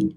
A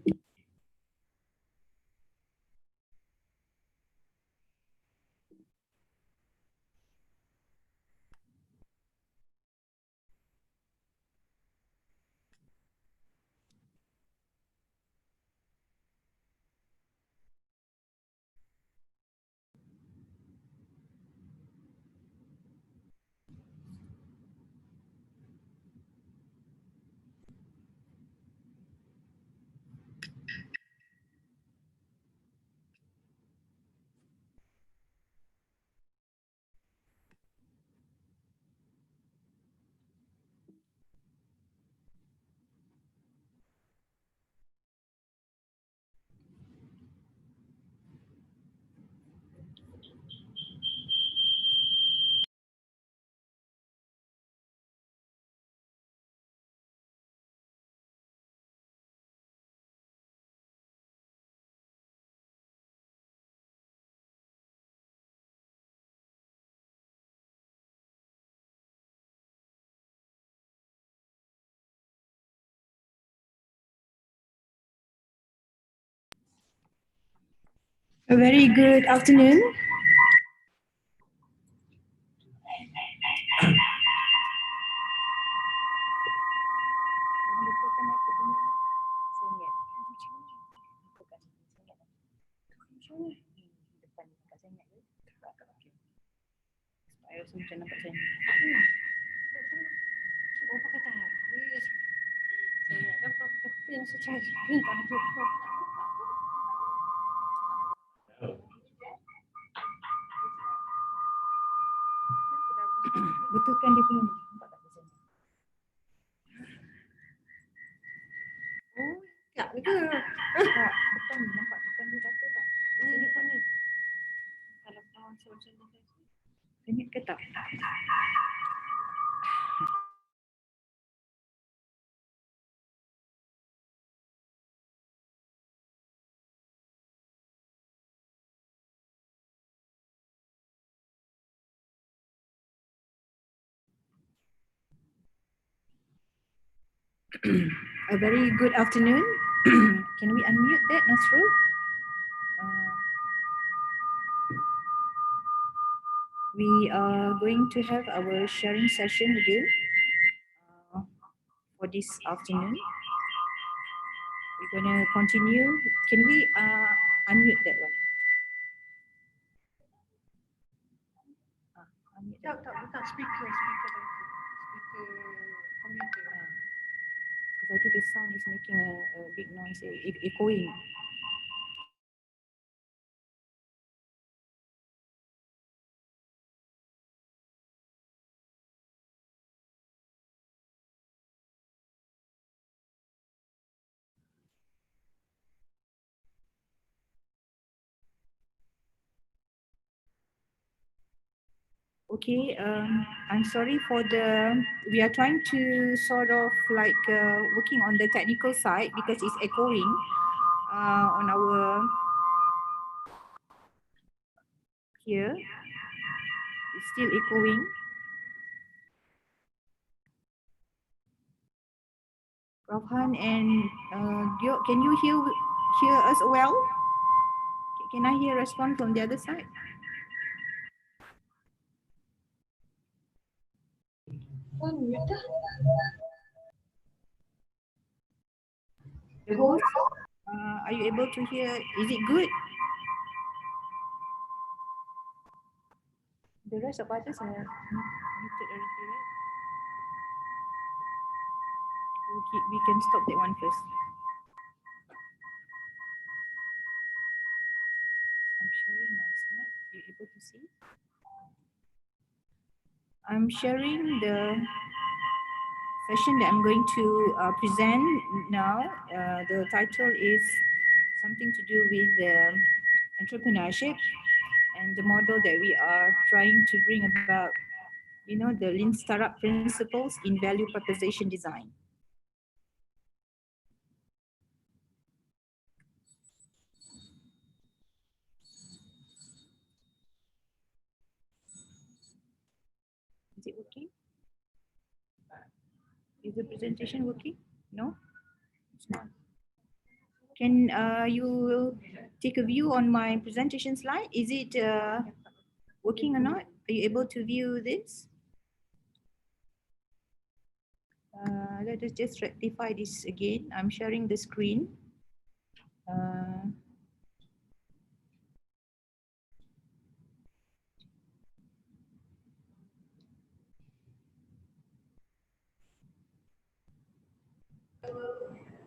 very good afternoon. Betulkan dia punya ni. Nampak tak design? Oh, tak ke? Tak, depan ni nampak depan dia jatuh tak? Sini depan ni. Kalau kawan macam ni. Ini ke tak? A very good afternoon. Can we unmute that, Nasrul? We are going to have our sharing session again for this afternoon. We're going to continue. Can we unmute that one? Unmute that. Tak, bukan speaker computer. Because I think the sound is making a big noise, echoing. Okay, I'm sorry for we are trying to sort of like working on the technical side because it's echoing on our here. It's still echoing. Rafhan and Gyo, can you hear us well? Can I hear a response from the other side? The host, are you able to hear? Is it good? The rest of others are muted already, right? We can stop that one first. I'm sharing my slide. Are you able to see? I'm sharing the session that I'm going to present now. The title is something to do with entrepreneurship and the model that we are trying to bring about, you know, the Lean Startup principles in value proposition design. Is it working? Is the presentation working? No? It's not. Can you take a view on my presentation slide? Is it working or not? Are you able to view this? Let us just rectify this again. I'm sharing the screen. Uh,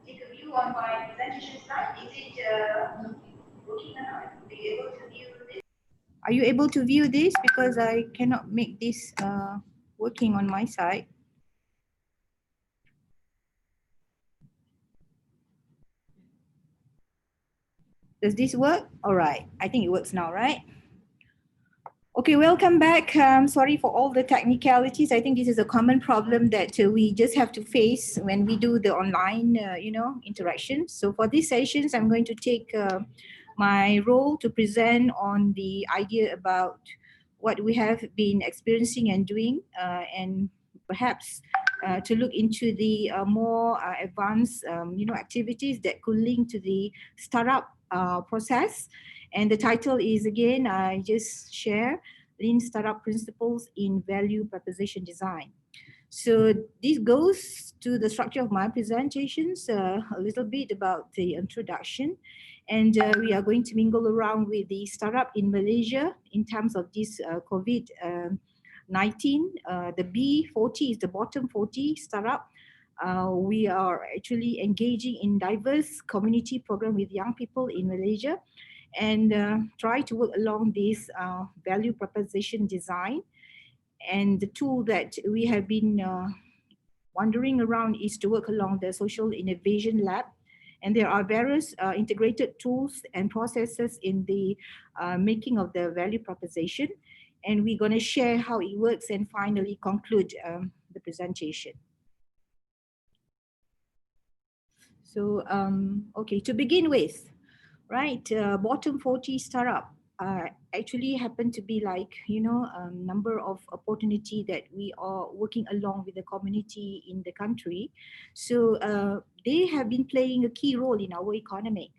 take a view on my presentation slide. Is it working or not? Are you able to view this? Are you able to view this? Because I cannot make this working on my side. Does this work? All right. I think it works now, right? Okay, welcome back. Sorry for all the technicalities. I think this is a common problem that we just have to face when we do the online, interaction. So for these sessions, I'm going to take my role to present on the idea about what we have been experiencing and doing, and perhaps to look into the more advanced, activities that could link to the startup process. And the title is, again, I just share Lean Startup Principles in Value Proposition Design. So this goes to the structure of my presentations, a little bit about the introduction. And we are going to mingle around with the startup in Malaysia in terms of this COVID-19. The B40 is the bottom 40 startup. We are actually engaging in diverse community program with young people in Malaysia, and try to work along this value proposition design. And the tool that we have been wandering around is to work along the social innovation lab. And there are various integrated tools and processes in the making of the value proposition. And we're going to share how it works and finally conclude the presentation. So, okay, to begin with, right, bottom 40 startup actually happen to be like, a number of opportunity that we are working along with the community in the country. So they have been playing a key role in our economy.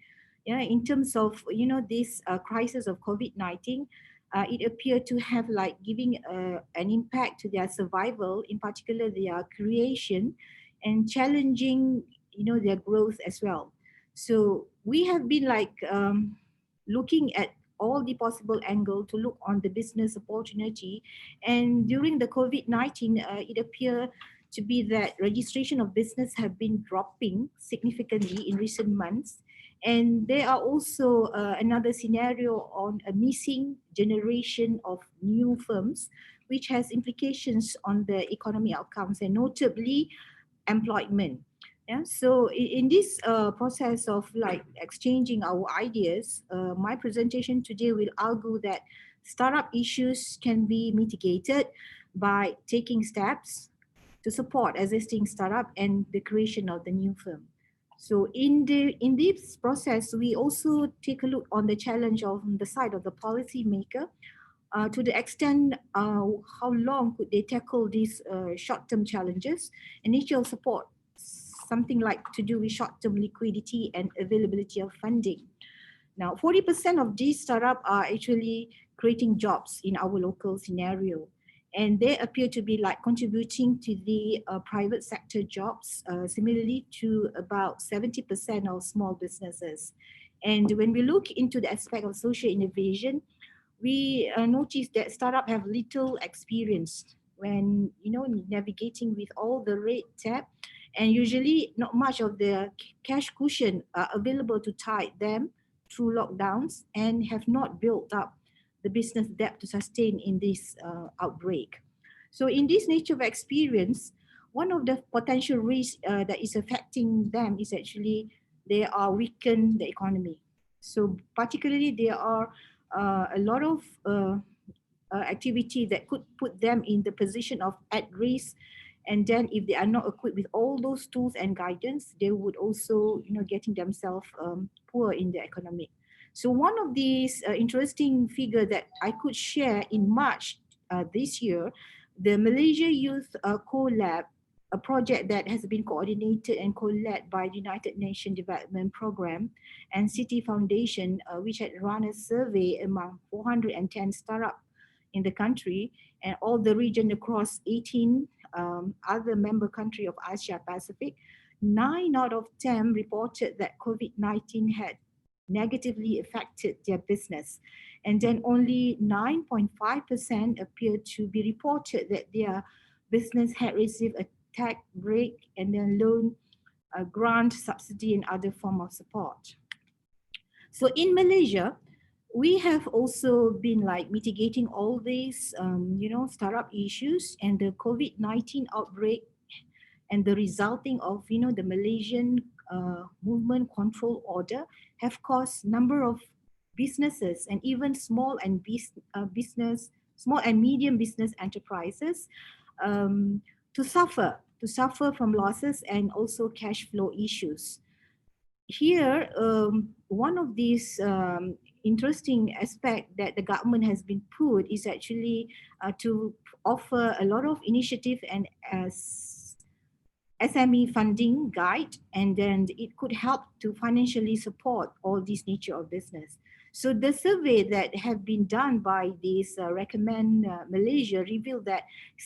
Yeah, in terms of, this crisis of COVID-19, it appeared to have like giving an impact to their survival, in particular their creation, and challenging, their growth as well. So we have been like looking at all the possible angle to look on the business opportunity. And during the COVID-19, it appeared to be that registration of business have been dropping significantly in recent months. And there are also another scenario on a missing generation of new firms, which has implications on the economic outcomes and notably employment. Yeah, so in this process of like exchanging our ideas, my presentation today will argue that startup issues can be mitigated by taking steps to support existing startup and the creation of the new firm. So in this process, we also take a look on the challenge on the side of the policymaker, to the extent how long could they tackle these short-term challenges, initial support, something like to do with short-term liquidity and availability of funding. Now, 40% of these startups are actually creating jobs in our local scenario. And they appear to be like contributing to the private sector jobs, similarly to about 70% of small businesses. And when we look into the aspect of social innovation, we notice that startup have little experience when navigating with all the red tape, and usually not much of the cash cushion are available to tide them through lockdowns, and have not built up the business debt to sustain in this outbreak. So in this nature of experience, one of the potential risks that is affecting them is actually they are weaken the economy. So particularly there are a lot of activity that could put them in the position of at risk. And then if they are not equipped with all those tools and guidance, they would also getting themselves poor in the economic. So one of these interesting figure that I could share in March this year, the Malaysia Youth Co-Lab a project that has been coordinated and co-led by the United Nations Development Programme and City Foundation, which had run a survey among 410 startups in the country and all the region across 18 other member country of Asia Pacific. 9 out of 10 reported that COVID-19 had negatively affected their business. And then only 9.5% appeared to be reported that their business had received a tax break and then loan, grant, subsidy, and other form of support. So in Malaysia, we have also been like mitigating all these, startup issues and the COVID-19 outbreak and the resulting of, the Malaysian movement control order have caused number of businesses and even small and medium business enterprises to suffer from losses and also cash flow issues. Here, one of these interesting aspect that the government has been put is actually to offer a lot of initiative and SME funding guide, and then it could help to financially support all these nature of business. So the survey that have been done by this Recommend Malaysia revealed that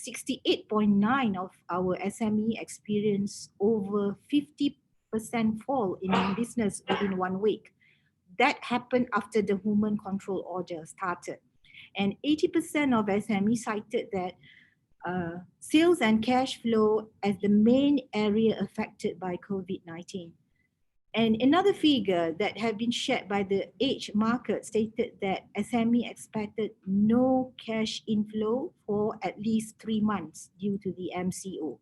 68.9 of our SME experience over 50% fall in business within 1 week. That happened after the women control order started. And 80% of SME cited that sales and cash flow as the main area affected by COVID-19. And another figure that had been shared by the Age Market stated that SME expected no cash inflow for at least 3 months due to the MCO.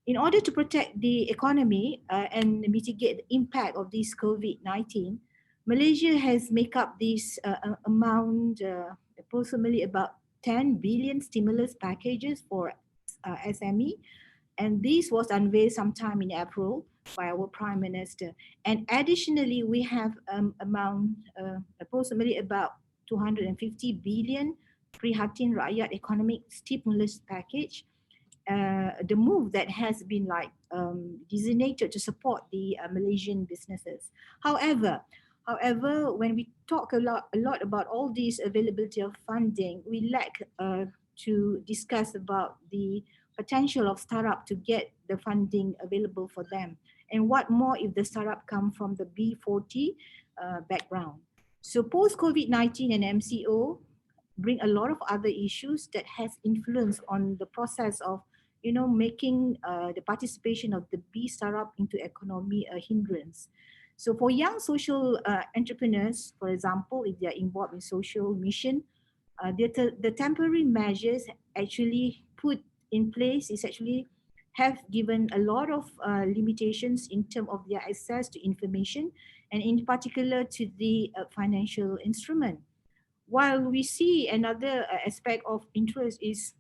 In order to protect the economy and mitigate the impact of this COVID-19, Malaysia has made up this amount, approximately about 10 billion stimulus packages for SME, and this was unveiled sometime in April by our Prime Minister. And additionally, we have approximately about 250 billion Prihatin Rakyat economic stimulus package, the move that has been like designated to support the Malaysian businesses. However, when we talk a lot about all these availability of funding, we lack to discuss about the potential of startup to get the funding available for them. And what more if the startup come from the B40 background. So post COVID-19 and MCO bring a lot of other issues that has influence on the process of making the participation of the B startup into economy a hindrance. So for young social entrepreneurs, for example, if they are involved in social mission, the temporary measures actually put in place is actually have given a lot of limitations in terms of their access to information and in particular to the financial instrument. While we see another aspect of interest is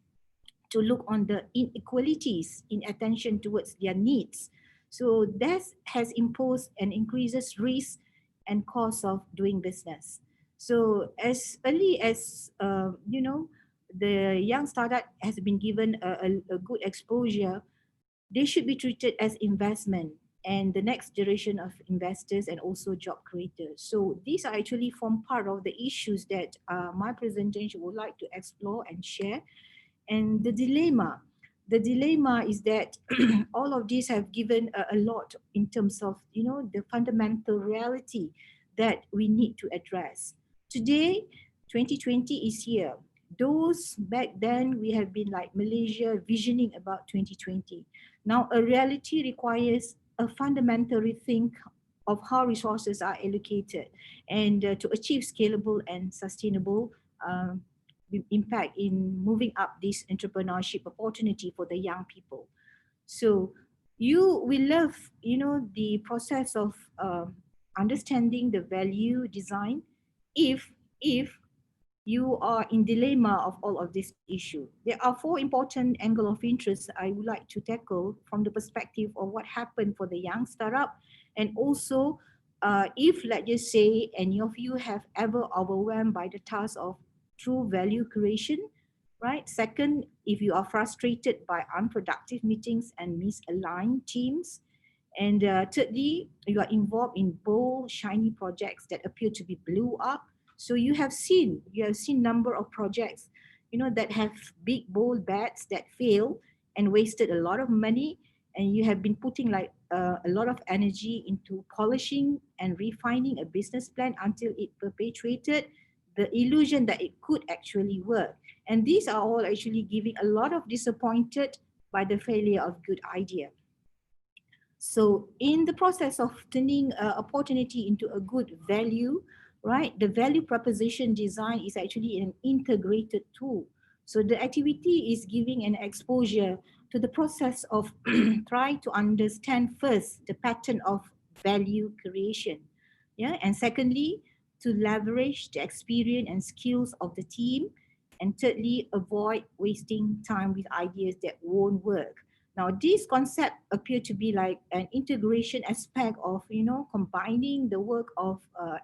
to look on the inequalities in attention towards their needs. So that has imposed and increases risk and cost of doing business. So as early as the young startup has been given a good exposure, they should be treated as investment and the next generation of investors and also job creators. So these are actually form part of the issues that my presentation would like to explore and share. And the dilemma is that all of these have given a lot in terms of the fundamental reality that we need to address. Today 2020 is here. Those back then we have been like Malaysia visioning about 2020. Now a reality requires a fundamental rethink of how resources are allocated and to achieve scalable and sustainable impact in moving up this entrepreneurship opportunity for the young people. So you will love, the process of understanding the value design if you are in dilemma of all of this issue. There are 4 important angle of interest I would like to tackle from the perspective of what happened for the young startup, and also if let's just say any of you have ever overwhelmed by the task of true value creation, right? Second, if you are frustrated by unproductive meetings and misaligned teams. And thirdly, you are involved in bold, shiny projects that appear to be blew up. So you have seen number of projects, that have big, bold bets that fail and wasted a lot of money. And you have been putting like a lot of energy into polishing and refining a business plan until it perpetuated the illusion that it could actually work. And these are all actually giving a lot of disappointed by the failure of good idea. So, in the process of turning opportunity into a good value, right, the value proposition design is actually an integrated tool. So, the activity is giving an exposure to the process of trying to understand first the pattern of value creation. Yeah. And secondly, to leverage the experience and skills of the team. And thirdly, avoid wasting time with ideas that won't work. Now, this concept appear to be like an integration aspect of, combining the work of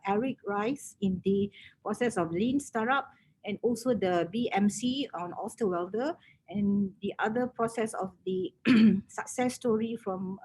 Eric Rice in the process of lean startup and also the BMC on Osterwelder and the other process of the success story from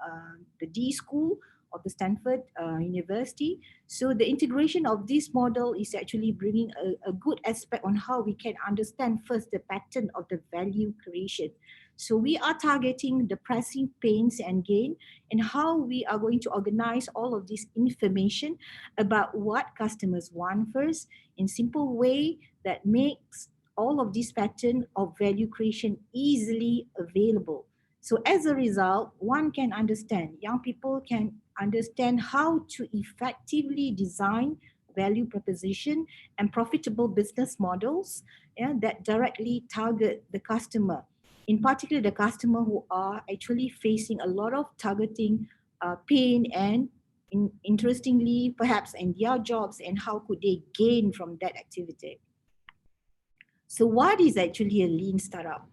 the D School of the Stanford University. So the integration of this model is actually bringing a good aspect on how we can understand first the pattern of the value creation. So we are targeting the pressing pains and gain and how we are going to organize all of this information about what customers want first in simple way that makes all of this pattern of value creation easily available. So as a result, one can understand, young people can understand how to effectively design value proposition and profitable business models, that directly target the customer, in particular the customer who are actually facing a lot of targeting pain and interestingly perhaps in their jobs, and how could they gain from that activity. So what is actually a lean startup,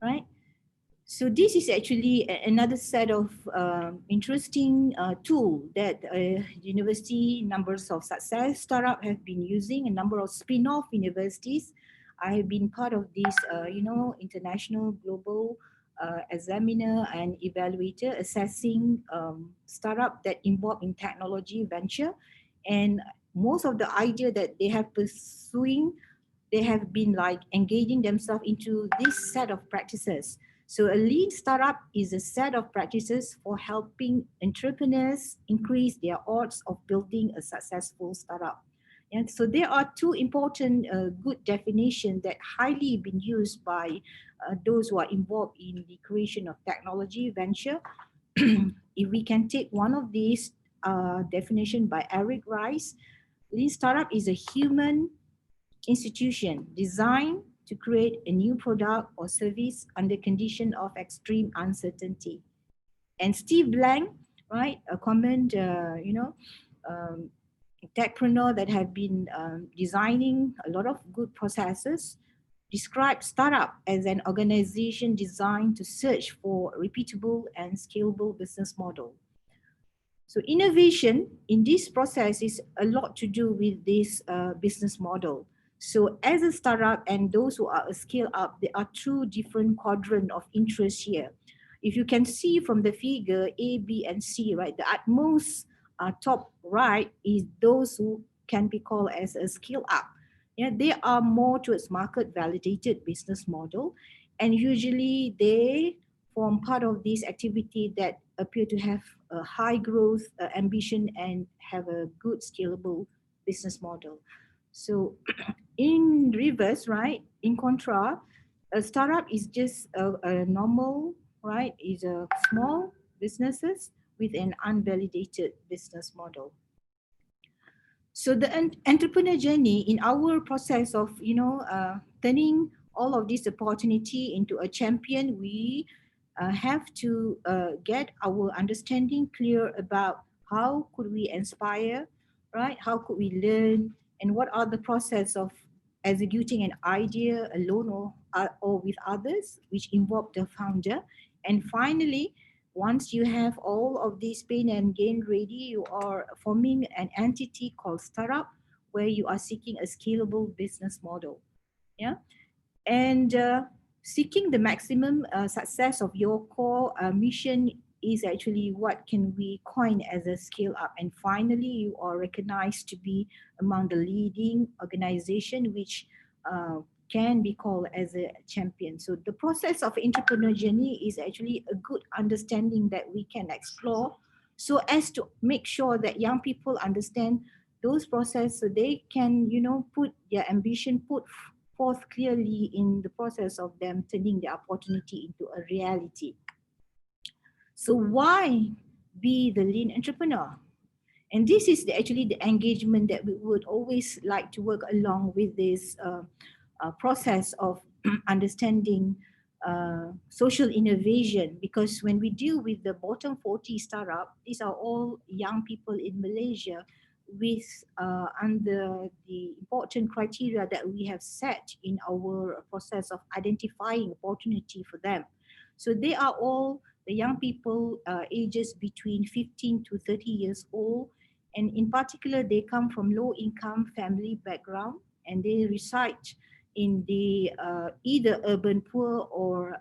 right? So this is actually another set of interesting tool that university numbers of success startup have been using, a number of spin-off universities. I have been part of this, international global examiner and evaluator assessing startup that involve in technology venture, and most of the idea that they have pursuing, they have been like engaging themselves into this set of practices. So a lean startup is a set of practices for helping entrepreneurs increase their odds of building a successful startup. And so there are two important good definitions that highly been used by those who are involved in the creation of technology venture. If we can take one of these definition by Eric Rice, lean startup is a human institution designed to create a new product or service under condition of extreme uncertainty. And Steve Blank, right, a common, um, techpreneur that have been designing a lot of good processes, describes startup as an organization designed to search for repeatable and scalable business model. So innovation in this process is a lot to do with this business model. So as a startup and those who are a scale up, there are two different quadrant of interest here. If you can see from the figure A, B, and C, right, the utmost top right is those who can be called as a scale up. Yeah, they are more towards market validated business model, and usually they form part of this activity that appear to have a high growth ambition and have a good scalable business model. So in reverse, right, in contra, a startup is just a normal, right, is a small businesses with an unvalidated business model. So the entrepreneur journey in our process of turning all of this opportunity into a champion, we have to get our understanding clear about how could we inspire, right? How could we learn, and what are the process of executing an idea alone or with others, which involve the founder. And finally, once you have all of these pain and gain ready, you are forming an entity called startup where you are seeking a scalable business model. Yeah. And seeking the maximum success of your core mission is actually what can we coin as a scale up. And finally, you are recognized to be among the leading organization which can be called as a champion. So the process of entrepreneur journey is actually a good understanding that we can explore so as to make sure that young people understand those processes so they can, put their ambition, put forth clearly in the process of them turning the opportunity into a reality. So why be the lean entrepreneur? And this is actually the engagement that we would always like to work along with this process of understanding social innovation, because when we deal with the bottom 40 startup, these are all young people in Malaysia with under the important criteria that we have set in our process of identifying opportunity for them. So they are all the young people ages between 15 to 30 years old, and in particular they come from low income family background, and they reside in the either urban poor or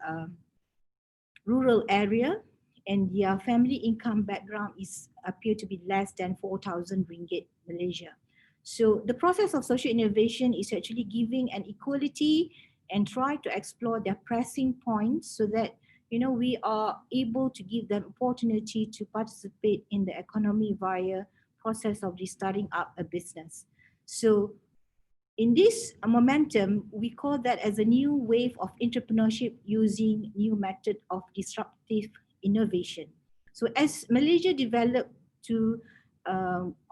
rural area, and their family income background is appear to be less than 4,000 ringgit Malaysia. So the process of social innovation is actually giving an equality and try to explore their pressing points so that we are able to give them opportunity to participate in the economy via process of restarting up a business. So in this momentum, we call that as a new wave of entrepreneurship using new method of disruptive innovation. So as Malaysia developed to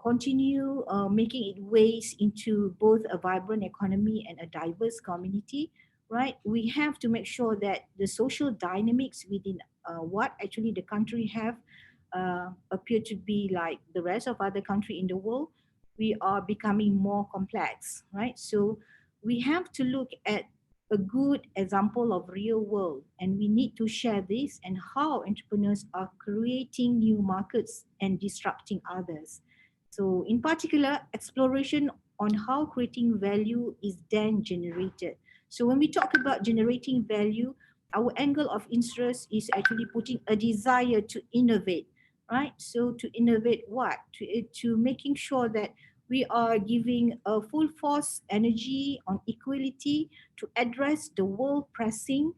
continue making it ways into both a vibrant economy and a diverse community, right? We have to make sure that the social dynamics within what actually the country have appear to be like the rest of other country in the world, we are becoming more complex, right? So we have to look at a good example of real world, and we need to share this and how entrepreneurs are creating new markets and disrupting others. So in particular, exploration on how creating value is then generated. So when we talk about generating value, our angle of interest is actually putting a desire to innovate, right? So to innovate what? To making sure that we are giving a full force energy on equality to address the world pressing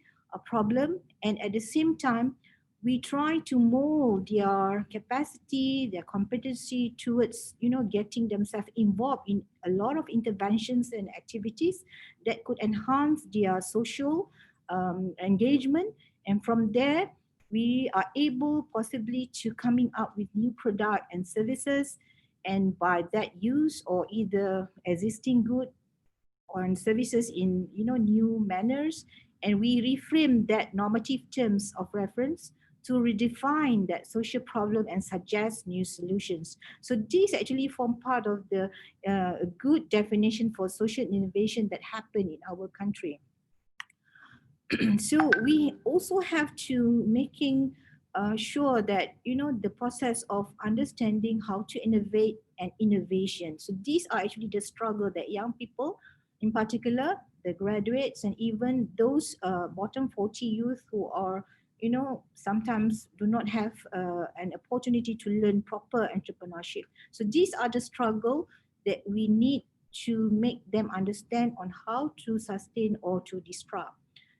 problem, and at the same time we try to mold their capacity, their competency towards getting themselves involved in a lot of interventions and activities that could enhance their social engagement, and from there we are able possibly to coming up with new product and services, and by that use or either existing good or services in new manners, and we reframe that normative terms of reference to redefine that social problem and suggest new solutions. So these actually form part of the good definition for social innovation that happen in our country. So we also have to making sure that the process of understanding how to innovate and innovation. So these are actually the struggle that young people, in particular the graduates and even those bottom 40 youth who are sometimes do not have an opportunity to learn proper entrepreneurship. So these are the struggle that we need to make them understand on how to sustain or to disrupt.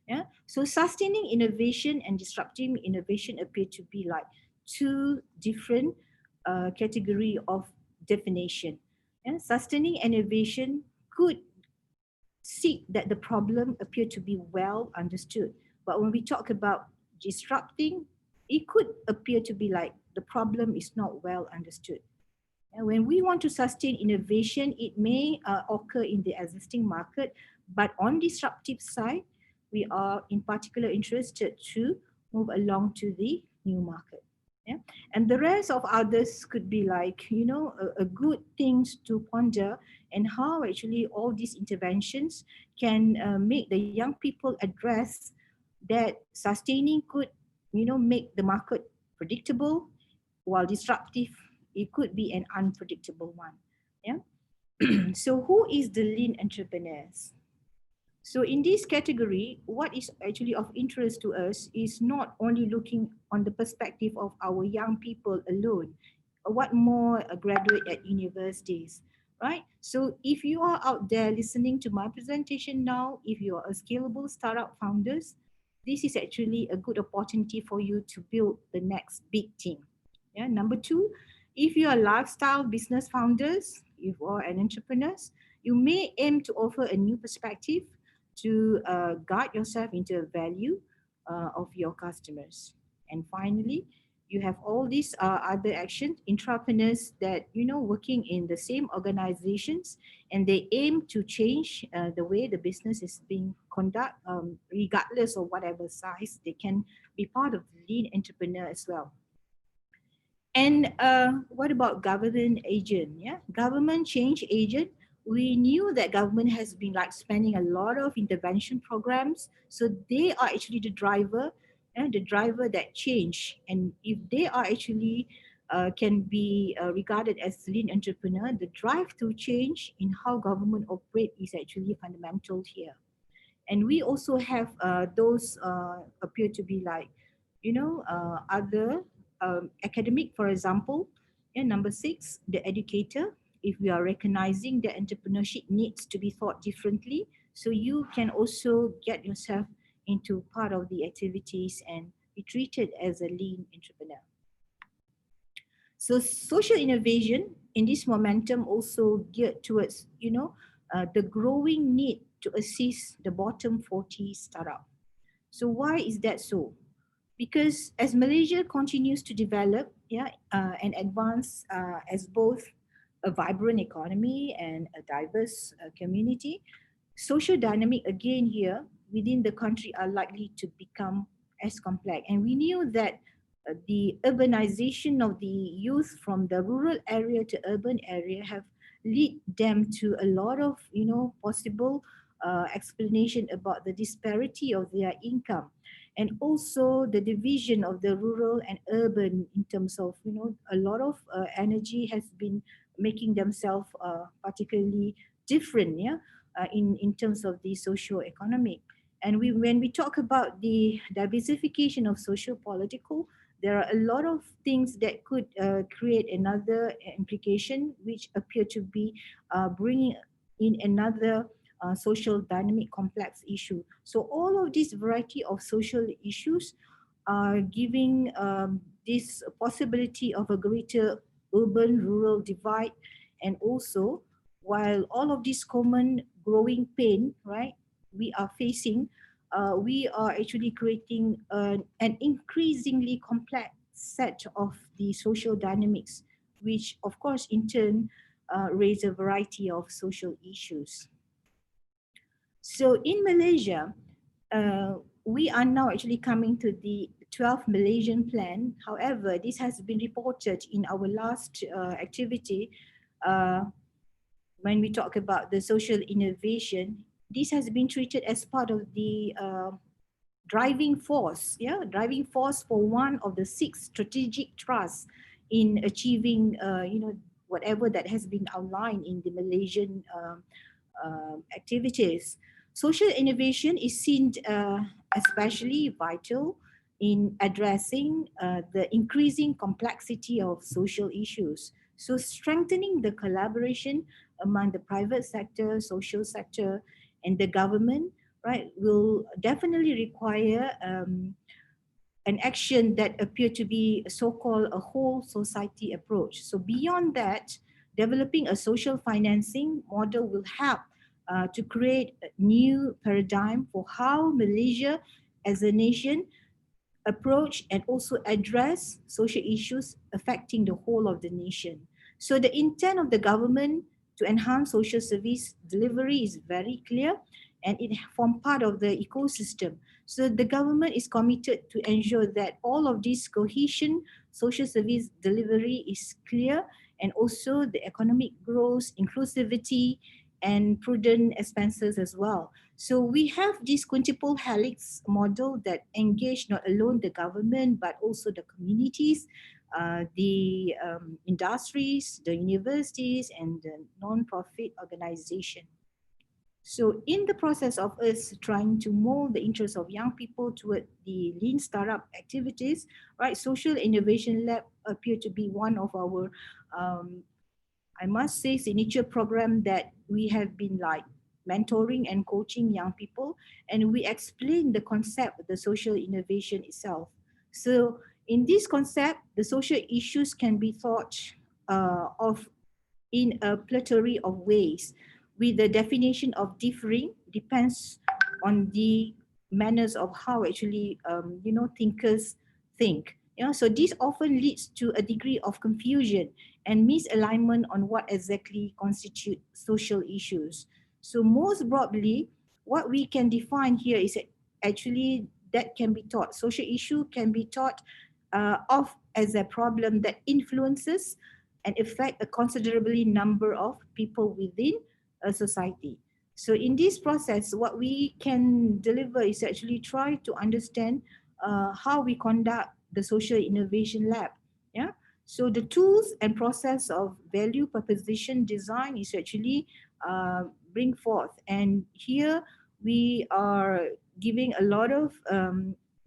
Yeah. So sustaining innovation and disrupting innovation appear to be like two different category of definition. Yeah. Sustaining innovation could seek that the problem appear to be well understood. But when we talk about disrupting, it could appear to be like the problem is not well understood. And when we want to sustain innovation, it may occur in the existing market, but on disruptive side, we are in particular interested to move along to the new market. Yeah? And the rest of others could be like, a good things to ponder, and how actually all these interventions can make the young people address that sustaining could, make the market predictable, while disruptive, it could be an unpredictable one. Yeah. So who is the lean entrepreneurs? So in this category, what is actually of interest to us is not only looking on the perspective of our young people alone, what more a graduate at universities, right? So if you are out there listening to my presentation now, if you are a scalable startup founders, this is actually a good opportunity for you to build the next big thing. Yeah. Number two, if you are lifestyle business founders, if you are an entrepreneur, you may aim to offer a new perspective to guide yourself into the value of your customers. And finally, you have all these other actions, entrepreneurs that, working in the same organizations, and they aim to change the way the business is being conducted, regardless of whatever size. They can be part of the lean entrepreneur as well. And what about government agent? Yeah, government change agent. We knew that government has been like spending a lot of intervention programs, so they are actually the driver that change. And if they are actually can be regarded as lean entrepreneur, the drive to change in how government operate is actually fundamental here. And we also have those appear to be like other academic, for example. And number six, the educator. If we are recognizing that entrepreneurship needs to be thought differently, so you can also get yourself into part of the activities and be treated as a lean entrepreneur. So social innovation in this momentum also geared towards, the growing need to assist the bottom 40 startup. So why is that so? Because as Malaysia continues to develop, and advance as both a vibrant economy and a diverse community, social dynamic again here within the country are likely to become as complex. And we knew that the urbanization of the youth from the rural area to urban area have lead them to a lot of possible explanation about the disparity of their income, and also the division of the rural and urban in terms of a lot of energy has been making themselves particularly different, in terms of the socio-economic. And when we talk about the diversification of socio-political, there are a lot of things that could create another implication, which appear to be bringing in another social dynamic complex issue. So all of this variety of social issues are giving this possibility of a greater urban-rural divide. And also, while all of this common growing pain, right, we are facing, we are actually creating an increasingly complex set of the social dynamics, which of course in turn raise a variety of social issues. So in Malaysia, we are now actually coming to the 12th Malaysian plan. However, this has been reported in our last activity uh, when we talk about the social innovation. This has been treated as part of the driving force for one of the six strategic thrusts in achieving, whatever that has been outlined in the Malaysian activities. Social innovation is seen especially vital in addressing the increasing complexity of social issues. So strengthening the collaboration among the private sector, social sector, and the government, right, will definitely require an action that appear to be so-called a whole society approach. So beyond that, developing a social financing model will help to create a new paradigm for how Malaysia as a nation approach and also address social issues affecting the whole of the nation. So the intent of the government to enhance social service delivery is very clear, and it forms part of the ecosystem. So the government is committed to ensure that all of this cohesion social service delivery is clear, and also the economic growth, inclusivity, and prudent expenses as well. So we have this quintuple helix model that engage not alone the government but also the communities, the industries, the universities, and the non-profit organization. So in the process of us trying to mold the interests of young people toward the lean startup activities, right, Social Innovation Lab appear to be one of our, um, I must say, signature program that we have been like mentoring and coaching young people, and we explain the concept of the social innovation itself. So in this concept, the social issues can be thought of in a plethora of ways, with the definition of differing depends on the manners of how actually thinkers think. So this often leads to a degree of confusion and misalignment on what exactly constitute social issues. So most broadly, what we can define here is actually that can be taught. Social issue can be taught of as a problem that influences and affect a considerably number of people within a society. So in this process, what we can deliver is actually try to understand how we conduct the social innovation lab. Yeah. So the tools and process of value proposition design is actually bring forth, and here we are giving a lot of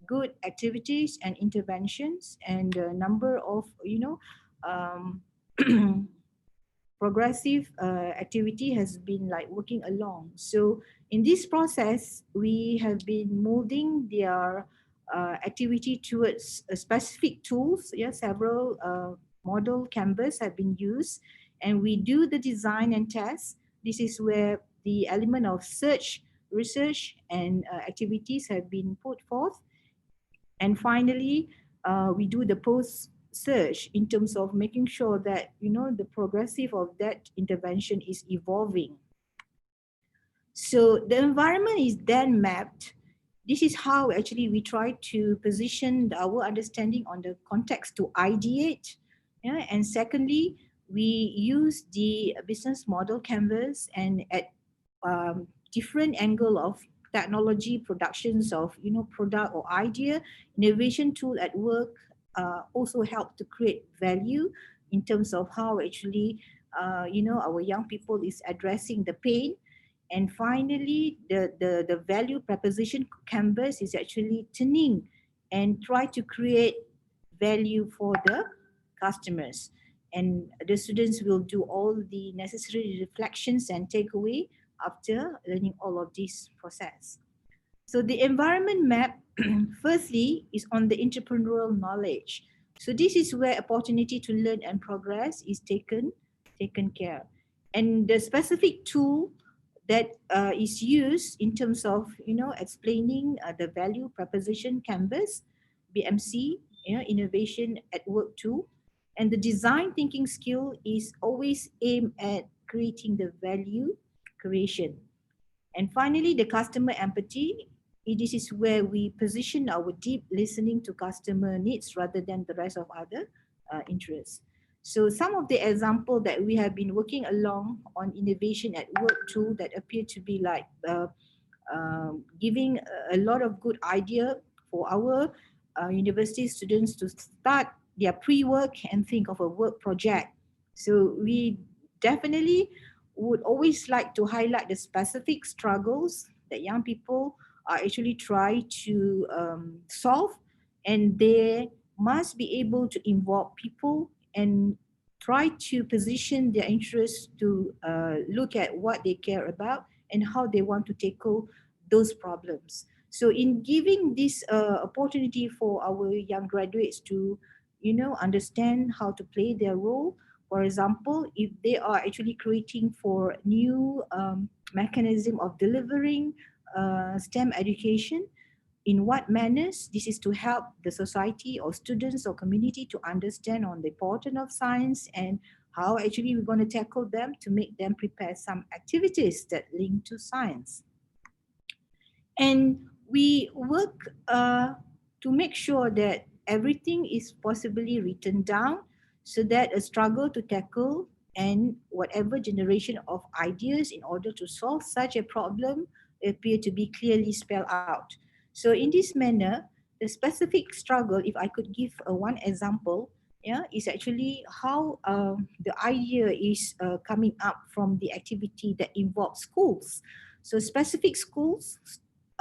good activities and interventions, and a number of um, progressive activity has been like working along. So in this process, we have been molding their activity towards specific tools. Yeah, several model canvas have been used, and we do the design and test. This is where the element of search, research, and activities have been put forth. And finally, we do the post search in terms of making sure that the progressive of that intervention is evolving. So the environment is then mapped. This is how actually we try to position our understanding on the context to ideate. Yeah? And secondly, we use the business model canvas, and at different angle of technology productions of product or idea, innovation tool at work also help to create value in terms of how actually our young people is addressing the pain. And finally, the value proposition canvas is actually turning and try to create value for the customers. And the students will do all the necessary reflections and takeaway after learning all of this process. So the environment map, firstly, is on the entrepreneurial knowledge. So this is where opportunity to learn and progress is taken care. And the specific tool that is used in terms of explaining the value proposition canvas, BMC, innovation at work tool, and the design thinking skill is always aimed at creating the value creation. And finally, the customer empathy. This is where we position our deep listening to customer needs rather than the rest of other interests. So some of the example that we have been working along on innovation at work tool that appear to be like giving a lot of good idea for our university students to start their pre-work and think of a work project. So we definitely would always like to highlight the specific struggles that young people are actually try to solve, and they must be able to involve people and try to position their interests to look at what they care about and how they want to tackle those problems. So in giving this opportunity for our young graduates to understand how to play their role, for example, if they are actually creating for new mechanism of delivering STEM education, in what manners this is to help the society or students or community to understand on the importance of science, and how actually we're going to tackle them to make them prepare some activities that link to science. And we work to make sure that everything is possibly written down, so that a struggle to tackle and whatever generation of ideas in order to solve such a problem appear to be clearly spelled out. So in this manner, the specific struggle, if I could give one example, yeah, is actually how the idea is coming up from the activity that involves schools. So specific schools,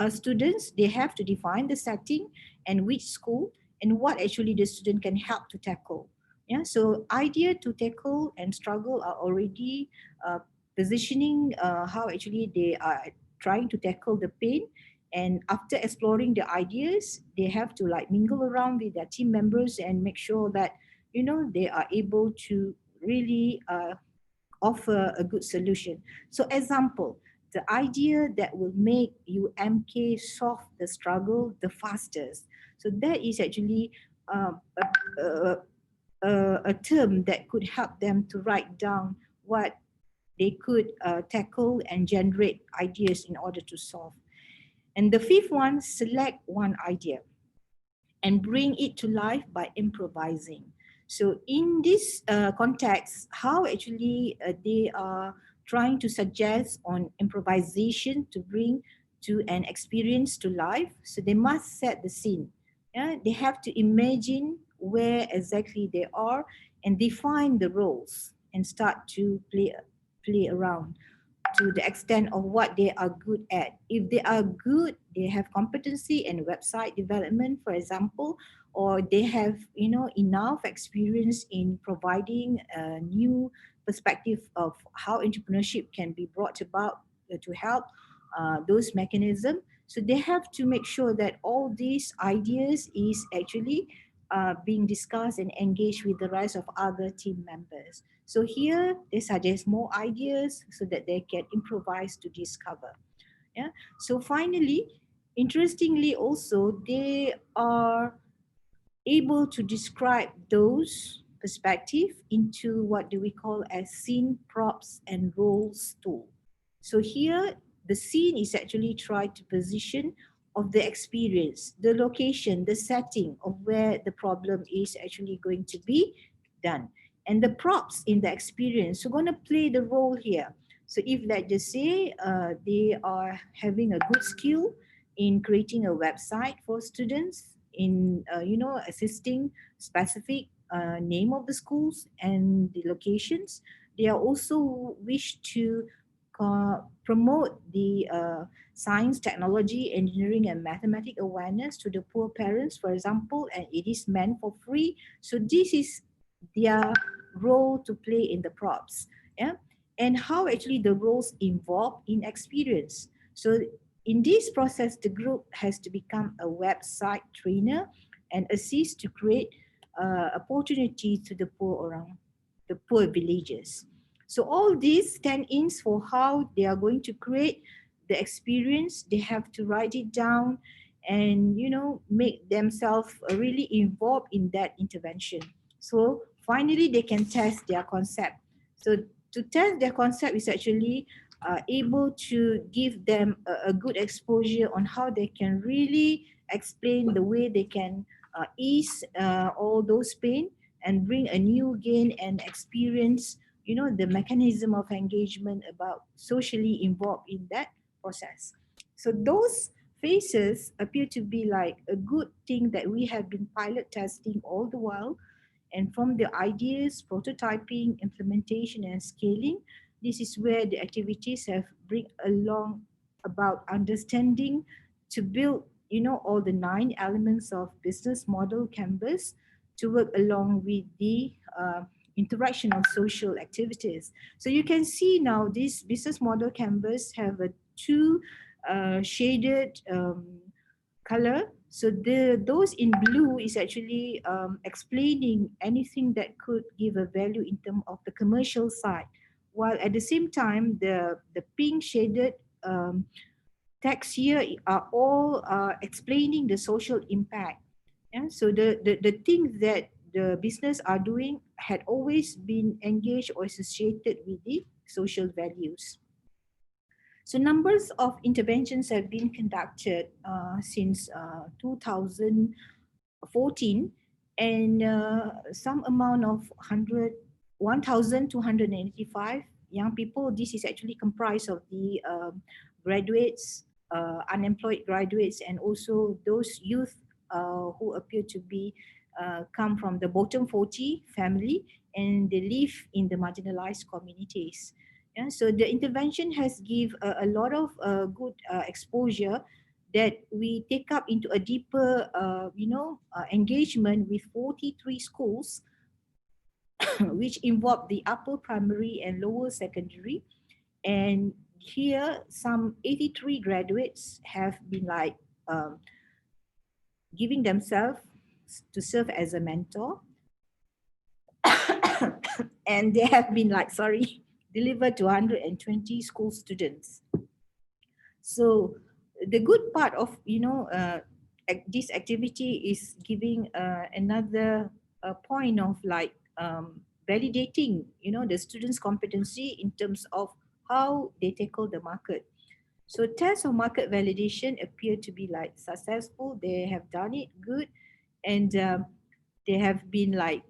students, they have to define the setting and which school and what actually the student can help to tackle. Yeah, so idea to tackle and struggle are already uh, positioning how actually they are trying to tackle the pain. And after exploring the ideas, they have to like mingle around with their team members and make sure that they are able to really offer a good solution. So example, the idea that will make UMK solve the struggle the fastest. So that is actually a, a term that could help them to write down what they could tackle and generate ideas in order to solve. And the fifth one, select one idea and bring it to life by improvising. So, in this context, how actually they are trying to suggest on improvisation to bring to an experience to life. So, they must set the scene. Yeah? They have to imagine where exactly they are and define the roles and start to play around to the extent of what they are good at. If they are good, they have competency in website development, for example, or they have enough experience in providing a new perspective of how entrepreneurship can be brought about to help those mechanisms. So they have to make sure that all these ideas is actually being discussed and engaged with the rest of other team members. So here they suggest more ideas so that they can improvise to discover. Yeah. So finally, interestingly also, they are able to describe those perspective into what do we call as scene props and roles tool. So here the scene is actually tried to position of the experience, the location, the setting of where the problem is actually going to be done. And the props in the experience are going to play the role here. So if let's just say they are having a good skill in creating a website for students, in assisting specific name of the schools and the locations. They are also wish to promote the science, technology, engineering, and mathematics awareness to the poor parents, for example, and it is meant for free. So this is their role to play in the props. Yeah, and how actually the roles involve in experience. So in this process, the group has to become a website trainer and assist to create opportunity to the poor around the poor villages. So all these stand-ins for how they are going to create the experience, they have to write it down and make themselves really involved in that intervention. So finally, they can test their concept. So to test their concept is actually able to give them a good exposure on how they can really explain the way they can ease all those pain and bring a new gain and experience the mechanism of engagement about socially involved in that process. So those phases appear to be like a good thing that we have been pilot testing all the while. And from the ideas, prototyping, implementation, and scaling, this is where the activities have bring along about understanding to build, all the 9 elements of business model canvas to work along with the interaction of social activities. So you can see now this business model canvas have a two shaded color. So those in blue is actually explaining anything that could give a value in terms of the commercial side, while at the same time the pink shaded text here are all explaining the social impact. Yeah? So the things that the business are doing had always been engaged or associated with the social values. So numbers of interventions have been conducted since 2014, and some amount of 1,285 young people. This is actually comprised of the graduates, unemployed graduates, and also those youth who appear to be come from the bottom 40 family and they live in the marginalized communities. Yeah, so the intervention has give a lot of good exposure that we take up into a deeper, engagement with 43 schools, which involve the upper primary and lower secondary. And here, some 83 graduates have been like giving themselves to serve as a mentor, and they have been like, sorry, delivered to 120 school students. So the good part of this activity is giving another point of like validating the students' competency in terms of how they tackle the market. So tests of market validation appear to be like successful. They have done it good, and they have been like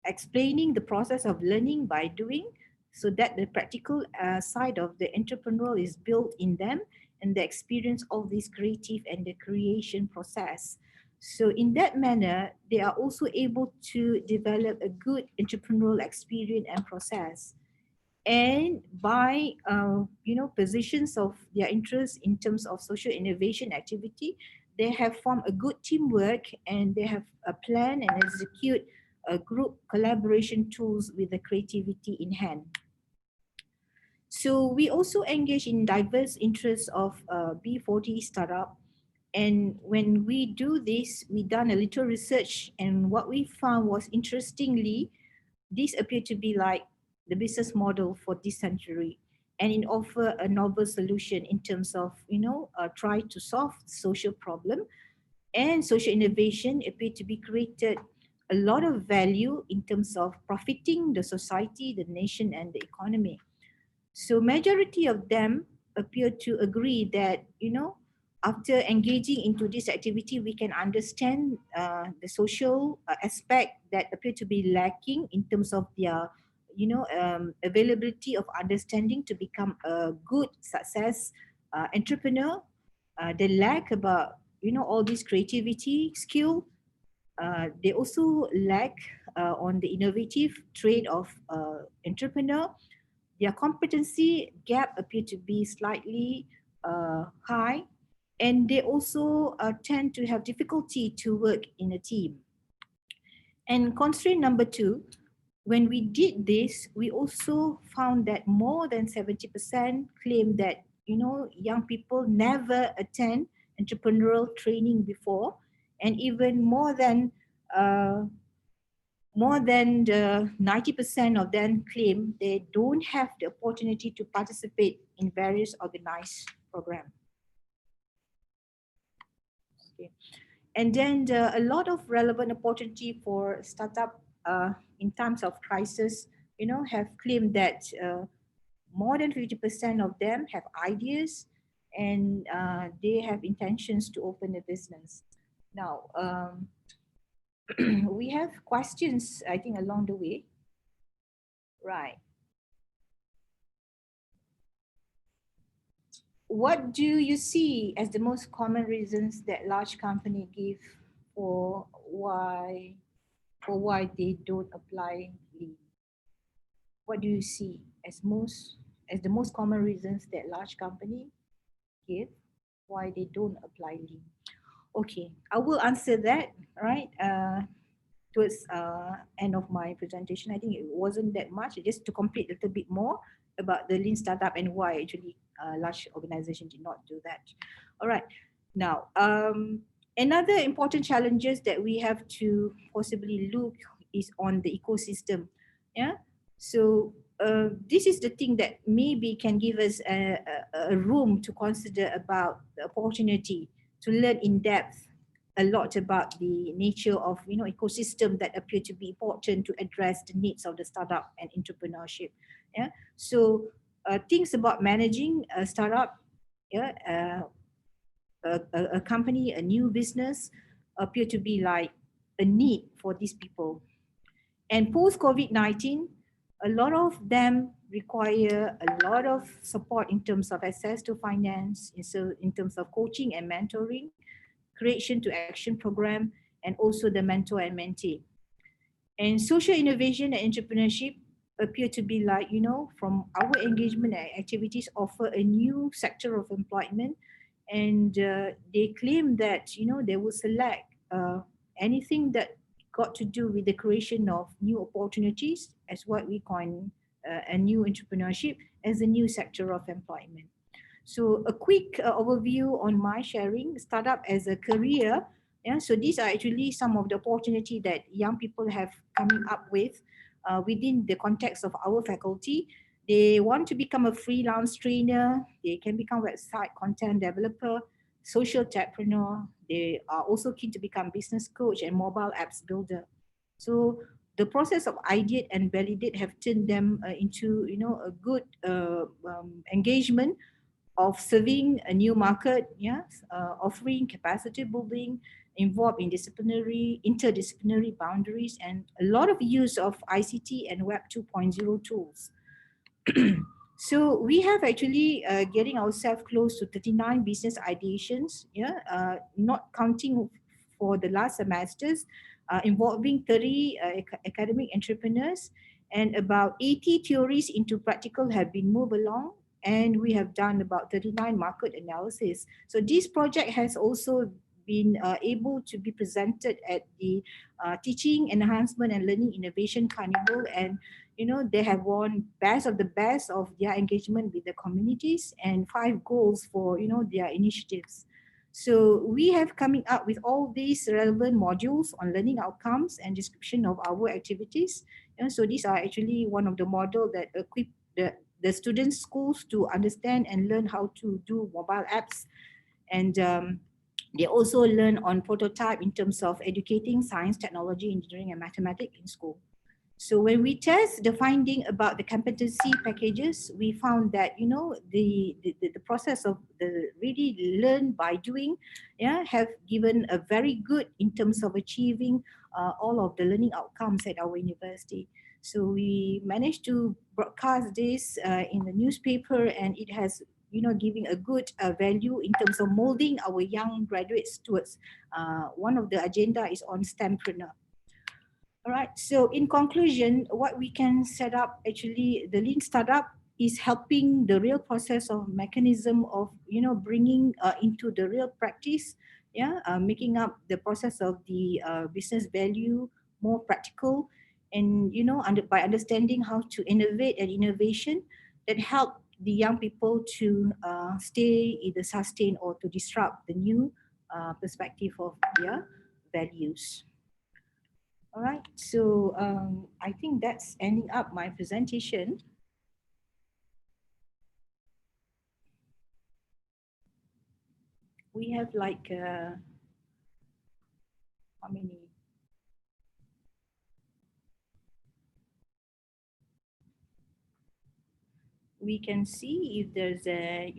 explaining the process of learning by doing, so that the practical side of the entrepreneurial is built in them, and they experience all this creative and the creation process. So in that manner, they are also able to develop a good entrepreneurial experience and process. And by positions of their interest in terms of social innovation activity, they have formed a good teamwork, and they have a plan and execute a group collaboration tools with the creativity in hand. So we also engage in diverse interests of B40 startup. And when we do this, we done a little research, and what we found was, interestingly, this appeared to be like the business model for this century, and it offer a novel solution in terms of try to solve social problem, and social innovation appear to be created a lot of value in terms of profiting the society, the nation, and the economy. So majority of them appear to agree that, after engaging into this activity, we can understand the social aspect that appear to be lacking in terms of their, availability of understanding to become a good success entrepreneur. They lack about, all this creativity skill. They also lack on the innovative trait of entrepreneur. Their competency gap appear to be slightly high, and they also tend to have difficulty to work in a team. And constraint number two, when we did this, we also found that more than 70% claim that young people never attend entrepreneurial training before, and even uh, more than the 90% of them claim they don't have the opportunity to participate in various organized programs. Okay. And then a lot of relevant opportunity for startup in times of crisis, have claimed that more than 50% of them have ideas, and they have intentions to open a business. Now, we have questions, I think, along the way. Right. What do you see as the most common reasons that large company give for why they don't apply lean? What do you see as the most common reasons that large company give why they don't apply lean? Okay, I will answer that, right? Towards end of my presentation. I think it wasn't that much, just to complete a little bit more about the lean startup and why actually large organization did not do that. All right. Now, another important challenges that we have to possibly look is on the ecosystem. Yeah. So this is the thing that maybe can give us a room to consider about the opportunity to learn in depth a lot about the nature of ecosystem that appear to be important to address the needs of the startup and entrepreneurship. Yeah. So things about managing a startup, yeah, a company, a new business appear to be like a need for these people. And post COVID-19, a lot of them require a lot of support in terms of access to finance, in terms of coaching and mentoring, creation to action program, and also the mentor and mentee. And social innovation and entrepreneurship appear to be like, from our engagement activities, offer a new sector of employment. And they claim that, they will select anything that got to do with the creation of new opportunities as what we call a new entrepreneurship as a new sector of employment. So a quick overview on my sharing startup as a career. Yeah, so these are actually some of the opportunity that young people have coming up with within the context of our faculty. They want to become a freelance trainer. They can become website content developer, social entrepreneur. They are also keen to become business coach and mobile apps builder. So the process of ideate and validate have turned them into a good engagement of serving a new market, offering capacity building, involved in interdisciplinary boundaries, and a lot of use of ICT and Web 2.0 tools. So we have actually getting ourselves close to 39 business ideations, not counting for the last semesters, involving 30 academic entrepreneurs, and about 80 theories into practical have been moved along, and we have done about 39 market analysis. So this project has also been able to be presented at the Teaching Enhancement and Learning Innovation Carnival, and they have won best of the best of their engagement with the communities and 5 goals for their initiatives. So we have coming up with all these relevant modules on learning outcomes and description of our activities. And so these are actually one of the model that equip the students schools to understand and learn how to do mobile apps. And they also learn on prototype in terms of educating science, technology, engineering, and mathematics in school. So when we test the finding about the competency packages, we found that the process of the really learn by doing, have given a very good in terms of achieving all of the learning outcomes at our university. So we managed to broadcast this in the newspaper, and it has giving a good value in terms of molding our young graduates towards one of the agenda is on STEMpreneur. All right. So in conclusion, what we can set up actually the lean startup is helping the real process of mechanism of bringing into the real practice, making up the process of the business value more practical, and by understanding how to innovate and innovation that help the young people to stay either sustain or to disrupt the new perspective of their values. All right, so I think that's ending up my presentation. We have like, how many? We can see if there's a,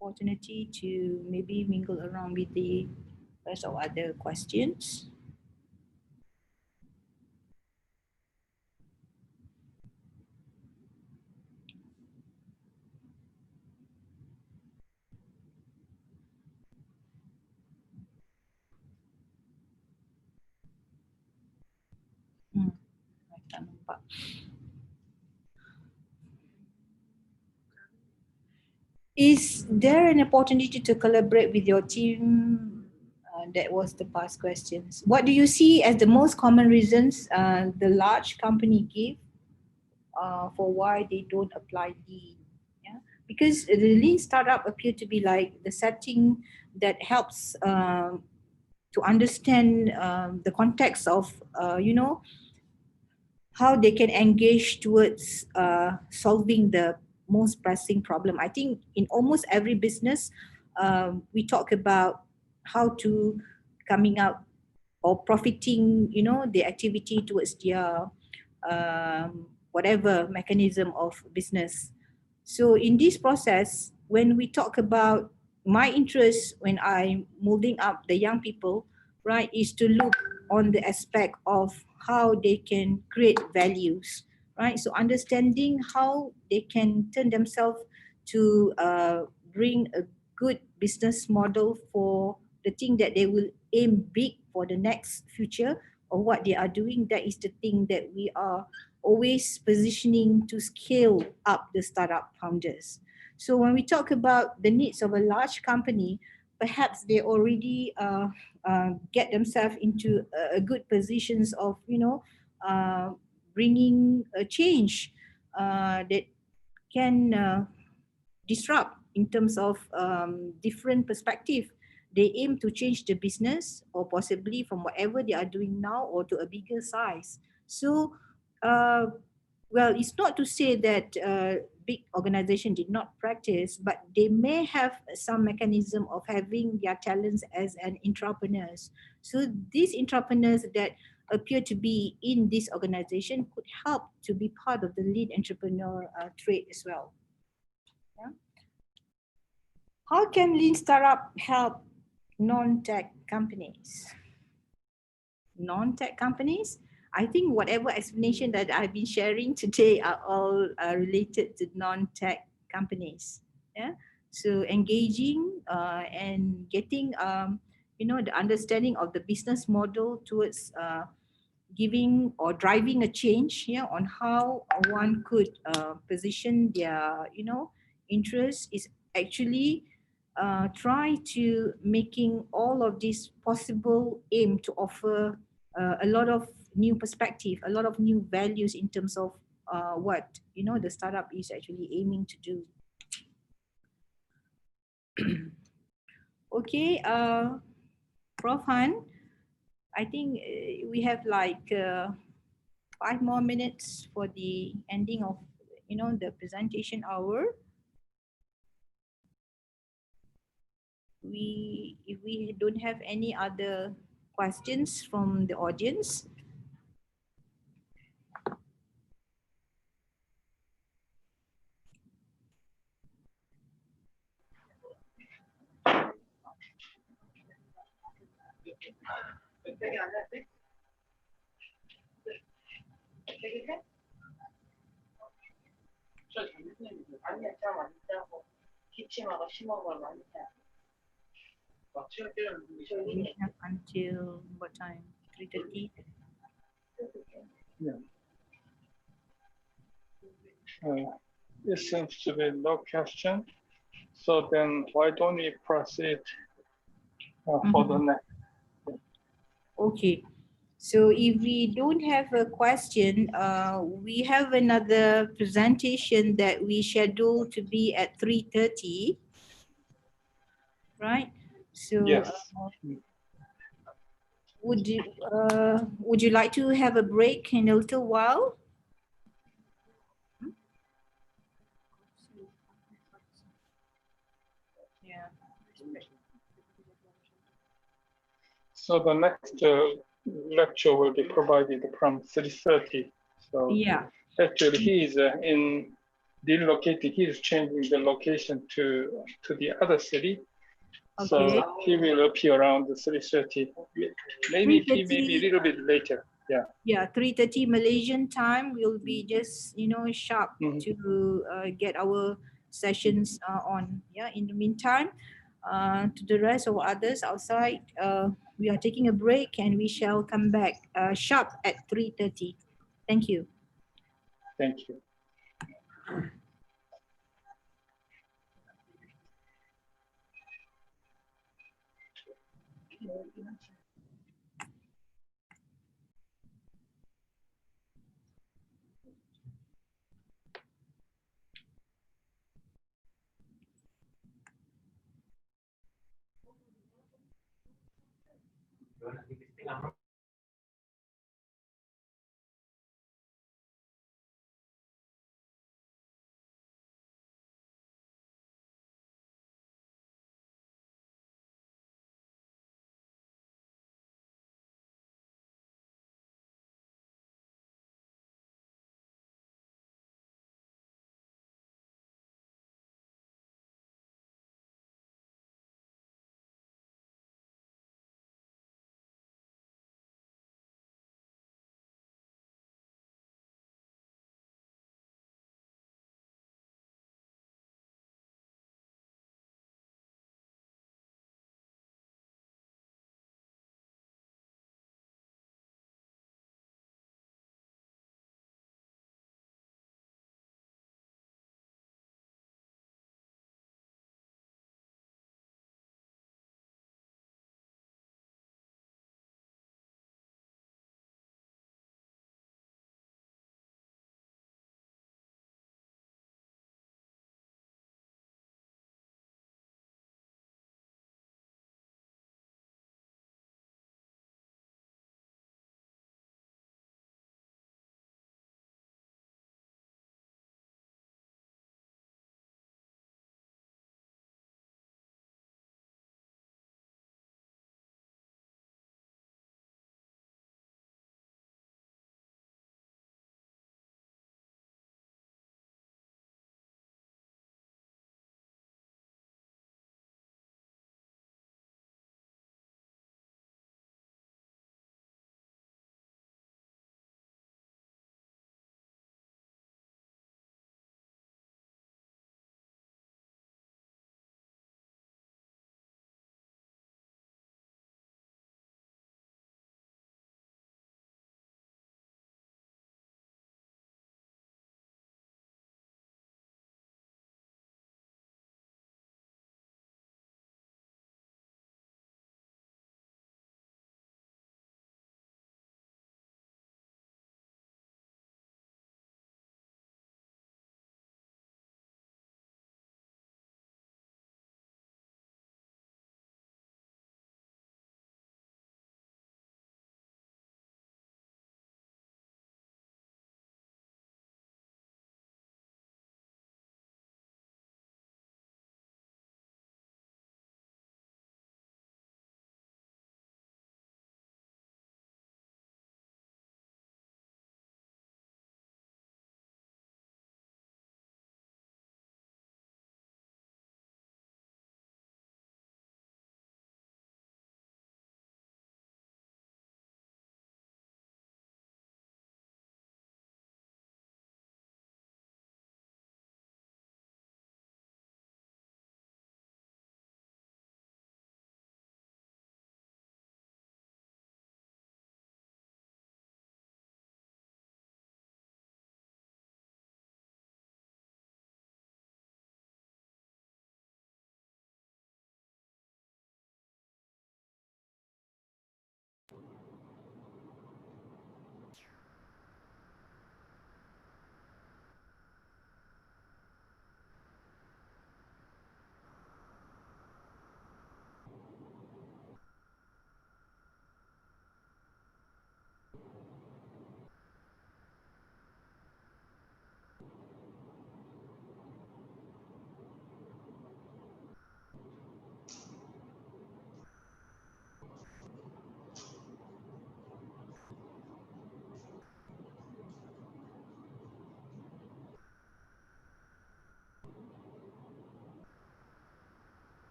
opportunity to maybe mingle around with the rest of other questions. I tak nampak. Is there an opportunity to collaborate with your team? That was the past questions. What do you see as the most common reasons the large company give for why they don't apply lean? Yeah, because the lean startup appear to be like the setting that helps to understand the context of how they can engage towards solving the most pressing problem. I think in almost every business, we talk about how to coming out or profiting, the activity towards their whatever mechanism of business. So in this process, when we talk about my interest when I'm molding up the young people, right, is to look on the aspect of how they can create values, right? So understanding how they can turn themselves to bring a good business model for the thing that they will aim big for the next future or what they are doing. That is the thing that we are always positioning to scale up the startup founders. So when we talk about the needs of a large company, perhaps they already get themselves into a good positions of, bringing a change that can disrupt in terms of different perspective. They aim to change the business or possibly from whatever they are doing now or to a bigger size. So, well, it's not to say that big organization did not practice, but they may have some mechanism of having their talents as an entrepreneurs. So these entrepreneurs that appear to be in this organization could help to be part of the lead entrepreneur trade as well. Yeah. How can lean startup help non-tech companies? Non-tech companies? I think whatever explanation that I've been sharing today are all related to non-tech companies. Yeah. So engaging and getting the understanding of the business model towards giving or driving a change, on how one could position their interest is actually try to making all of this possible, aim to offer a lot of new perspective, a lot of new values in terms of what the startup is actually aiming to do. Okay, Prof Han, I think we have like 5 more minutes for the ending of the presentation hour. If we don't have any other questions from the audience. We have until what time? 3:30. Yeah. It seems to be no question. So then why don't we proceed for the next? Okay. So if we don't have a question, we have another presentation that we scheduled to be at 3:30. Right? So Yes. Would you like to have a break in a little while? Yeah. So the next lecture will be provided from 3:30. So yeah, actually he is relocated. He is changing the location to the other city. okay. So he will appear around 3:30. Maybe he may be a little bit later. Yeah. Yeah, 3:30 Malaysian time. We'll be just sharp to get our sessions on. Yeah. In the meantime, to the rest of others outside, we are taking a break and we shall come back sharp at 3:30. Thank you. Thank you.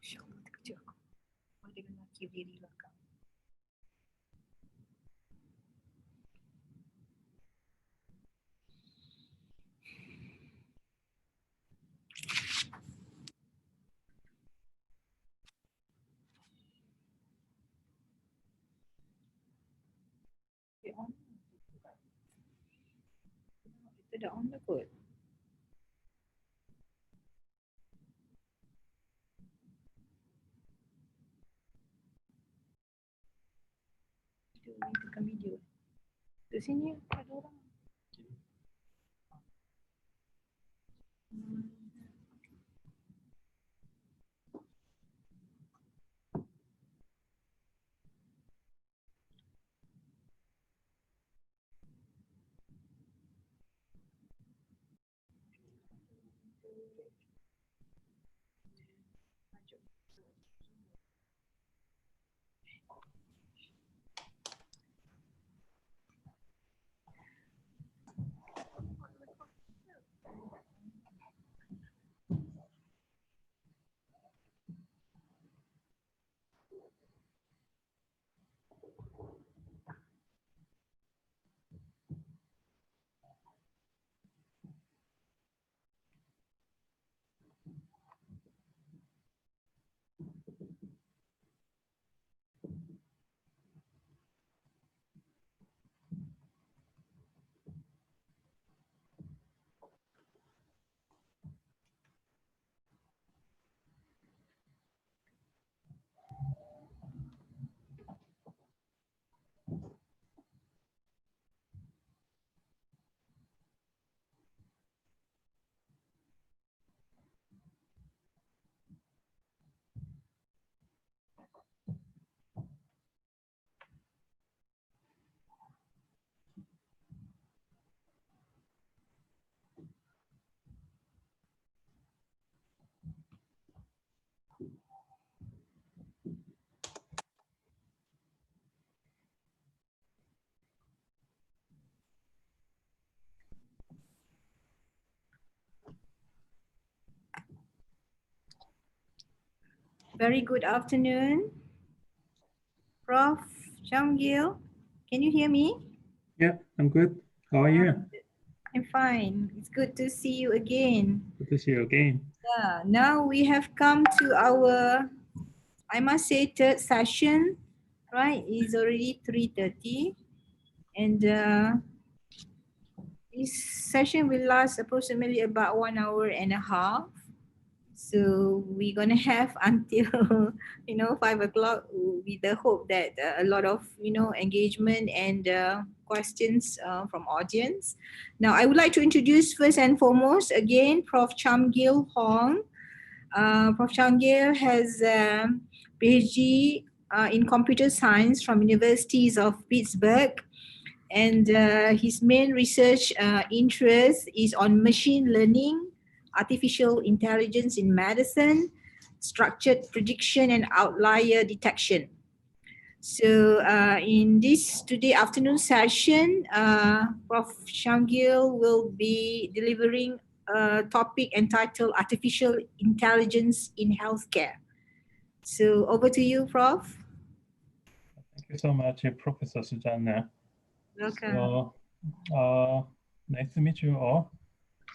InsyaAllah terkejut aku. Oh, dia kena kiri diri belakang. Dia on. Kita dah on dah kot. Tekan video. Di sini ada orang. Very good afternoon. Prof. Changgil, can you hear me? Yeah, I'm good. How are you? I'm fine. It's good to see you again. Good to see you again. Yeah, now we have come to our, I must say, third session, right? It's already 3:30, and this session will last approximately about 1.5 hours. So we're gonna have until 5 o'clock with the hope that a lot of engagement and questions from audience. Now I would like to introduce first and foremost again Prof. Chamgil Hong. Prof. Chamgil has PhD in computer science from Universities of Pittsburgh, and his main research interest is on machine learning, artificial intelligence in medicine, structured prediction and outlier detection. So in this today afternoon session, Prof. Shangil will be delivering a topic entitled Artificial Intelligence in Healthcare. So over to you, Prof. Thank you so much, Professor Susanna. Welcome. So, nice to meet you all.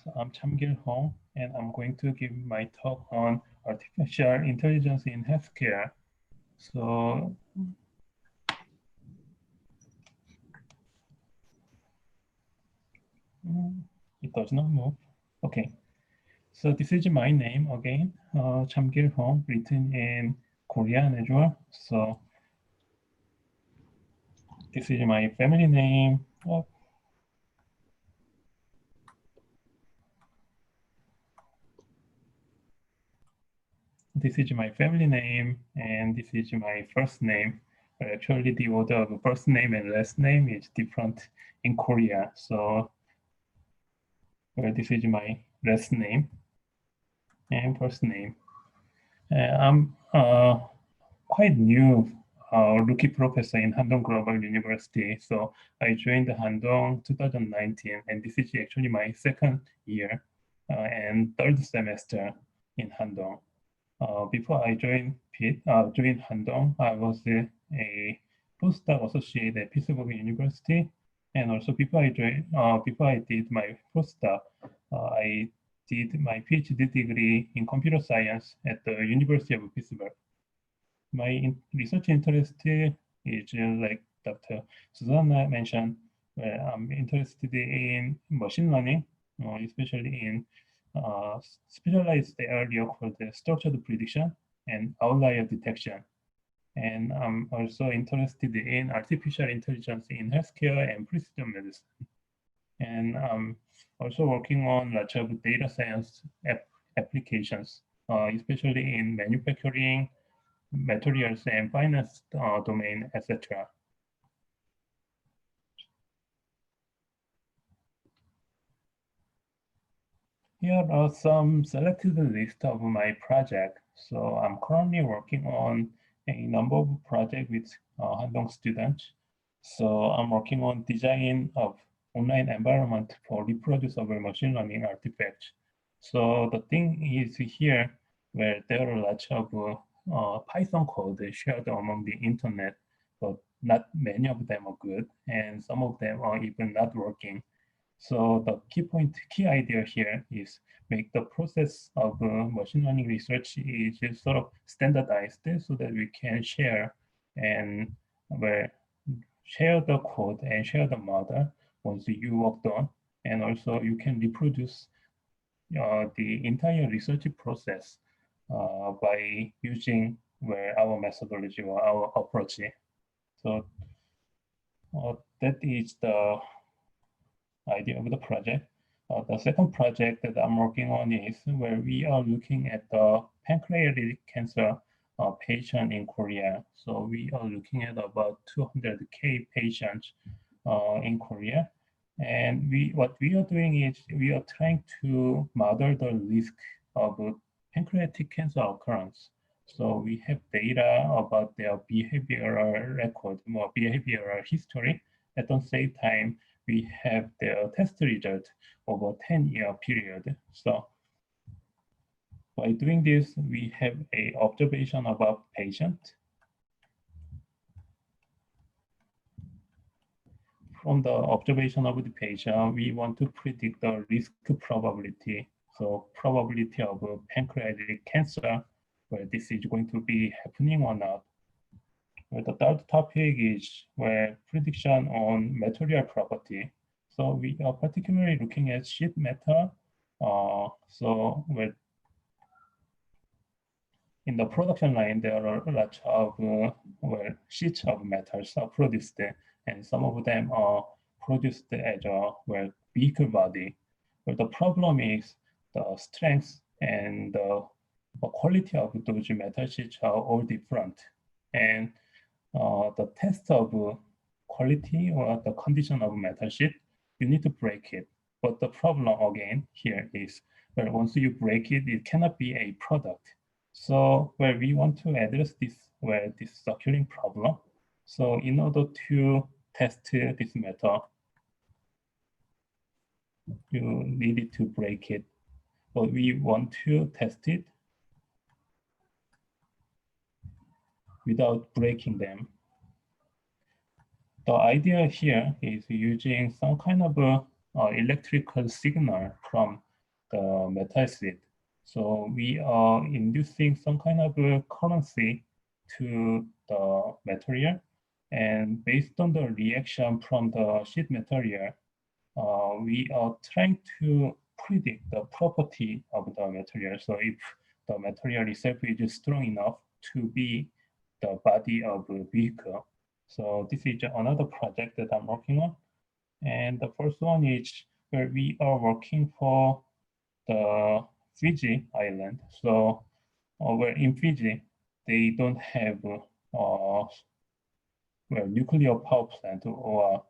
So I'm Chamgil Hong, and I'm going to give my talk on artificial intelligence in healthcare. So, it does not move. Okay. So this is my name again, Chamgil Hong, written in Korean as well. So this is my family name. Oh. This is my family name, and this is my first name. Actually, the order of first name and last name is different in Korea. So this is my last name and first name. I'm quite new rookie professor in Handong Global University. So I joined Handong 2019, and this is actually my second year and third semester in Handong. before I joined joined Handong, I was a postdoc associate at Pittsburgh University, and also before I did my postdoc, I did my PhD degree in computer science at the University of Pittsburgh. My research interest is like Dr. Susanna mentioned, where I'm interested in machine learning, especially in specialized area called structured prediction and outlier detection. And I'm also interested in artificial intelligence in healthcare and precision medicine. And I'm also working on lots of data science applications, especially in manufacturing, materials and finance domain, etc. Here are some selected list of my project. So I'm currently working on a number of projects with Handong students. So I'm working on design of online environment for reproducible machine learning artifacts. So the thing is here where there are lots of Python code shared among the internet, but not many of them are good, and some of them are even not working. So the key idea here is make the process of machine learning research is just sort of standardized so that we can share and where share the code and share the model once you work done, and also you can reproduce the entire research process by using where our methodology or our approach. So that is the idea of the project. The second project that I'm working on is where we are looking at the pancreatic cancer patient in Korea. So we are looking at about 200K patients in Korea. And what we are doing is we are trying to model the risk of pancreatic cancer occurrence. So we have data about their behavioral record, more behavioral history. At the same time, we have the test result over 10-year period. So by doing this, we have a observation about patient. From the observation of the patient, we want to predict the risk probability. So probability of pancreatic cancer, where this is going to be happening or not. Well, the third topic is where prediction on material property. So we are particularly looking at sheet metal. So with in the production line, there are lots of sheets of metals are produced, and some of them are produced as a vehicle body. But the problem is the strength and the quality of those metal sheets are all different. And the test of quality or the condition of metal sheet, you need to break it. But the problem again here is where once you break it, it cannot be a product. So where we want to address this occurring problem. So in order to test this metal, you needed to break it. But we want to test it without breaking them. The idea here is using some kind of electrical signal from the metal sheet. So we are inducing some kind of currency to the material, and based on the reaction from the sheet material, we are trying to predict the property of the material. So if the material itself is strong enough to be the body of a vehicle. So this is another project that I'm working on. And the first one is where we are working for the Fiji island. So where in Fiji, they don't have nuclear power plant or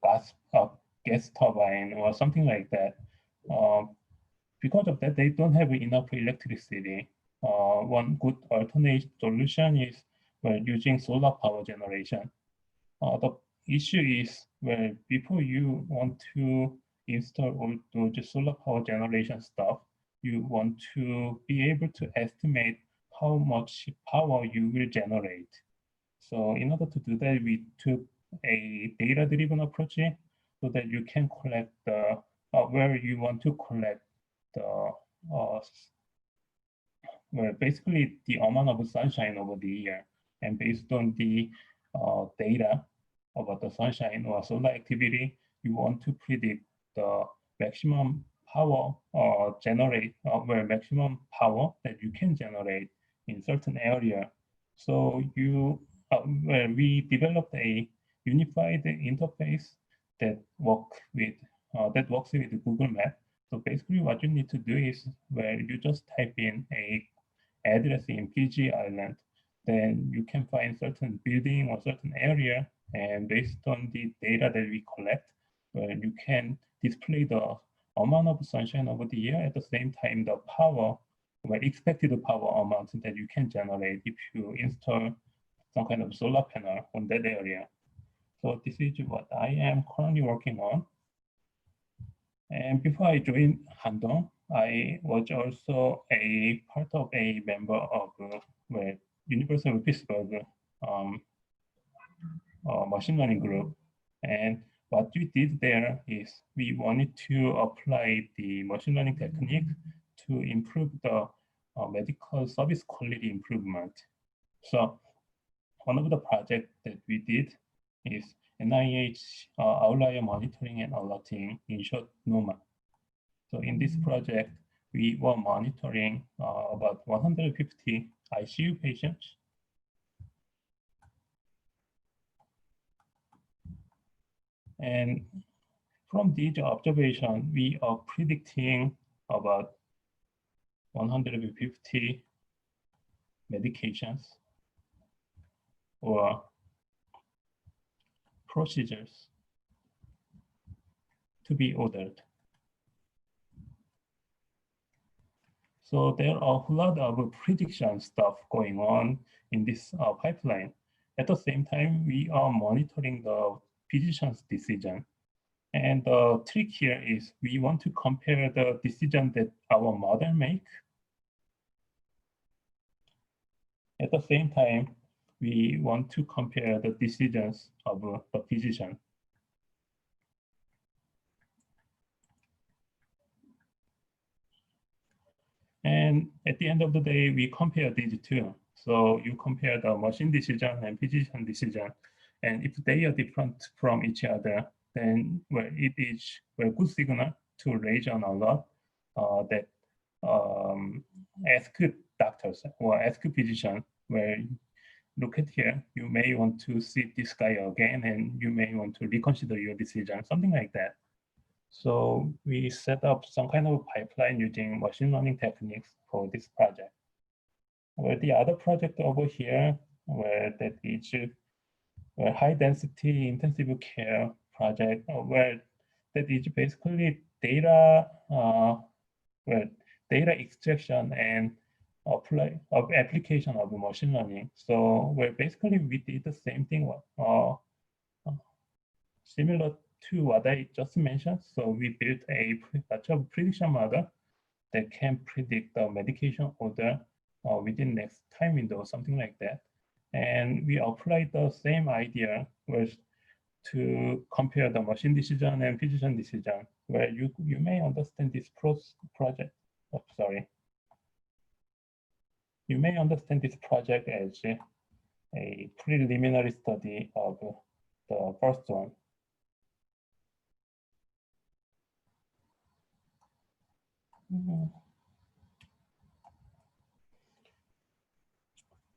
gas turbine or something like that. Because of that, they don't have enough electricity. One good alternate solution is using solar power generation. The issue is where before you want to install all those solar power generation stuff, you want to be able to estimate how much power you will generate. So in order to do that, we took a data-driven approach so that you can collect the where you want to collect the well, basically the amount of sunshine over the year, and based on the data about the sunshine or solar activity, you want to predict the maximum power maximum power that you can generate in certain area. So we developed a unified interface that works with Google Maps. So basically, what you need to do is where you just type in a address in PG Island, then you can find certain building or certain area, and based on the data that we collect, you can display the amount of sunshine over the year, at the same time the power, expected power amount that you can generate if you install some kind of solar panel on that area. So this is what I am currently working on. And before I joined Handong, I was also a part of a member of University of Pittsburgh machine learning group. And what we did there is we wanted to apply the machine learning technique to improve the medical service quality improvement. So one of the projects that we did is NIH outlier monitoring and alerting, in short, NOMA. So in this project, we were monitoring about 150 ICU patients. And from these observations, we are predicting about 150 medications or procedures to be ordered. So there are a whole lot of prediction stuff going on in this pipeline. At the same time, we are monitoring the physician's decision. And the trick here is we want to compare the decision that our model make. At the same time, we want to compare the decisions of the physician. And at the end of the day, we compare these two. So you compare the machine decision and physician decision. And if they are different from each other, then it is a good signal to raise an alert that ask doctors or ask physicians, where look at here, you may want to see this guy again, and you may want to reconsider your decision, something like that. So we set up some kind of pipeline using machine learning techniques for this project. Where the other project over here, where that is a high density intensive care project, where that is basically data, data extraction and application of machine learning. So where basically we did the same thing, similar to what I just mentioned. So we built a prediction model that can predict the medication order within next time window, something like that. And we applied the same idea to compare the machine decision and physician decision, where you may understand this project. Oh, sorry. You may understand this project as a preliminary study of the first one.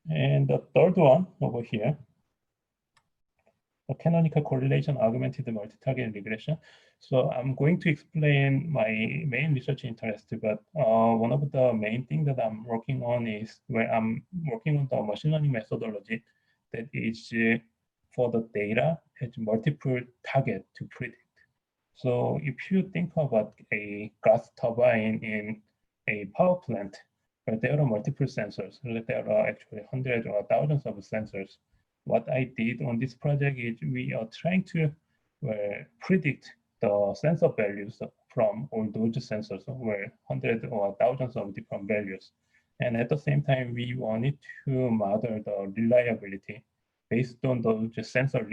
And the third one over here, the canonical correlation augmented multi-target regression. So I'm going to explain my main research interest, but one of the main things that I'm working on is where I'm working on the machine learning methodology that is for the data has multiple target to predict. So if you think about a gas turbine in a power plant, where there are multiple sensors, there are actually hundreds or thousands of sensors. What I did on this project is we are trying to predict the sensor values from all those sensors, where hundreds or thousands of different values. And at the same time, we wanted to model the reliability based on those sensor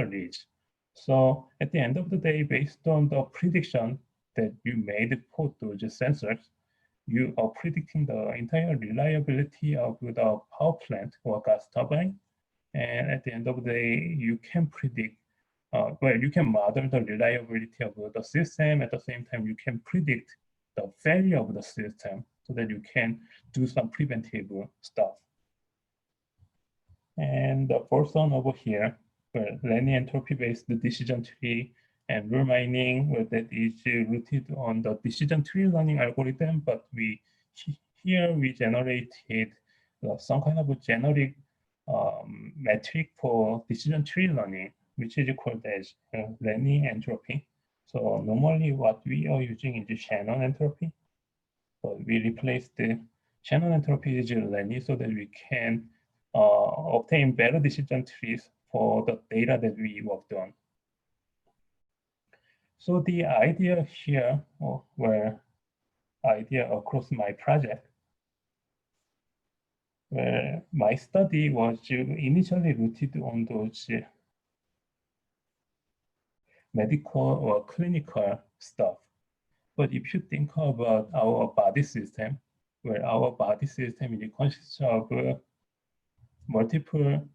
reads. So at the end of the day, based on the prediction that you made for those sensors, you are predicting the entire reliability of the power plant or gas turbine. And at the end of the day, you can predict, you can model the reliability of the system. At the same time, you can predict the failure of the system so that you can do some preventive stuff. And the fourth one over here, linear entropy-based decision tree and rule mining, that is rooted on the decision tree learning algorithm, but here we generated some kind of a generic metric for decision tree learning, which is called as linear entropy. So normally what we are using is Shannon entropy. So we replaced the Shannon entropy with linear so that we can obtain better decision trees for the data that we worked on. So the idea here, idea across my project, where my study was initially rooted on those medical or clinical stuff. But if you think about our body system, where our body system consists of multiple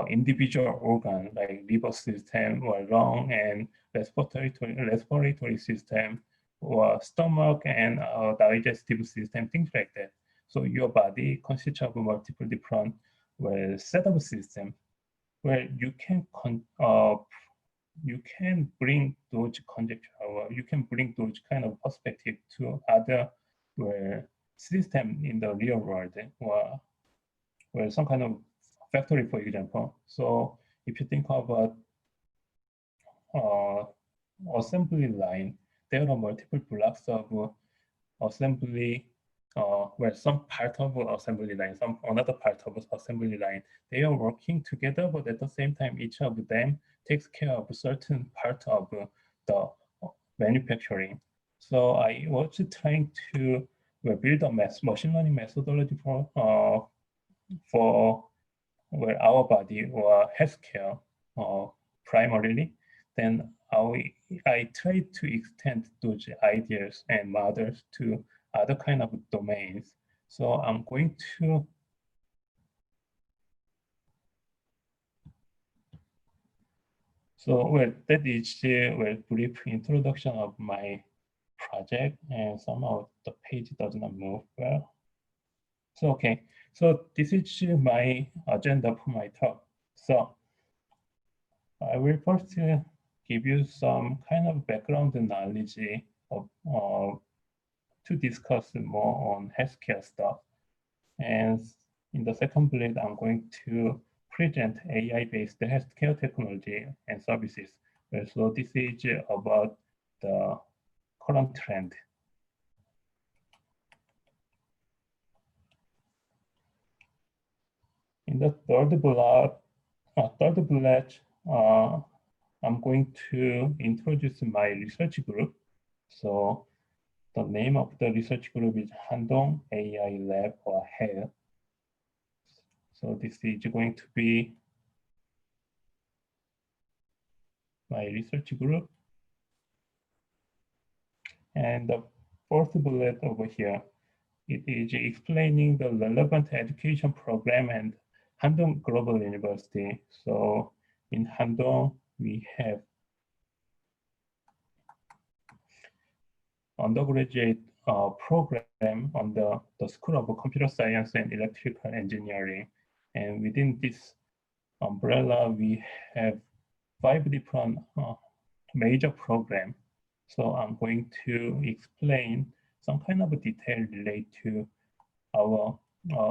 individual organs like liver system or lung and respiratory system or stomach and digestive system, things like that. So your body consists of multiple different set of systems where you can bring those conjecture, or you can bring those kind of perspective to other system in the real world, or some kind of factory, for example. So if you think about assembly line, there are multiple blocks of assembly, where some part of assembly line, some another part of assembly line, they are working together, but at the same time, each of them takes care of a certain part of the manufacturing. So I was trying to build a machine learning methodology for where our body or healthcare primarily. Then I tried to extend those ideas and models to other kind of domains. So I'm going to that is a brief introduction of my project, and somehow the page does not move well. So okay, so this is my agenda for my talk. So I will first give you some kind of background knowledge of, to discuss more on healthcare stuff. And in the second bullet, I'm going to present AI-based healthcare technology and services. So this is about the current trend. In the third bullet, I'm going to introduce my research group. So the name of the research group is Handong AI Lab, or HAL. So this is going to be my research group. And the fourth bullet over here, it is explaining the relevant education program and Handong Global University. So in Handong, we have undergraduate program on the School of Computer Science and Electrical Engineering. And within this umbrella, we have 5 different major programs. So I'm going to explain some kind of a detail related to our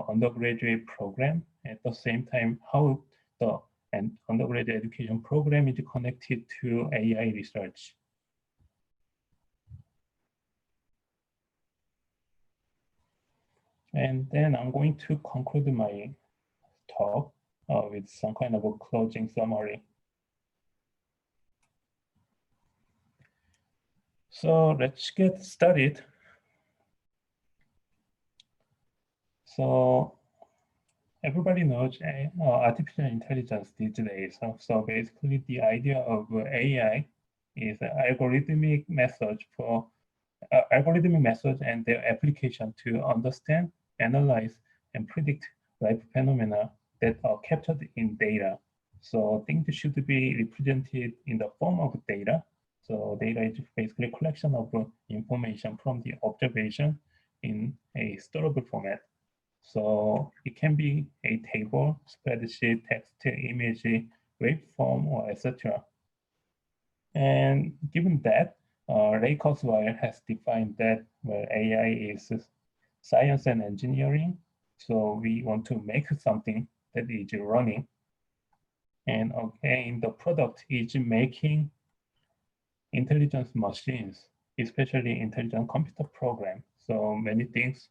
undergraduate program. At the same time, how the undergraduate education program is connected to AI research. And then I'm going to conclude my talk with some kind of a closing summary. So let's get started. So everybody knows artificial intelligence these days. So basically the idea of AI is algorithmic methods and their application to understand, analyze, and predict life phenomena that are captured in data. So things should be represented in the form of data. So data is basically a collection of information from the observation in a storable format. So it can be a table, spreadsheet, text, image, waveform, or etc. And given that, Ray Kurzweil has defined that AI is science and engineering. So we want to make something that is running. And again, the product is making intelligence machines, especially intelligent computer program. So many things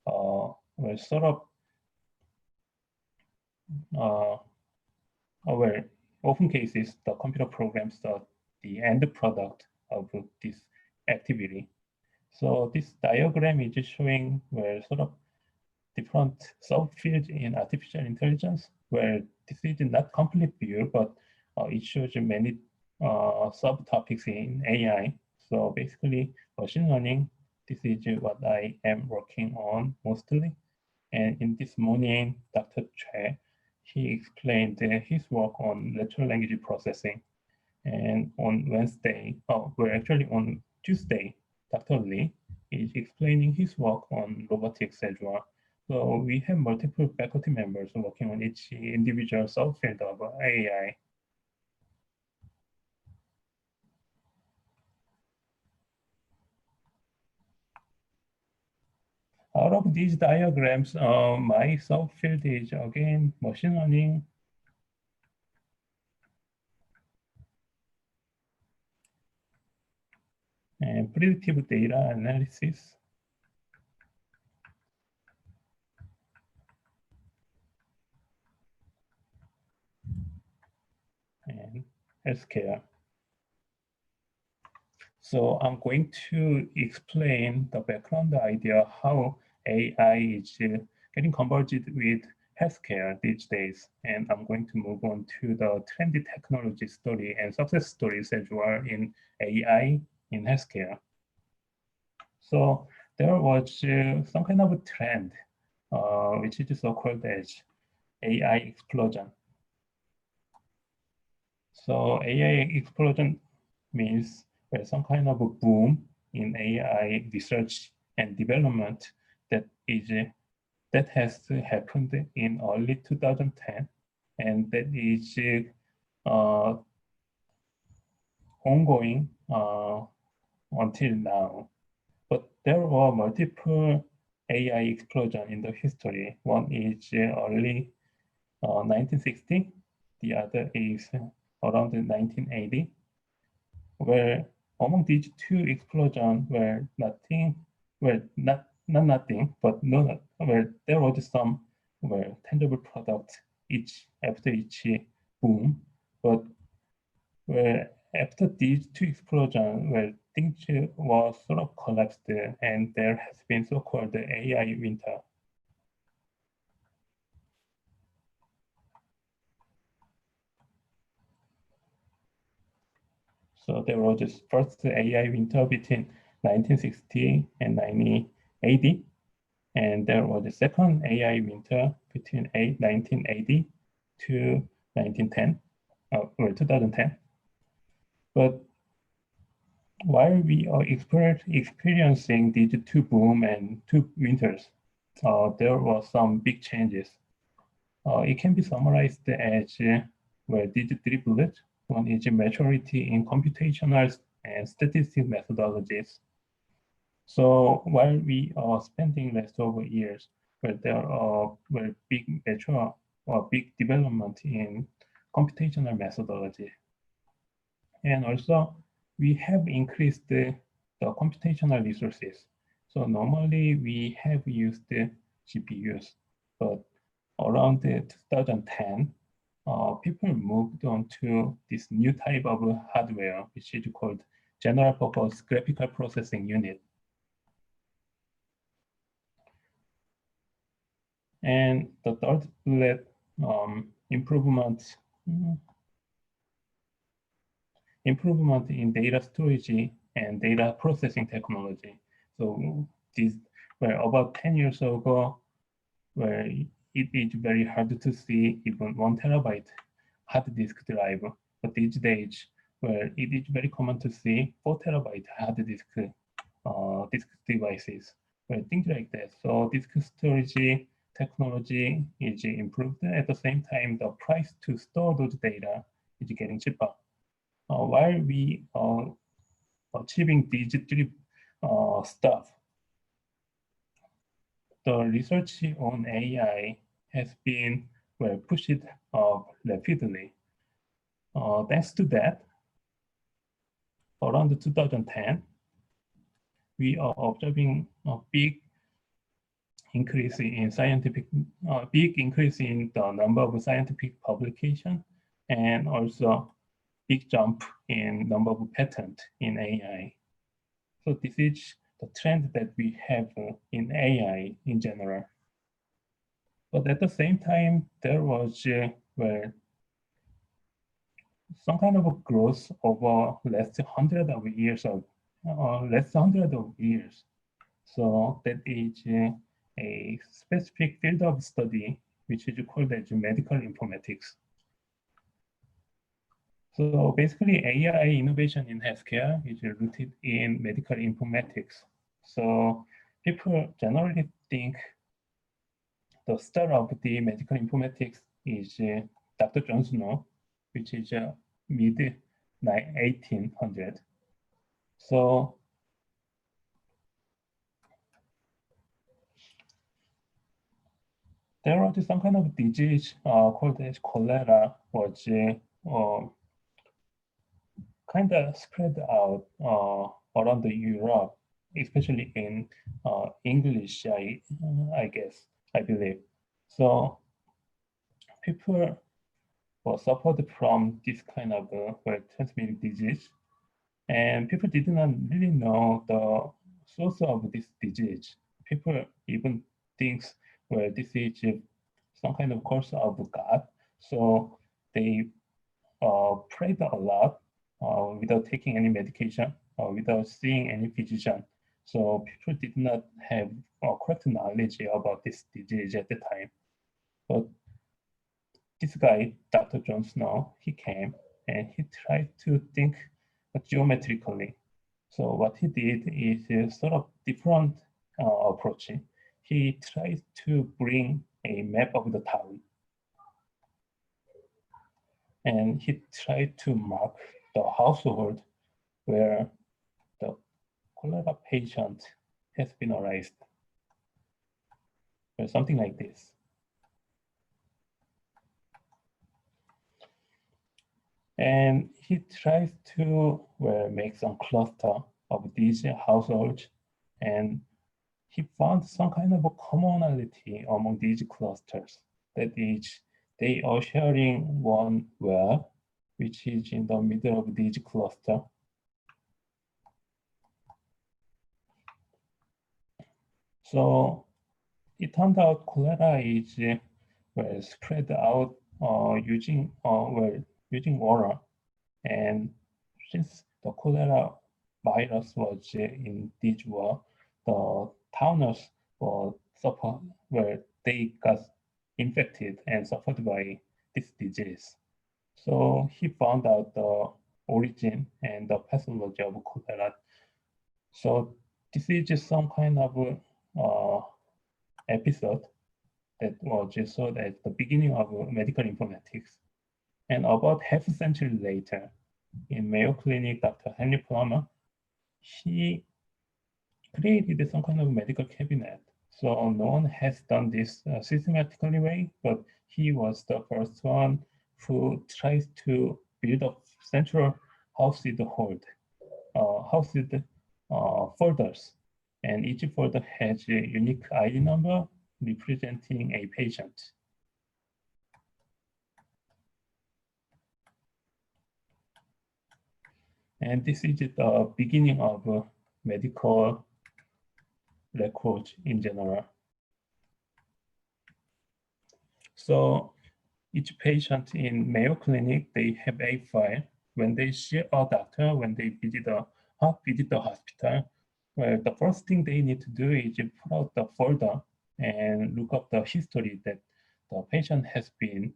were sort of uh, where often cases the computer programs are the end product of this activity. So this diagram is showing where sort of different subfields in artificial intelligence, where this is not complete view, but it shows many subtopics in AI. So basically, machine learning, this is what I am working on mostly. And in this morning, Dr. Choi, he explained his work on natural language processing. And on Wednesday, actually on Tuesday, Dr. Lee is explaining his work on robotics as well. So we have multiple faculty members working on each individual subfield of AI. Out of these diagrams, my subfield is again machine learning, and predictive data analysis, and healthcare. So I'm going to explain the background idea how AI is getting converged with healthcare these days. And I'm going to move on to the trendy technology story and success stories as well in AI in healthcare. So there was some kind of a trend, which is so-called as AI explosion. So AI explosion means there's some kind of a boom in AI research and development that has happened in early 2010, and that is uh, ongoing until now. But there were multiple AI explosion in the history. One is early 1960, the other is around 1980, where among these two explosions were not nothing, but no, where there was some where tangible product each after each boom, but where after these two explosions, where things were sort of collapsed, and there has been so-called AI winter. So there was this first AI winter between 1960 and 1980. And there was a second AI winter between 1980 to 1910, or 2010. But while we are experiencing these two boom and two winters, there were some big changes. It can be summarized as where these three bullets. One is maturity in computational and statistical methodologies. So while we are spending leftover years where there are big mature or big development in computational methodology, and also we have increased the computational resources. So normally we have used the GPUs, but around 2010, people moved on to this new type of hardware, which is called general purpose graphical processing unit. And the third bullet, improvement in data storage and data processing technology. So these were about 10 years ago, where it is very hard to see even 1 terabyte hard disk drive. But these days, where it is very common to see 4 terabyte hard disk devices, where things like that. So disk storage technology is improved. At the same time, the price to store those data is getting cheaper. While we are achieving these three stuff, the research on AI has been pushed rapidly. Thanks to that, around 2010, we are observing a big increase in the number of scientific publications, and also big jump in number of patents in AI. So this is the trend that we have in AI in general. But at the same time, there was some kind of a growth over last 100 of years. So that is a specific field of study, which is called as medical informatics. So basically, AI innovation in healthcare is rooted in medical informatics. So people generally think the star of the medical informatics is Dr. John Snow, which is mid 1800. So there was some kind of disease called as cholera, was kind of spread out around Europe, especially in English, I guess, I believe. So people were suffered from this kind of transmitted disease, and people did not really know the source of this disease. People even think, well, this is some kind of curse of God. So they prayed a lot without taking any medication, without seeing any physician. So people did not have correct knowledge about this disease at the time. But this guy, Dr. John Snow, he came and he tried to think geometrically. So what he did is a sort of different approach. He tried to bring a map of the town, and he tried to mark the household where the cholera patient has been arrested, or something like this. And he tries to make some cluster of these households, and he found some kind of a commonality among these clusters. That is, they are sharing one well, which is in the middle of this cluster. So it turned out cholera is spread out using water, and since the cholera virus was in this well, the towners they got infected and suffered by this disease. So he found out the origin and the pathology of cholera. So this is just some kind of episode that was just saw at the beginning of medical informatics. And about half a century later, in Mayo Clinic, Dr. Henry Plummer, he created some kind of medical cabinet. So no one has done this systematically way, but he was the first one who tries to build a central housed folders, and each folder has a unique ID number representing a patient. And this is the beginning of medical records in general. So each patient in Mayo Clinic, they have a file. When they see a doctor, when they visit the hospital, well, the first thing they need to do is pull out the folder and look up the history that the patient has been.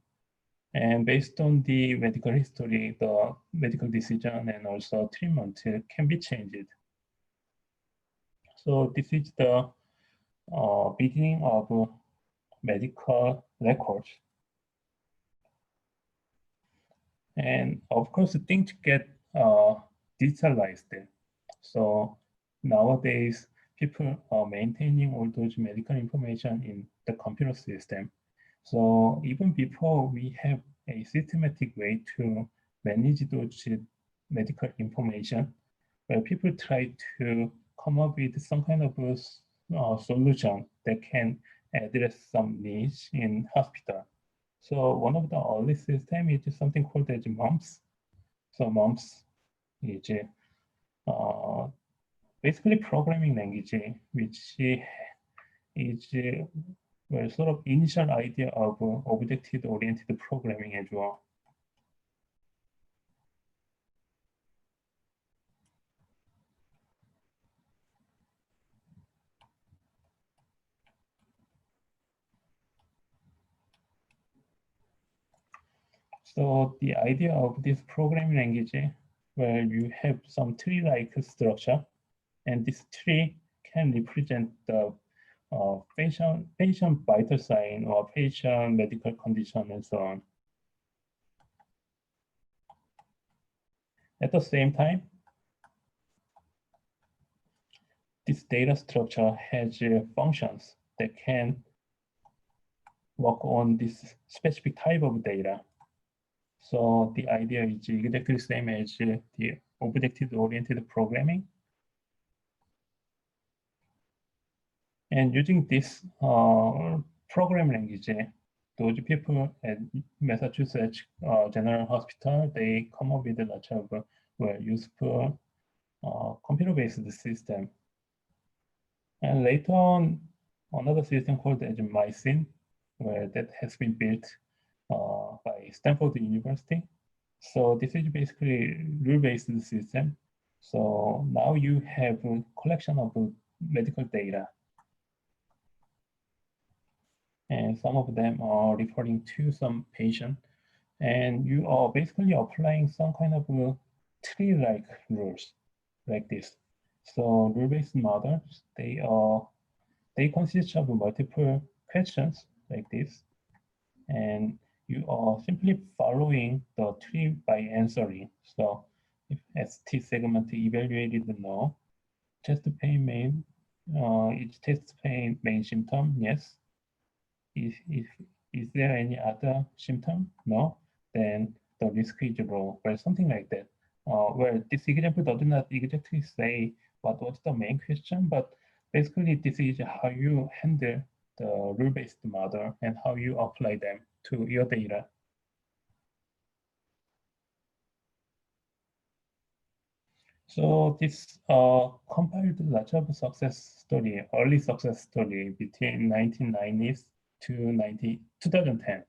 And based on the medical history, the medical decision and also treatment can be changed. So this is the beginning of medical records. And of course, things get digitalized. So nowadays, people are maintaining all those medical information in the computer system. So even before we have a systematic way to manage those medical information, where people try to come up with some kind of a solution that can address some needs in hospital. So one of the early systems is something called as MUMPS. So MUMPS is basically programming language, which is well, sort of initial idea of object-oriented programming as well. So the idea of this programming language, where you have some tree-like structure, and this tree can represent the patient vital sign or patient medical condition and so on. At the same time, this data structure has functions that can work on this specific type of data. So the idea is exactly the same as the object-oriented programming. And using this programming language, those people at Massachusetts General Hospital, they come up with a lot of useful computer-based system. And later on, another system called as MySyn, where that has been built by Stanford University. So this is basically rule-based system. So now you have a collection of medical data. And some of them are referring to some patient. And you are basically applying some kind of tree-like rules like this. So rule-based models, they consist of multiple questions like this. And you are simply following the tree by answering. So if ST segment evaluated no, chest pain main, is chest pain main symptom? Yes. Is there any other symptom? No. Then the risk is low, or something like that. Where this example does not exactly say what was the main question, but basically this is how you handle the rule-based model and how you apply them to your data. So this compiled lots of success story, early success story between 1990s to 2010.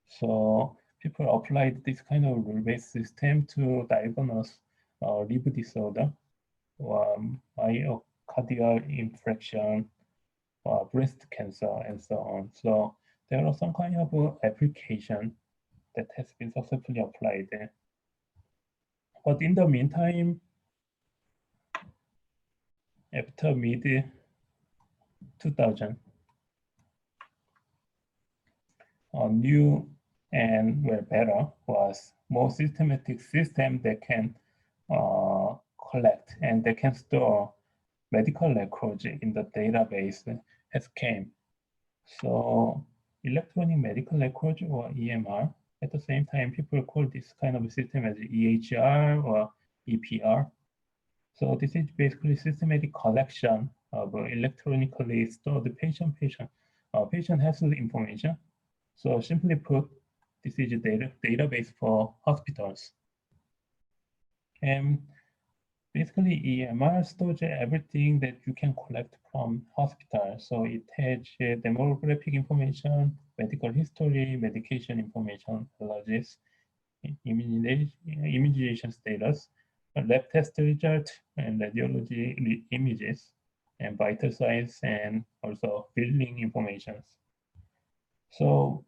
So people applied this kind of rule-based system to diagnose liver disorder, myocardial infarction, breast cancer, and so on. So there are some kind of application that has been successfully applied. But in the meantime, after mid 2000, a new and better was more systematic system that can collect and they can store medical records in the database has came. So electronic medical records or EMR, at the same time, people call this kind of system as EHR or EPR. So this is basically systematic collection of electronically stored patient health information. So simply put, this is a database for hospitals. And basically EMR stores everything that you can collect from hospital. So it has demographic information, medical history, medication information, allergies, immunization status, lab test result, and radiology images, and vital signs, and also billing information. So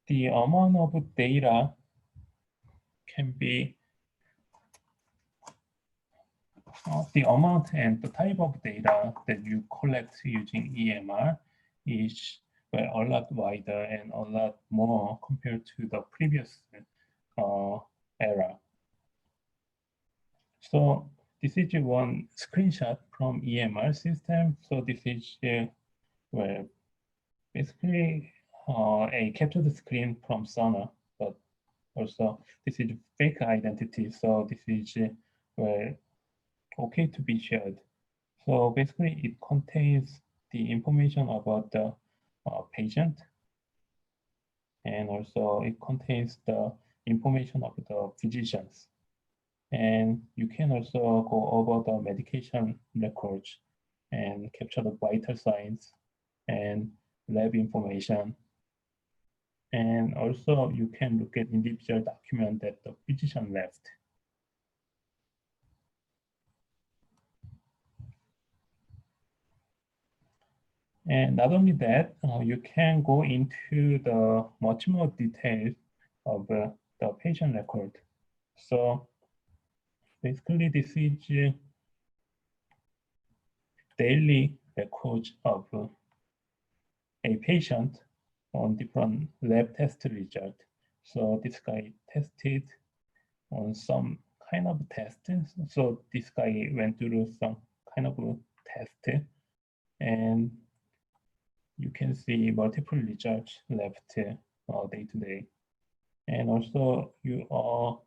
the amount of data can be the amount and the type of data that you collect using EMR is a lot wider and a lot more compared to the previous era. So this is one screenshot from EMR system. So this is well, basically a captured screen from Sonar, but also this is fake identity. So this is well, okay to be shared. So basically it contains the information about the patient, and also it contains the information of the physicians. And you can also go over the medication records and capture the vital signs and lab information. And also you can look at individual document that the physician left. And not only that, you can go into the much more details of the patient record. So basically this is daily records of a patient on different lab test result. So this guy tested on some kind of test. So this guy went through some kind of test, and you can see multiple results left day to day. And also you are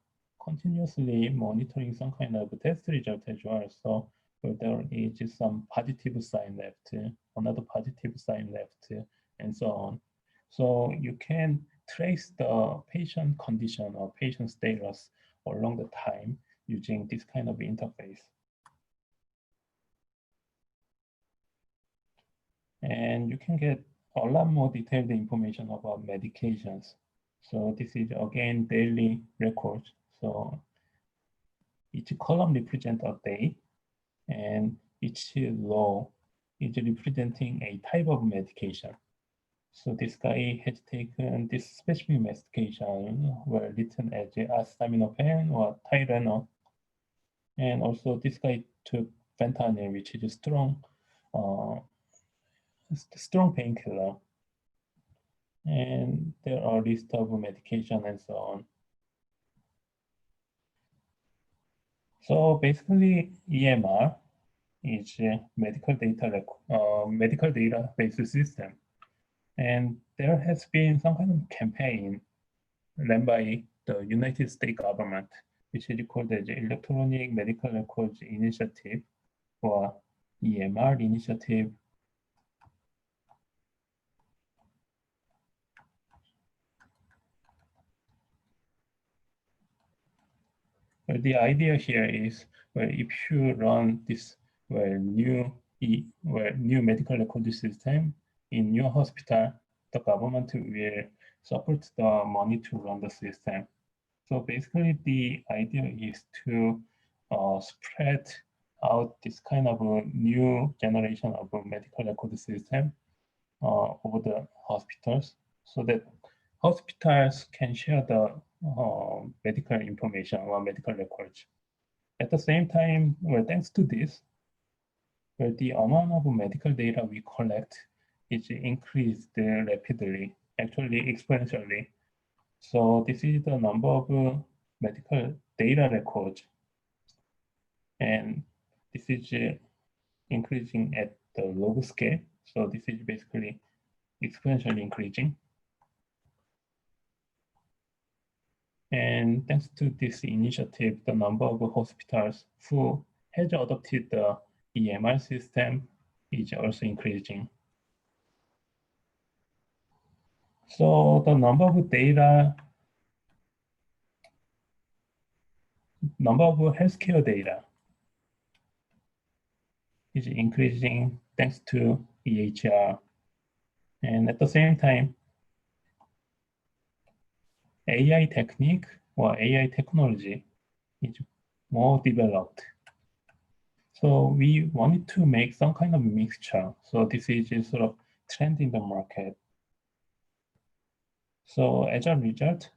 continuously monitoring some kind of test result as well. So there is some positive sign left, another positive sign left, and so on. So you can trace the patient condition or patient status along the time using this kind of interface. And you can get a lot more detailed information about medications. So this is again daily records. So each column represents a day, and each row is representing a type of medication. So this guy has taken this specific medication were written as acetaminophen or Tylenol. And also this guy took fentanyl, which is a strong painkiller. And there are list of medication and so on. So basically EMR is a medical database system. And there has been some kind of campaign run by the United States government, which is called the Electronic Medical Records Initiative, or EMR initiative. Well, the idea here is, well, if you run this new medical record system in your hospital, the government will support the money to run the system. So basically, the idea is to spread out this kind of a new generation of a medical record system over the hospitals, so that hospitals can share the medical information or medical records. At the same time, well, thanks to this, well, the amount of medical data we collect is increased rapidly, actually exponentially. So this is the number of medical data records, and this is increasing at the log scale. So this is basically exponentially increasing. And thanks to this initiative, the number of hospitals who has adopted the EMR system is also increasing. So the number of number of healthcare data is increasing thanks to EHR. And at the same time, AI technique or AI technology is more developed. So we wanted to make some kind of mixture. So this is a sort of trend in the market. So as a result,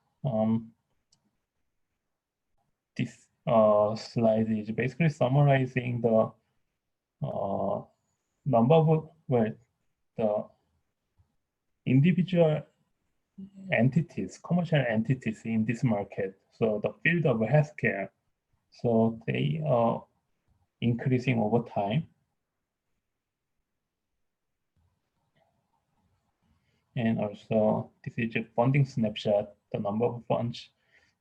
this slide is basically summarizing the number of the individual entities, commercial entities in this market. So the field of healthcare, so they are increasing over time. And also, this is a funding snapshot. The number of funds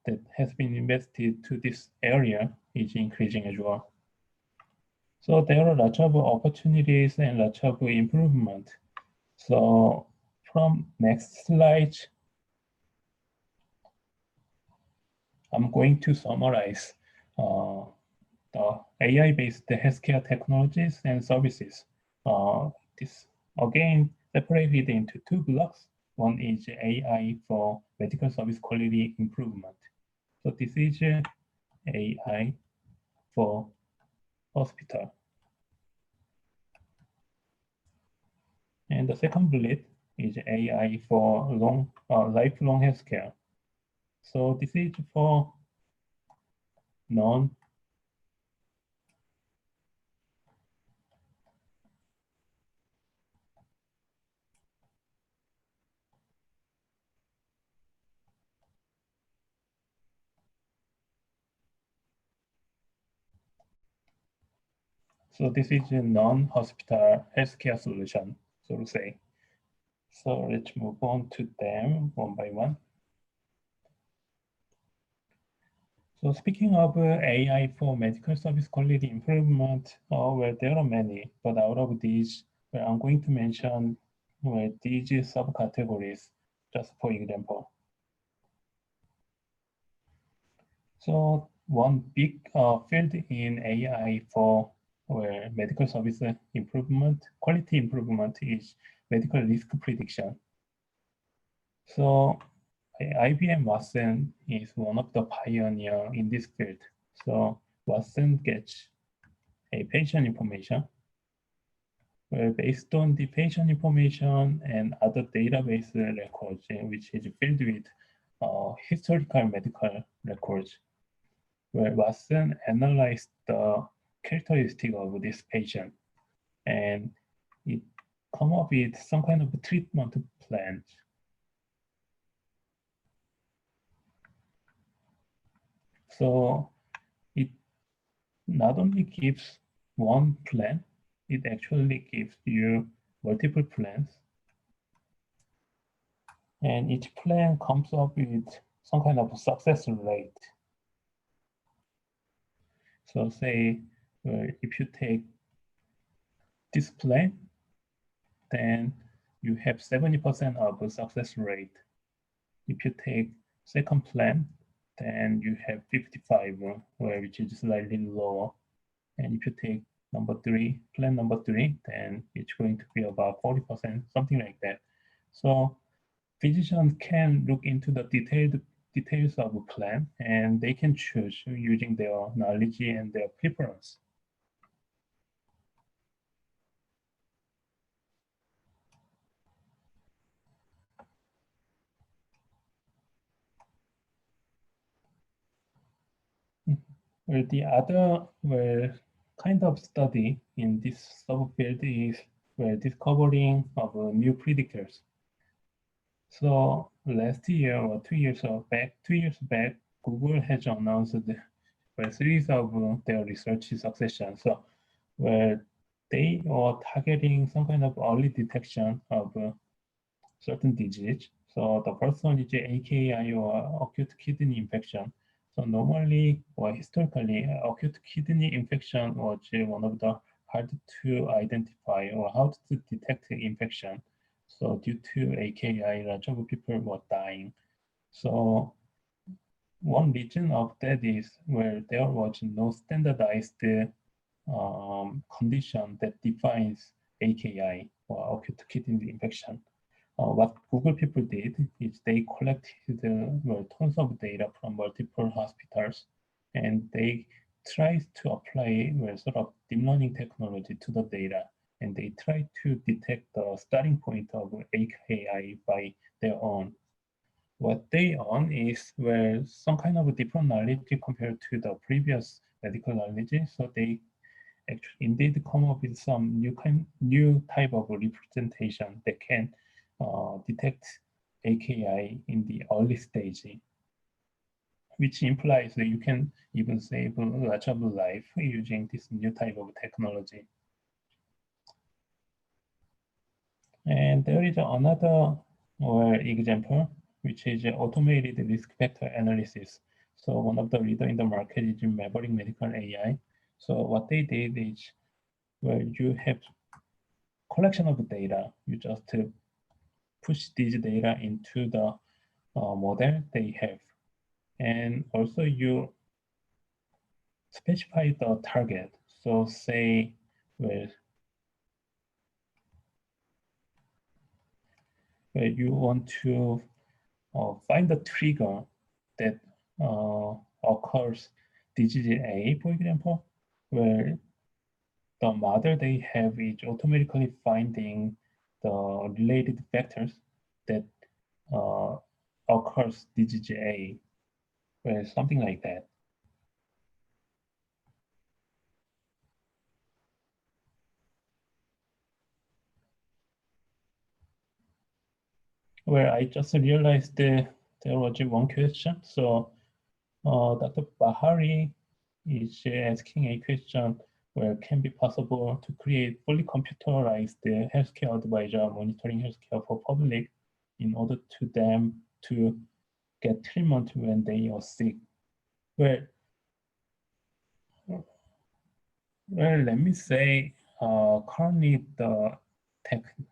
that has been invested to this area is increasing as well. So there are lots of opportunities and lots of improvement. So from next slide, I'm going to summarize the AI-based healthcare technologies and services. This again separated into two blocks. One is AI for medical service quality improvement. So this is AI for hospital. And the second bullet is AI for lifelong healthcare. So this is for non So this is a non-hospital healthcare solution, so to say. So let's move on to them one by one. So speaking of AI for medical service quality improvement, well, there are many, but out of these, well, I'm going to mention these subcategories, just for example. So one big field in AI for medical service improvement, quality improvement is medical risk prediction. So IBM Watson is one of the pioneer in this field. So Watson gets a patient information where based on the patient information and other database records, which is filled with historical medical records, where Watson analyzed the characteristic of this patient and it come up with some kind of treatment plan. So it not only gives one plan, it actually gives you multiple plans. And each plan comes up with some kind of success rate. So say, if you take this plan, then you have 70% of a success rate. If you take second plan, then you have 55, which is slightly lower. And if you take plan number three, then it's going to be about 40%, something like that. So physicians can look into the details of a plan and they can choose using their knowledge and their preference. Well, the other kind of study in this subfield is discovering of new predictors. So last year or 2 years back, Google has announced a series of their research succession. So where they are targeting some kind of early detection of certain disease. So the first one is AKI or acute kidney infection. So normally or historically, acute kidney infection was one of the hard to identify or how to detect the infection. So due to AKI, lots of people were dying. So one reason of that is where there was no standardized condition that defines AKI, or acute kidney infection. What Google people did is they collected tons of data from multiple hospitals, and they tried to apply sort of deep learning technology to the data, and they tried to detect the starting point of AKI by their own. What they own is some kind of a different knowledge compared to the previous medical knowledge. So they actually indeed come up with some new type of representation that can detect AKI in the early stage, which implies that you can even save a lot of life using this new type of technology. And there is another example, which is automated risk factor analysis. So one of the leader in the market is Maverick Medical AI. So what they did is where you have collection of data, you just push these data into the model they have. And also you specify the target. So say where you want to find the trigger that occurs disease A, for example, where the model they have is automatically finding the related factors that occurs disease A, where something like that. Where I just realized there was one question. So Dr. Bahari is asking a question where it can be possible to create fully computerized healthcare advisor monitoring healthcare for public in order to them to get treatment when they are sick. Well, let me say, currently the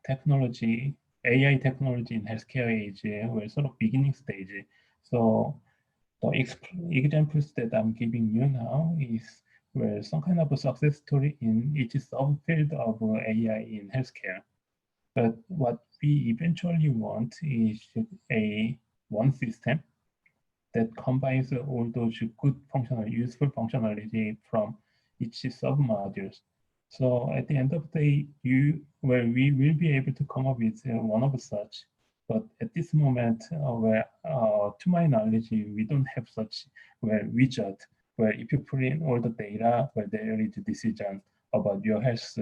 technology, AI technology in healthcare is we're sort of beginning stage. So the examples that I'm giving you now is where some kind of a success story in each subfield of AI in healthcare. But what we eventually want is one system that combines all those good useful functionality from each sub-modules. So at the end of the day, we will be able to come up with one of such. But at this moment, to my knowledge, we don't have such widget where if you put in all the data, where there is a decision about your health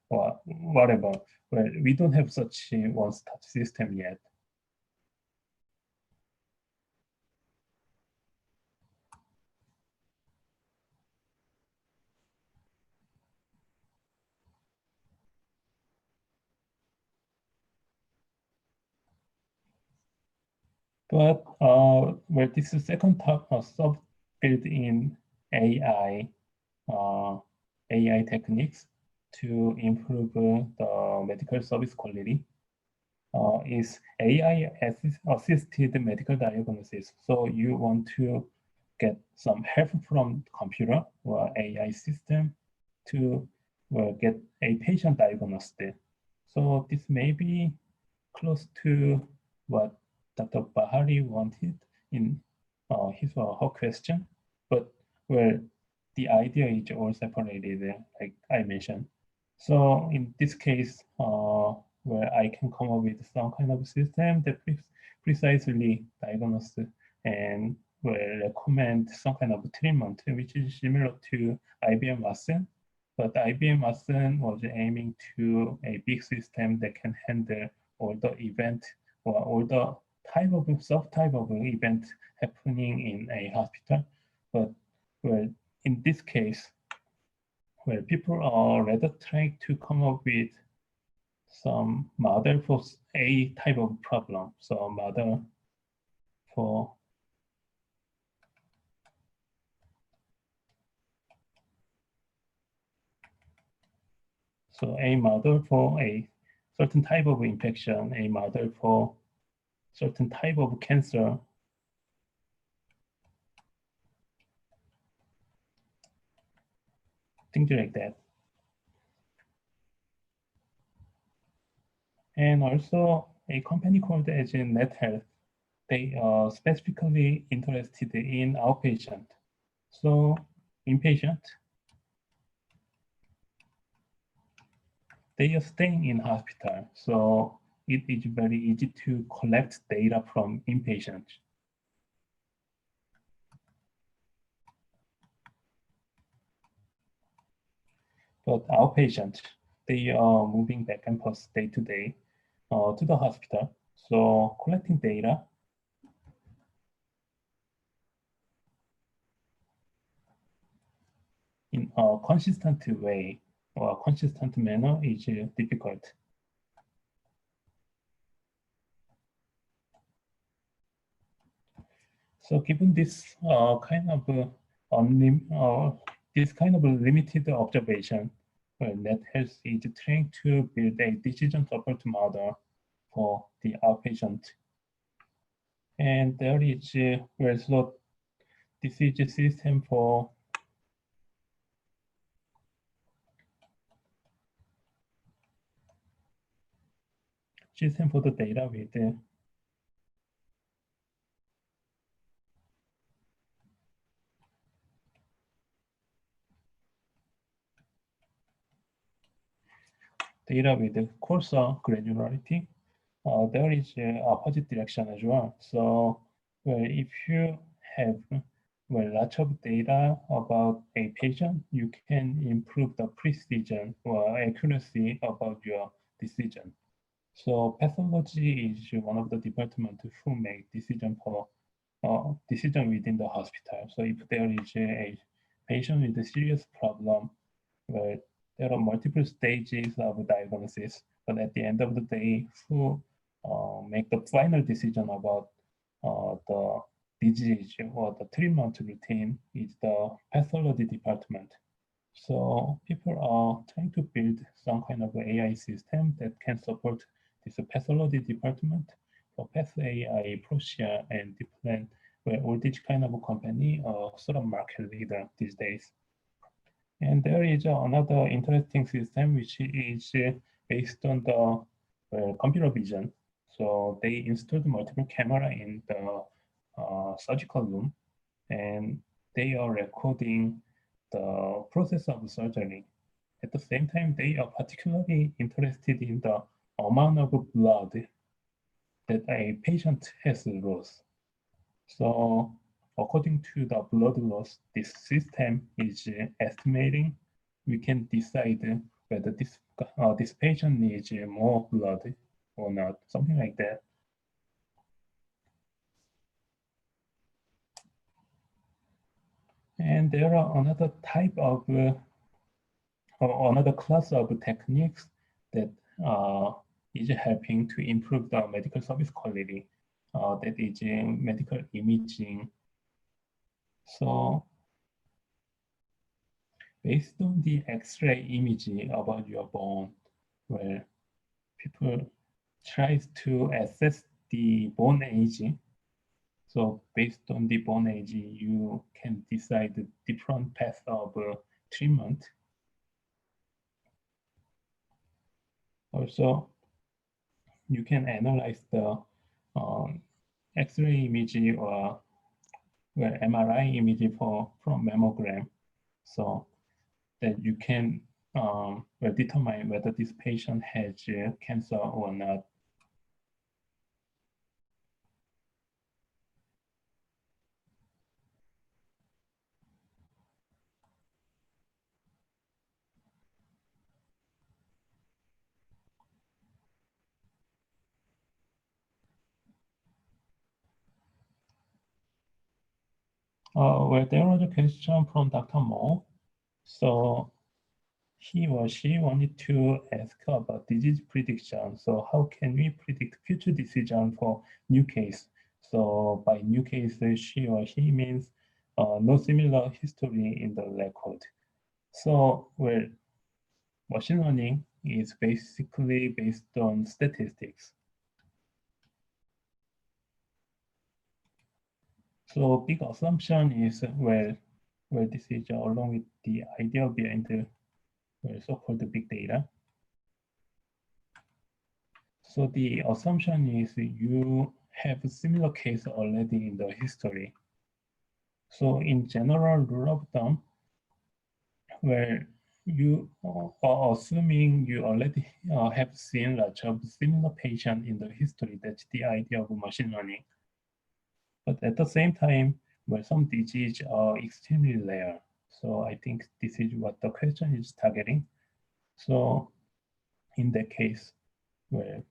or whatever, where we don't have such a one-stop system yet. But this is second subfield in AI, AI techniques to improve the medical service quality is AI assisted medical diagnosis. So you want to get some help from computer or AI system to get a patient diagnosed. So this may be close to what Dr. Bahari wanted in his or her question, but where the idea is all separated, like I mentioned. So in this case, where I can come up with some kind of system that precisely diagnose and will recommend some kind of treatment, which is similar to IBM Watson. But IBM Watson was aiming to a big system that can handle all the event or all the subtype of event happening in a hospital. But well, in this case, where people are rather trying to come up with some model for a type of problem. So model for a model for a certain type of infection, a model for certain type of cancer, things like that. And also a company called as NetHealth, they are specifically interested in outpatient. So inpatient, they are staying in hospital. So it is very easy to collect data from inpatient. But outpatient, they are moving back and forth day to day to the hospital. So collecting data in a consistent way or a consistent manner is difficult. So given this this kind of limited observation, NetHealth is trying to build a decision support model for the outpatient. And there is also this is a system for the data with coarser granularity. There is a opposite direction as well. So if you have lots of data about a patient, you can improve the precision or accuracy about your decision. So pathology is one of the departments who make decision within the hospital. So if there is a patient with a serious problem, where there are multiple stages of diagnosis, but at the end of the day, who make the final decision about the disease or the treatment routine is the pathology department. So people are trying to build some kind of AI system that can support this pathology department. For Path AI, Procia, and DeepLearn, where all these kind of company are sort of market leader these days. And there is another interesting system which is based on the computer vision. So they installed multiple camera in the surgical room, and they are recording the process of surgery. At the same time, they are particularly interested in the amount of blood that a patient has lost. So according to the blood loss, this system is estimating. We can decide whether this patient needs more blood or not, something like that. And there are another type of or another class of techniques that is helping to improve the medical service quality. That is medical imaging. So based on the X-ray image about your bone, where people tries to assess the bone age. So based on the bone age, you can decide the different path of treatment. Also, you can analyze the X-ray image or MRI image from mammogram, so that you can determine whether this patient has cancer or not. Well, there was a question from Dr. Mo. So he or she wanted to ask about disease prediction. So how can we predict future decision for new case? So by new case, she or he means no similar history in the record. So well, machine learning is basically based on statistics. So big assumption is, well, where this is along with the idea behind the so-called big data. So the assumption is you have a similar case already in the history. So in general rule of thumb, where you are assuming you already have seen lots of similar patient in the history, that's the idea of machine learning. But at the same time, where some diseases are extremely rare. So I think this is what the question is targeting. So in that case, where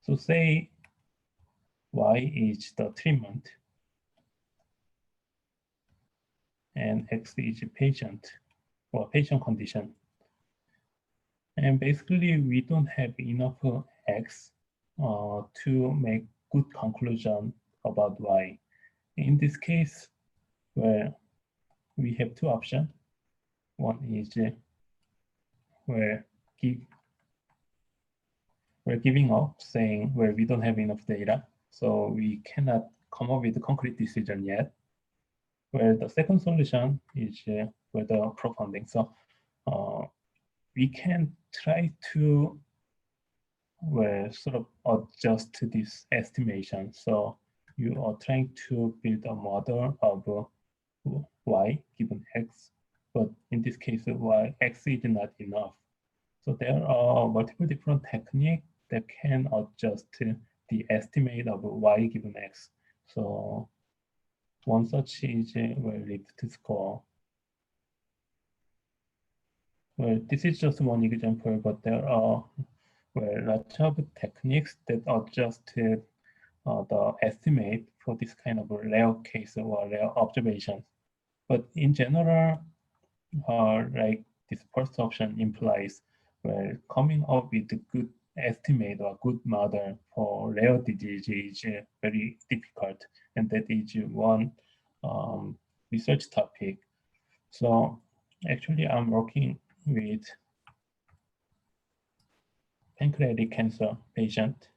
so say Y is the treatment and X is patient or patient condition. And basically, we don't have enough X to make good conclusion about Y. In this case, where we have two options. One is where we're giving up, saying where we don't have enough data, so we cannot come up with a concrete decision yet. Where the second solution is where the profounding. So we can try to sort of adjust this estimation. So you are trying to build a model of Y given X, but in this case, Y X is not enough. So there are multiple different techniques that can adjust the estimate of Y given X. So one such is lift score. Well, this is just one example, but there are lots of techniques that adjust the estimate for this kind of rare case or rare observations. But in general, like this first option implies, coming up with a good estimate or good model for rare disease is very difficult, and that is one research topic. So actually, I'm working with pancreatic cancer patient.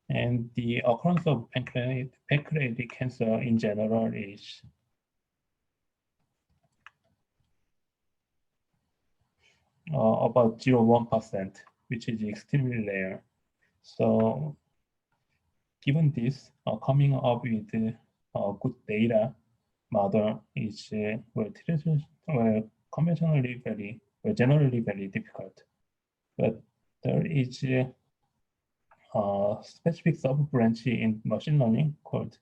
And the occurrence of pancreatic cancer in general is about 0.1%, which is extremely rare. So given this, coming up with good data model is conventionally generally very difficult. But there is a specific sub-branch in machine learning called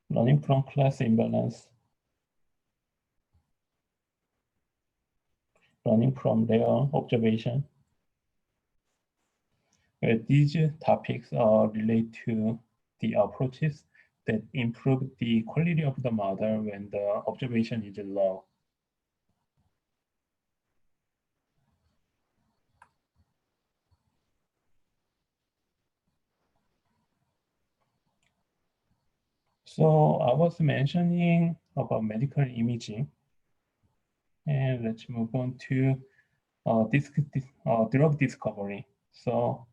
learning from class imbalance, learning from their observation. These topics are related to the approaches that improve the quality of the model when the observation is low. So I was mentioning about medical imaging, and let's move on to drug discovery. So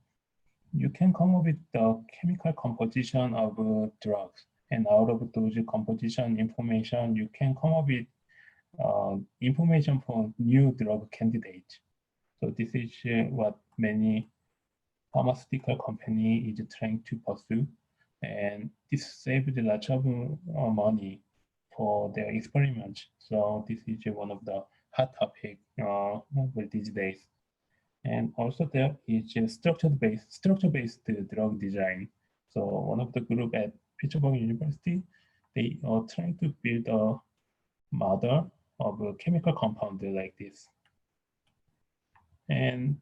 you can come up with the chemical composition of drugs, and out of those composition information, you can come up with information for new drug candidates. So this is what many pharmaceutical company is trying to pursue, and this saves a lot of money for their experiments. So this is one of the hot topic these days. And also there is structure-based drug design. So one of the group at Pittsburgh University, they are trying to build a model of a chemical compound like this. And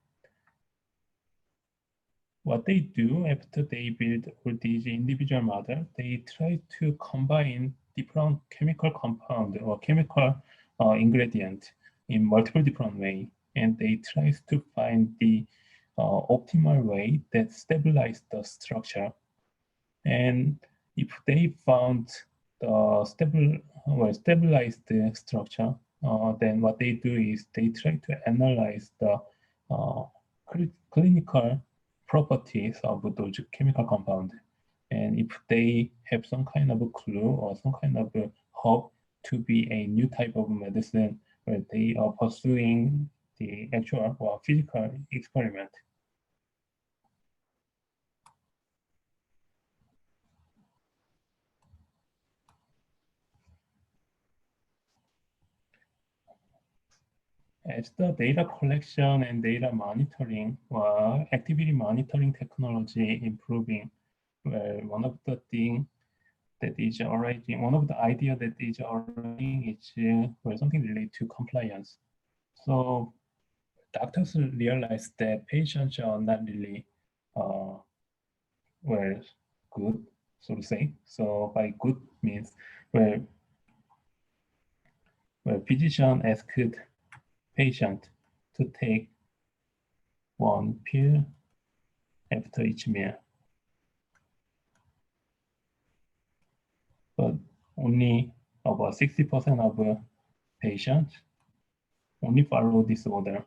what they do after they build all these individual models, they try to combine different chemical compound or chemical ingredient in multiple different ways, and they try to find the optimal way that stabilize the structure. And if they found the stabilized structure, then what they do is they try to analyze the uh, clinical properties of those chemical compounds. And if they have some kind of a clue or some kind of a hope to be a new type of medicine where they are pursuing the actual or physical experiment. As the data collection and data monitoring or activity monitoring technology improving, well, one of the things that is arising, one of the idea that is arising is well, something related to compliance. So doctors realize that patients are not really well good, so to say. So by good means, well, physician asked patient to take one pill after each meal. But only about 60% of patients only follow this order.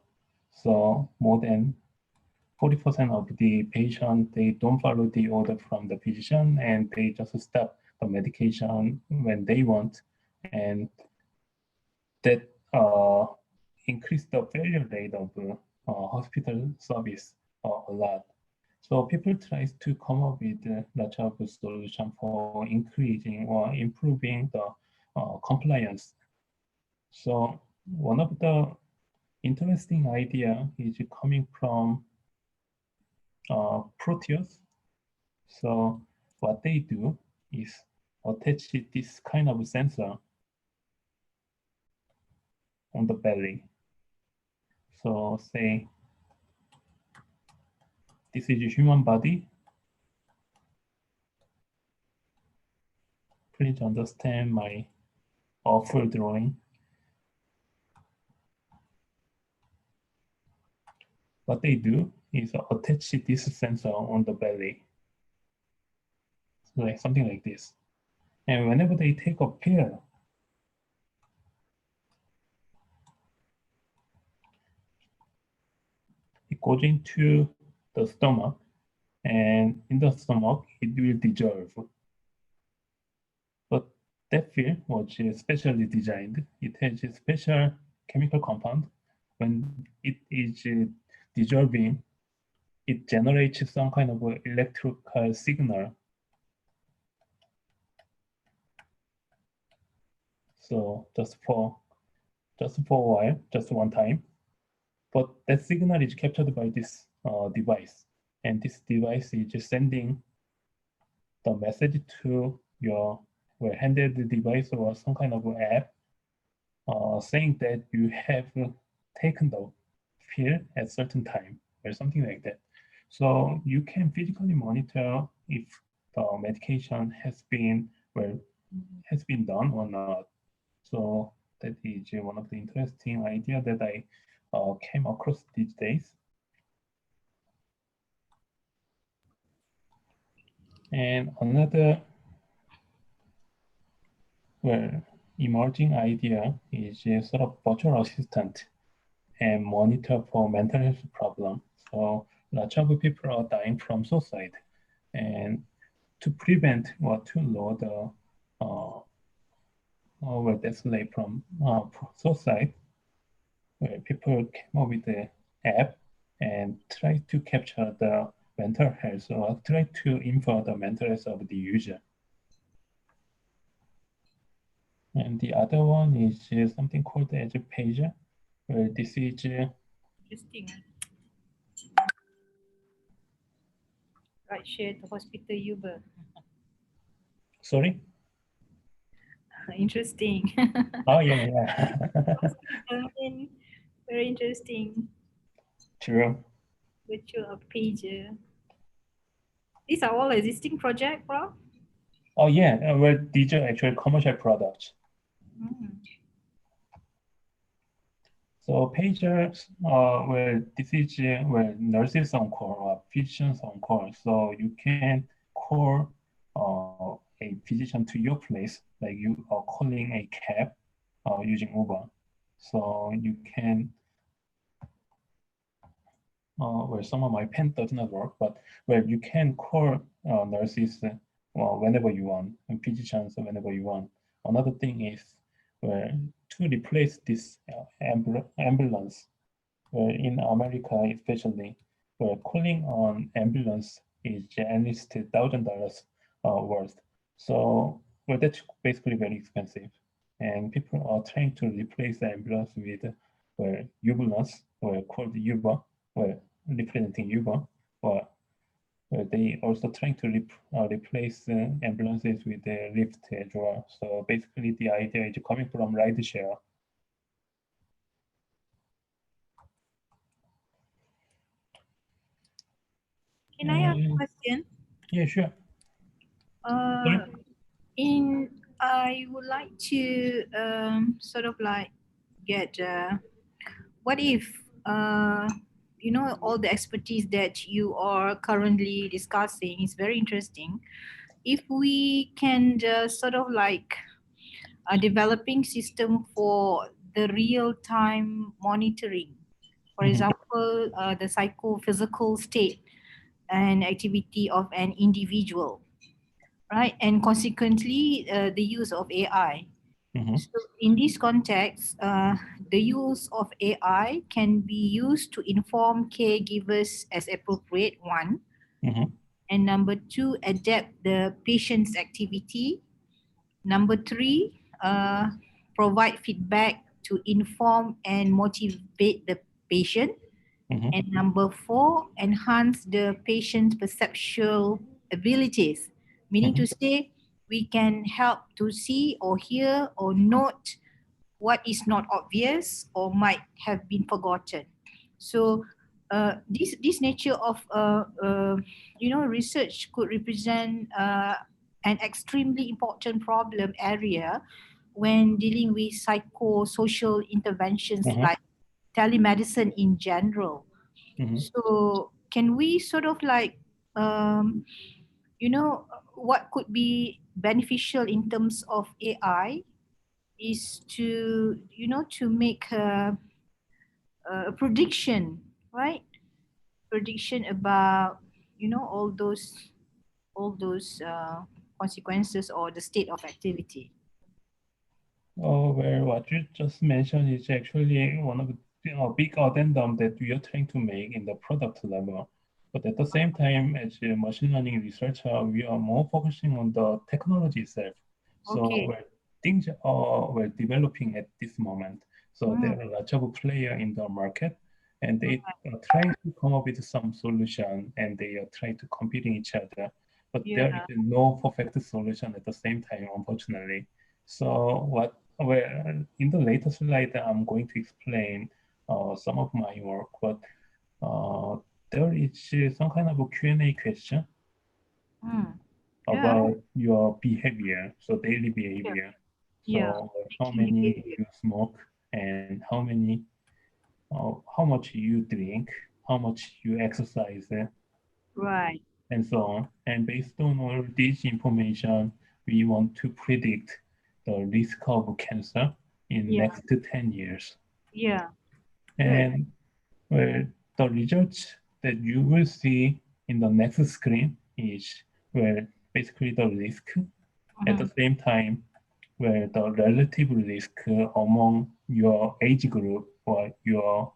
So more than 40% of the patients, they don't follow the order from the physician and they just stop the medication when they want. And that increased the failure rate of hospital service a lot. So people try to come up with lots of solution for increasing or improving the compliance. So one of the interesting idea is coming from Proteus. So what they do is attach this kind of sensor on the belly. So say this is a human body. Please understand my awful drawing. What they do is attach this sensor on the belly, like something like this. And whenever they take a pill, it goes into the stomach, and in the stomach, it will dissolve. But that pill was specially designed. It has a special chemical compound. When it is dissolving, it generates some kind of electrical signal. So just for a while, just one time. But that signal is captured by this device. And this device is just sending the message to your handheld device or some kind of app saying that you have taken the pill at certain time or something like that. So you can physically monitor if the medication has been done or not. So that is one of the interesting idea that I came across these days. And another emerging idea is sort of virtual assistant and monitor for mental health problem. So lots of people are dying from suicide, and to prevent or to lower the death rate from suicide, where people came up with the app and try to capture the mental health or try to infer the mental health of the user. And the other one is something called as a pager, where this is Interesting. Right, share the hospital Uber. sorry. Interesting. Oh yeah. Very interesting. True. Virtual pager. These are all existing projects, bro? Oh yeah, well, these are actually commercial products. Mm. So pagers, well, this is where nurses on call or physicians on call. So you can call a physician to your place, like you are calling a cab using Uber. So you can, well, some of my pen does not work, but well, you can call nurses whenever you want, and physicians whenever you want. Another thing is, well, to replace this ambulance. In America, especially, where calling on ambulance is at least $1,000 worth. So, well, that's basically very expensive. And people are trying to replace the ambulance with ambulance, or called Uber, or representing Uber, or they also trying to replace ambulances with the Lyft as well. So basically, the idea is coming from rideshare. Can I ask a question? Yeah, sure. Uh, I would like to sort of like get what if all the expertise that you are currently discussing is very interesting. If we can just sort of like a developing system for the real time monitoring, for Mhm, example, the psychophysical state and activity of an individual, right? And consequently, the use of AI. mhm, So, in this context, the use of AI can be used to inform caregivers as appropriate, one, mhm, and number two, adapt the patient's activity. Number three, provide feedback to inform and motivate the patient. mhm, And number four, enhance the patient's perceptual abilities, meaning to mhm. say we can help to see or hear or note what is not obvious or might have been forgotten. So this nature of research could represent an extremely important problem area when dealing with psychosocial interventions Mhm, like telemedicine in general. mhm. So can we sort of like um, what could be beneficial in terms of AI is to to make a prediction, right? Prediction about all those consequences or the state of activity. Oh, well, what you just mentioned is actually one of the big addendum that we are trying to make in the product level. But at the same time, as a machine learning researcher, we are more focusing on the technology itself. So Okay. where things are well developing at this moment. So Mm, there are lots of players in the market, and they are trying to come up with some solution, and they are trying to compete in each other. But there is yeah. no perfect solution at the same time, unfortunately. So well, in the later slide, I'm going to explain some of my work, but uh, there is some kind of a Q&A question Mm, yeah. about your behavior, so daily Yeah. behavior. Yeah. So how Thinking many behavior. you smoke and how much you drink, how much you exercise, Right. and so on. And based on all this information, we want to predict the risk of cancer in Yeah. next 10 years. Yeah. Good. And well, the results that you will see in the next screen is well, basically the risk. At the Mm-hmm. same time, where the relative risk among your age group or your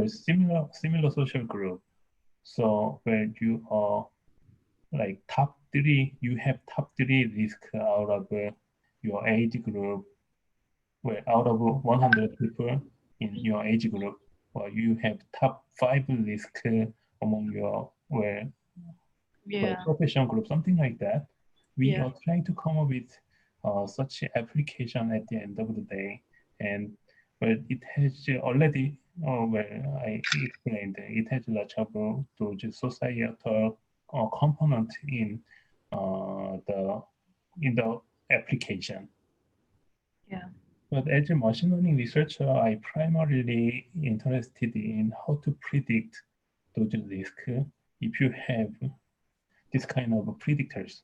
similar social group. So where you are like top three, you have top three risk out of your age group, where out of 100 people in your age group, or you have top five risk among your Yeah. profession group, something like that. We Yeah. are trying to come up with such application at the end of the day, and well, it has already, I explained, it has lots of those societal component in the application. Yeah. But as a machine learning researcher, I primarily interested in how to predict those risks if you have this kind of predictors.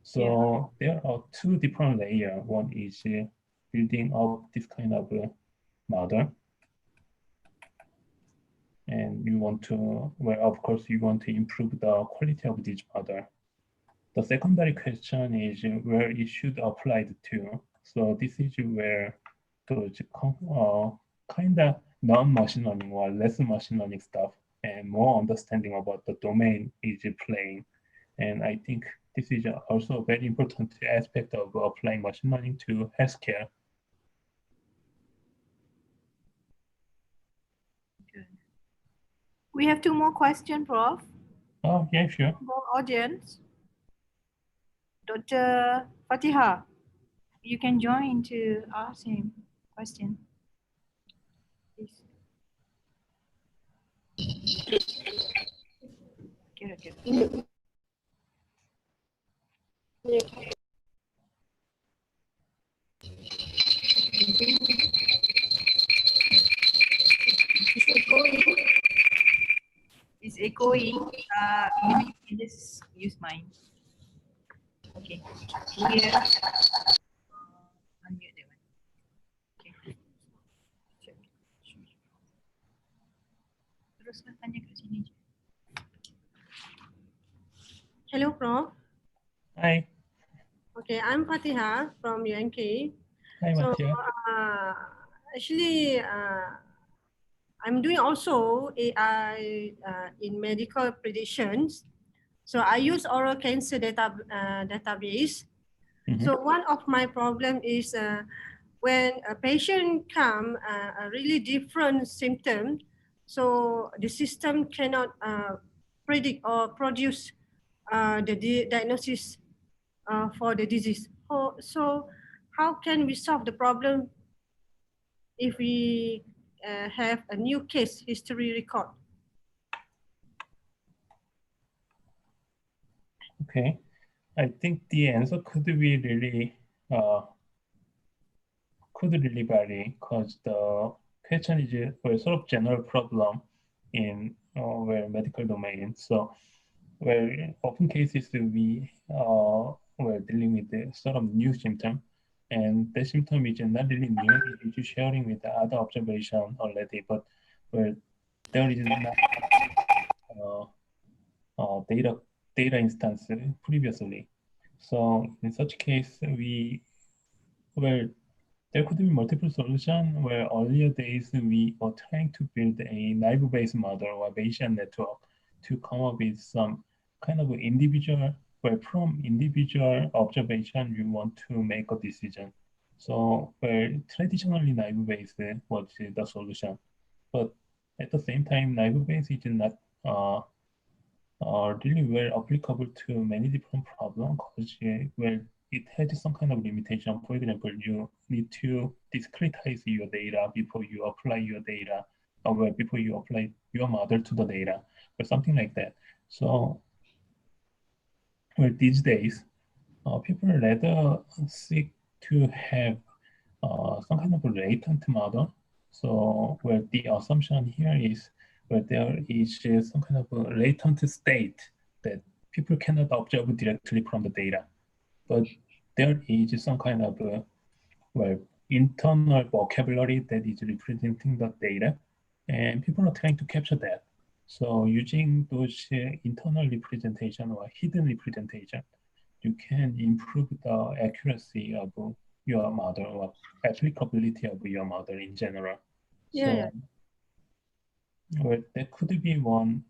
So there are two different layers. One is building up this kind of model. And you want to, well, of course, you want to improve the quality of this model. The secondary question is where it should apply to. So this is where those kind of non-machine learning or less machine learning stuff and more understanding about the domain is playing. And I think this is also a very important aspect of applying machine learning to healthcare. Good. We have two more questions, Prof. Oh, yeah, sure. More audience. Dr. Fatiha, you can join to ask him question. Please. Okay. It's echoing. Maybe you can just use mine. Okay. Here. Unmute that one. Okay. Teruslah tanya kat sini je. Hello, Prof. Hi. Okay, I'm Fatiha from UMK. Hi, So Mattia. actually, I'm doing also AI in medical predictions. So I use oral cancer database. So one of my problem is when a patient come a really different symptom, so the system cannot predict or produce the diagnosis for the disease. So how can we solve the problem if we have a new case history record? Okay, I think the answer could be really vary because the question is a sort of general problem in where medical domain. So where often cases we were dealing with the sort of new symptom, and the symptom is not really new. It is sharing with the other observation already, but where there is not data instance previously. So in such case, there could be multiple solutions where earlier days we were trying to build a naive-based model or Bayesian network to come up with some kind of individual, where from individual observation you want to make a decision. So where traditionally naive-based was the solution, but at the same time, naive-based is not really well applicable to many different problems because well, it has some kind of limitation. For example, you need to discretize your data before you apply your data, or before you apply your model to the data, or something like that. So, well, these days, people rather seek to have some kind of a latent model. So, where the assumption here is where there is some kind of a latent state that people cannot observe directly from the data, but there is some kind of well, internal vocabulary that is representing the data, and people are trying to capture that. So using those internal representation or hidden representation, you can improve the accuracy of your model or applicability of your model in general. Yeah. So well, that could be one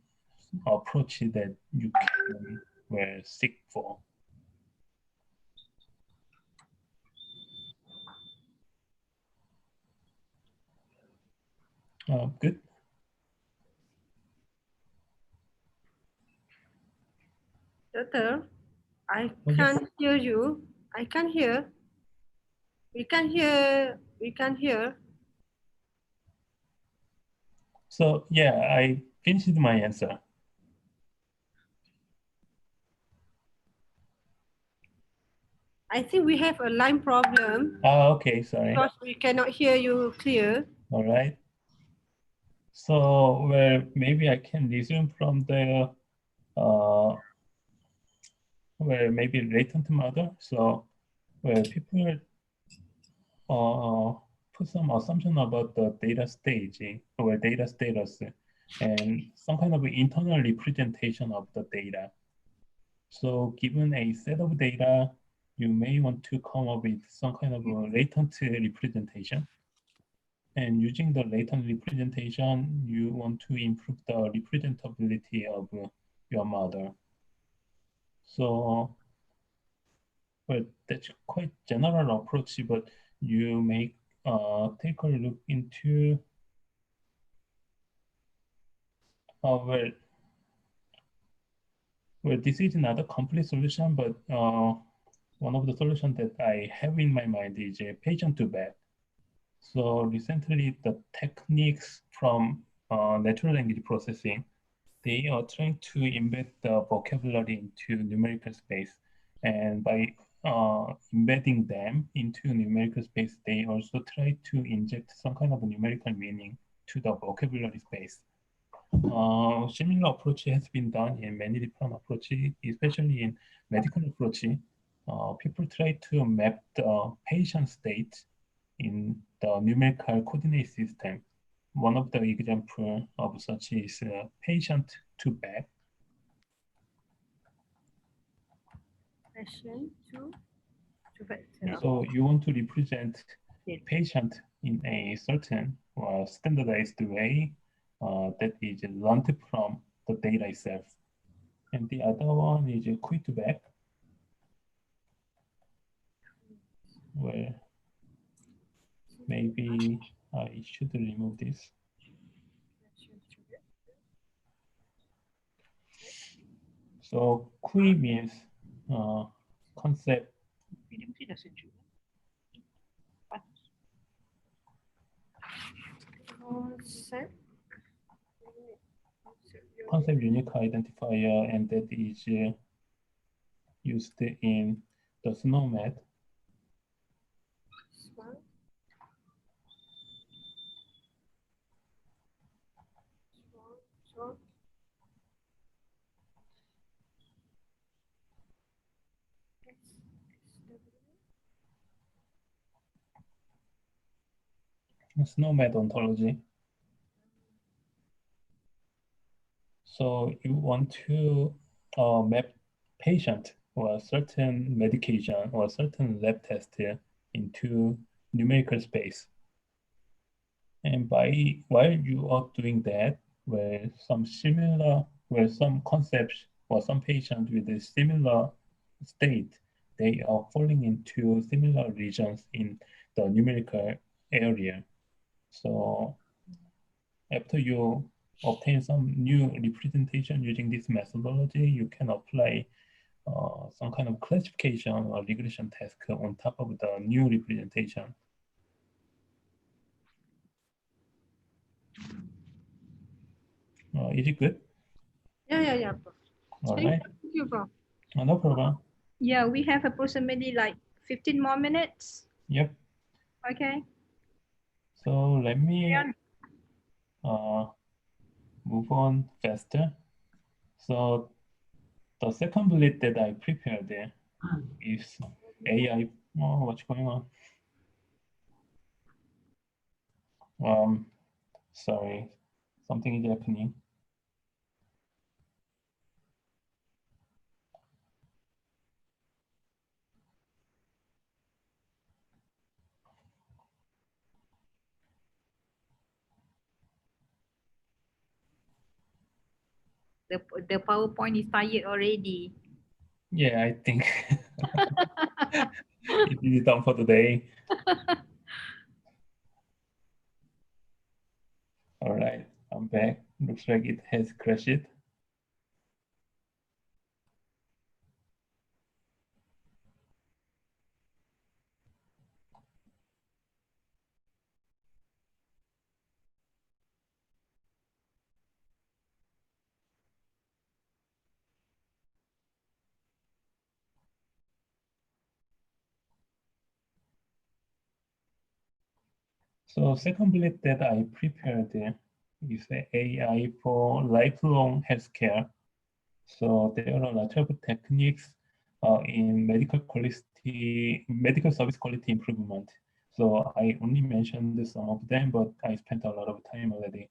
approach that you can seek for. Good. Doctor, I can't hear you. I can't hear. We can't hear. We can't hear. So yeah, I finished my answer. I think we have a line problem Okay, sorry. because we cannot hear you clear. All right. So, well, maybe I can resume from the uh, well, maybe latent model. So, well, people uh, put some assumption about the data staging or data status and some kind of internal representation of the data. So given a set of data, you may want to come up with some kind of a latent representation. And using the latent representation, you want to improve the representability of your model. So, well, that's quite general approach, but you may take a look into well, this is not a complete solution, but one of the solutions that I have in my mind is a patient to bed. So recently, the techniques from natural language processing, they are trying to embed the vocabulary into numerical space. And by embedding them into numerical space, they also try to inject some kind of numerical meaning to the vocabulary space. Similar approach has been done in many different approaches, especially in medical approach. People try to map the patient state in the numerical coordinate system. One of the example of such is patient to bed. Patient to vector. So you want to represent patient in a certain standardized way that is learned from the data itself. And the other one is a quit back, where maybe I should remove this. So QUI means concept. Concept unique identifier, and that is used in the SNOMED. SNOMED ontology. So you want to map patient or a certain medication or a certain lab test into numerical space. And while you are doing that, where some concepts or some patients with a similar state, they are falling into similar regions in the numerical area. So after you obtain some new representation using this methodology, you can apply some kind of classification or regression task on top of the new representation. Is it good? Yeah. All right. Thank you, bro. No problem. Yeah, we have approximately like 15 more minutes. Yep. Okay. So let me move on faster. So the second bullet that I prepared there is AI. Oh, what's going on? Sorry, something is happening. The PowerPoint is tired already. Yeah, I think it is done for today. All right, I'm back. Looks like it has crashed. So second bullet that I prepared is AI for lifelong healthcare. So there are a lot of techniques in medical service quality improvement. So I only mentioned some of them, but I spent a lot of time already.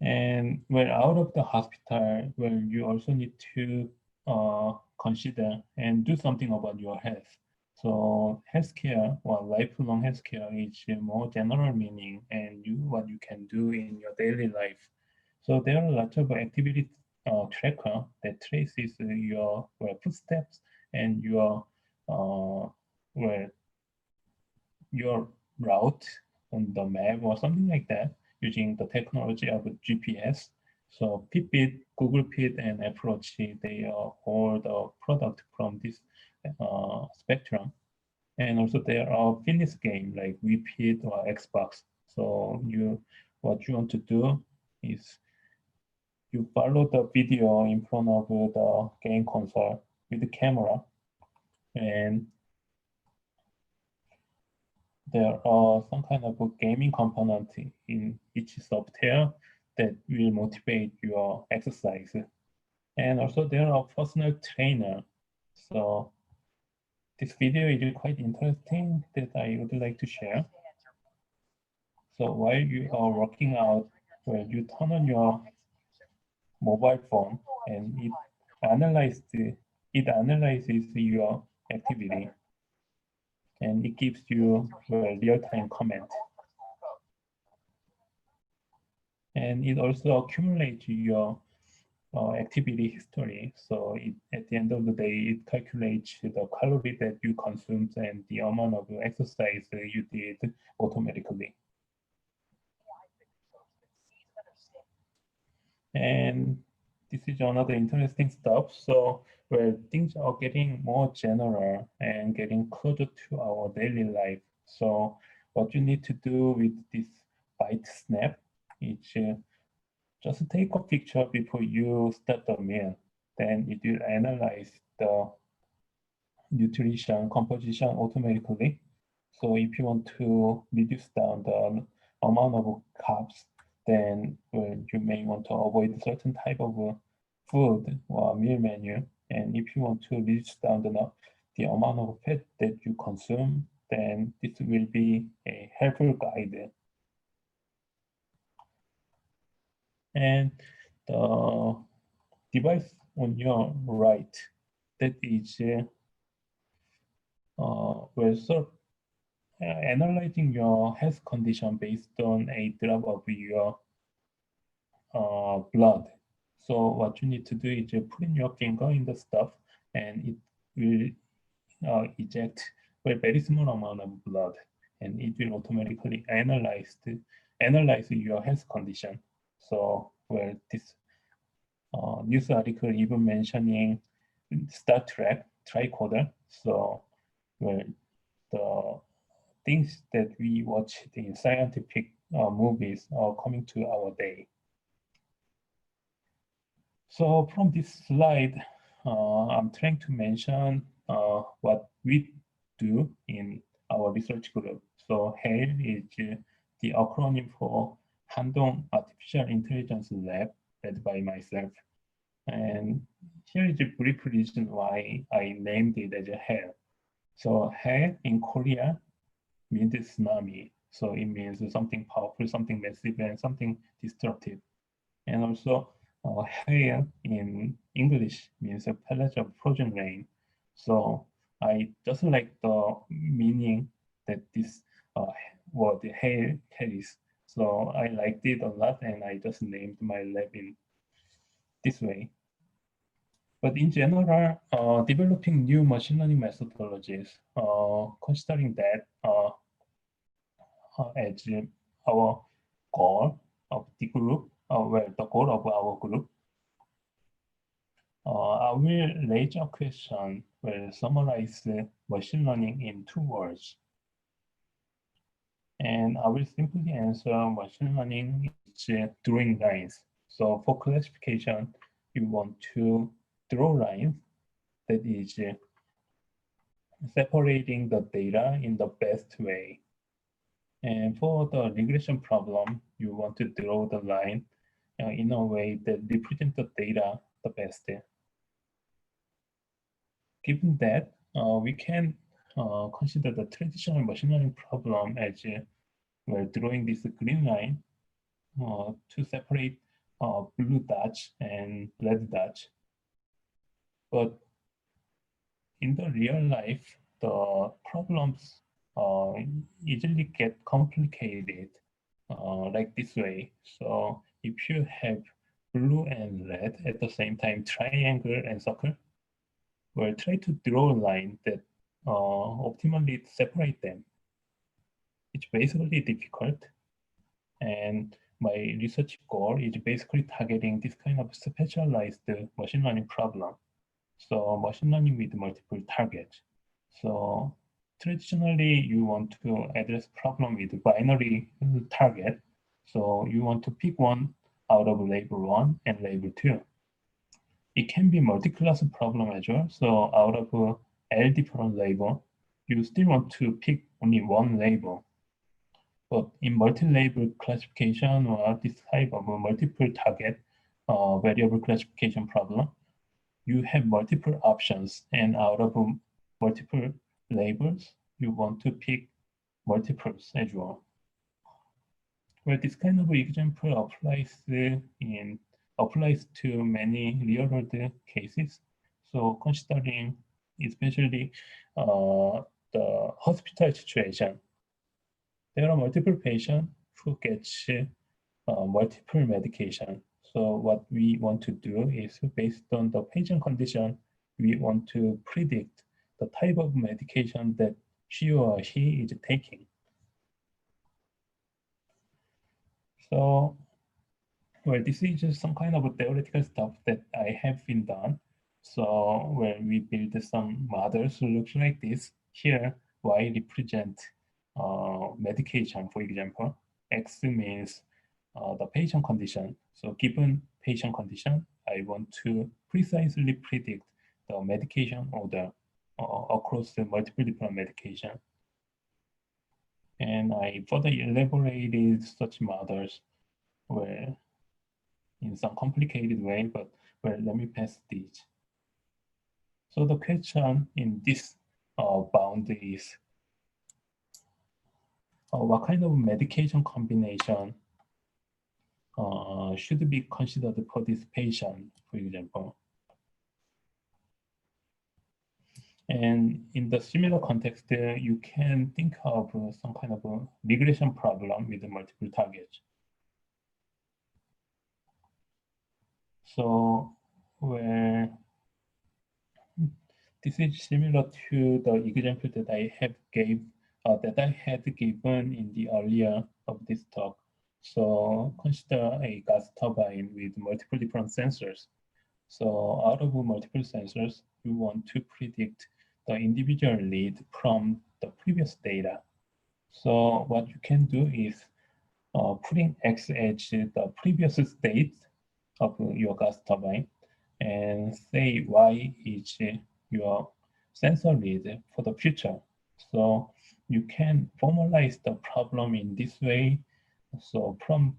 And when out of the hospital, well, you also need to consider and do something about your health. So healthcare or lifelong healthcare is a more general meaning and what you can do in your daily life. So there are lots of activity tracker that traces your footsteps and your well, your route on the map or something like that using the technology of GPS. So Fitbit, Google Fit, and Apple Watch, they are all the product from this spectrum. And also there are fitness game like Wii Fit or Xbox. So what you want to do is you follow the video in front of the game console with the camera, and there are some kind of a gaming component in each software that will motivate your exercise. And also there are personal trainer. So this video is quite interesting that I would like to share. So while you are working out, well, you turn on your mobile phone and it analyzes your activity and it gives you real-time comment. And it also accumulates your activity history. So at the end of the day, it calculates the calorie that you consumed and the amount of exercise you did automatically. And this is another interesting stuff. So where things are getting more general and getting closer to our daily life. So what you need to do with this bite snap is just take a picture before you start the meal. Then it will analyze the nutrition composition automatically. So if you want to reduce down the amount of carbs, then you may want to avoid certain type of food or meal menu. And if you want to reduce down the amount of fat that you consume, then this will be a helpful guide. And the device on your right, that is sort of analyzing your health condition based on a drop of your blood. So what you need to do is put in your finger in the stuff and it will eject a very small amount of blood and it will automatically analyze your health condition. So this news article even mentioning Star Trek tricorder. So the things that we watch in scientific movies are coming to our day. So from this slide, I'm trying to mention what we do in our research group. So HAIL is the acronym for Handong Artificial Intelligence Lab, led by myself. And here is a brief reason why I named it as a HAIL. So HAIL in Korea means tsunami. So it means something powerful, something massive, and something destructive. And also, hail in English means a pellet of frozen rain. So I just like the meaning that this word hail carries. So I liked it a lot, and I just named my lab in this way. But in general, developing new machine learning methodologies, considering that as our goal of the group, the goal of our group, I will raise a question, will summarize machine learning in 2 words. And I will simply answer machine learning is drawing lines. So for classification, you want to draw lines that is separating the data in the best way. And for the regression problem, you want to draw the line in a way that represents the data the best. Given that, we can consider the traditional machine learning problem as we're drawing this green line to separate blue dots and red dots. But in the real life, the problems easily get complicated like this way. So if you have blue and red at the same time, triangle and circle, we'll try to draw a line that optimally separate them. It's basically difficult. And my research goal is basically targeting this kind of specialized machine learning problem. So machine learning with multiple targets. So traditionally, you want to address problem with binary target. So you want to pick one out of label 1 and label 2. It can be multi-class problem as well. So out of L different label, you still want to pick only one label. But in multi-label classification or this type of a multiple target variable classification problem, you have multiple options, and out of multiple labels, you want to pick multiples as well. Well, this kind of example applies to many real-world cases. So considering especially the hospital situation, there are multiple patients who get multiple medication. So what we want to do is based on the patient condition, we want to predict the type of medication that she or he is taking. So, well, this is just some kind of theoretical stuff that I have been done. So when we build some models looks like this, here Y represent medication, for example. X means the patient condition. So given patient condition, I want to precisely predict the medication order across the multiple different medication. And I further elaborated such models where in some complicated way, but well, let me pass these. So the question in this bound is what kind of medication combination should be considered for this patient, for example. And in the similar context, you can think of some kind of a regression problem with multiple targets. So where this is similar to the example that I had given in the earlier of this talk. So consider a gas turbine with multiple different sensors. So out of multiple sensors, you want to predict the individual lead from the previous data. So what you can do is putting X as the previous state of your gas turbine and say Y is your sensor lead for the future. So you can formalize the problem in this way. So from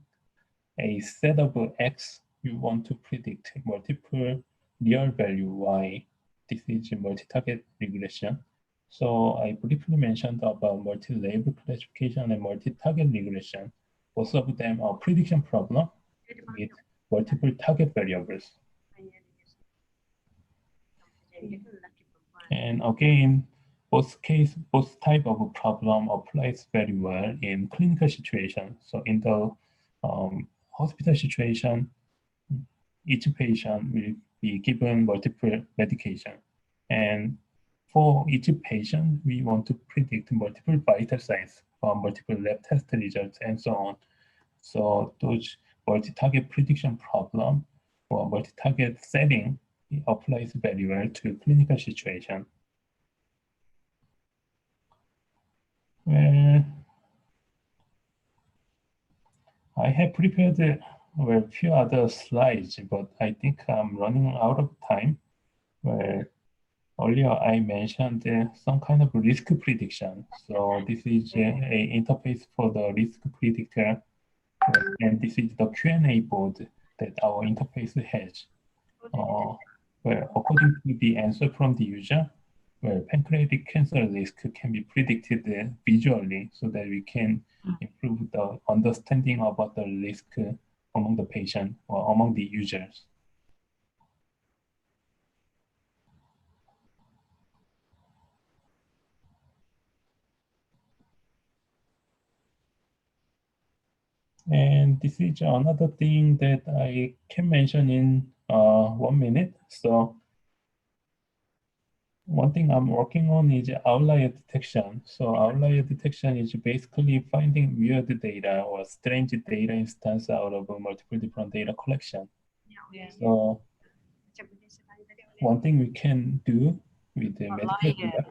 a set of X, you want to predict multiple real value Y. This is multi-target regression. So I briefly mentioned about multi-label classification and multi-target regression. Both of them are prediction problem with multiple target variables. And again, both type of problem applies very well in clinical situation. So in the hospital situation, each patient will be given multiple medication. And for each patient, we want to predict multiple vital signs, multiple lab test results, and so on. So those multi-target prediction problem or multi-target setting applies very well to clinical situation. Well, I have prepared a few other slides, but I think I'm running out of time. Well, earlier I mentioned some kind of risk prediction. So this is a interface for the risk predictor, and this is the Q&A board that our interface has. Where according to the answer from the user, where pancreatic cancer risk can be predicted visually so that we can improve the understanding about the risk among the patient or among the users. And this is another thing that I can mention in 1 minute. So one thing I'm working on is outlier detection. So outlier detection is basically finding weird data or strange data instance out of a multiple different data collection. Yeah. So one thing we can do with the medical Outlier. data.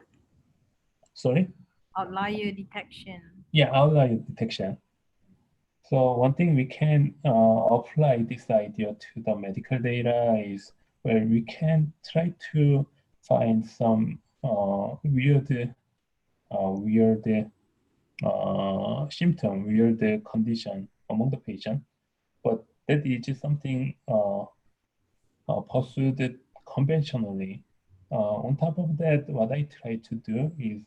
Sorry? Outlier detection. Yeah, outlier detection. So one thing we can apply this idea to the medical data is where we can try to find some weird symptom, weird condition among the patient, but that is something pursued conventionally. On top of that, what I try to do is,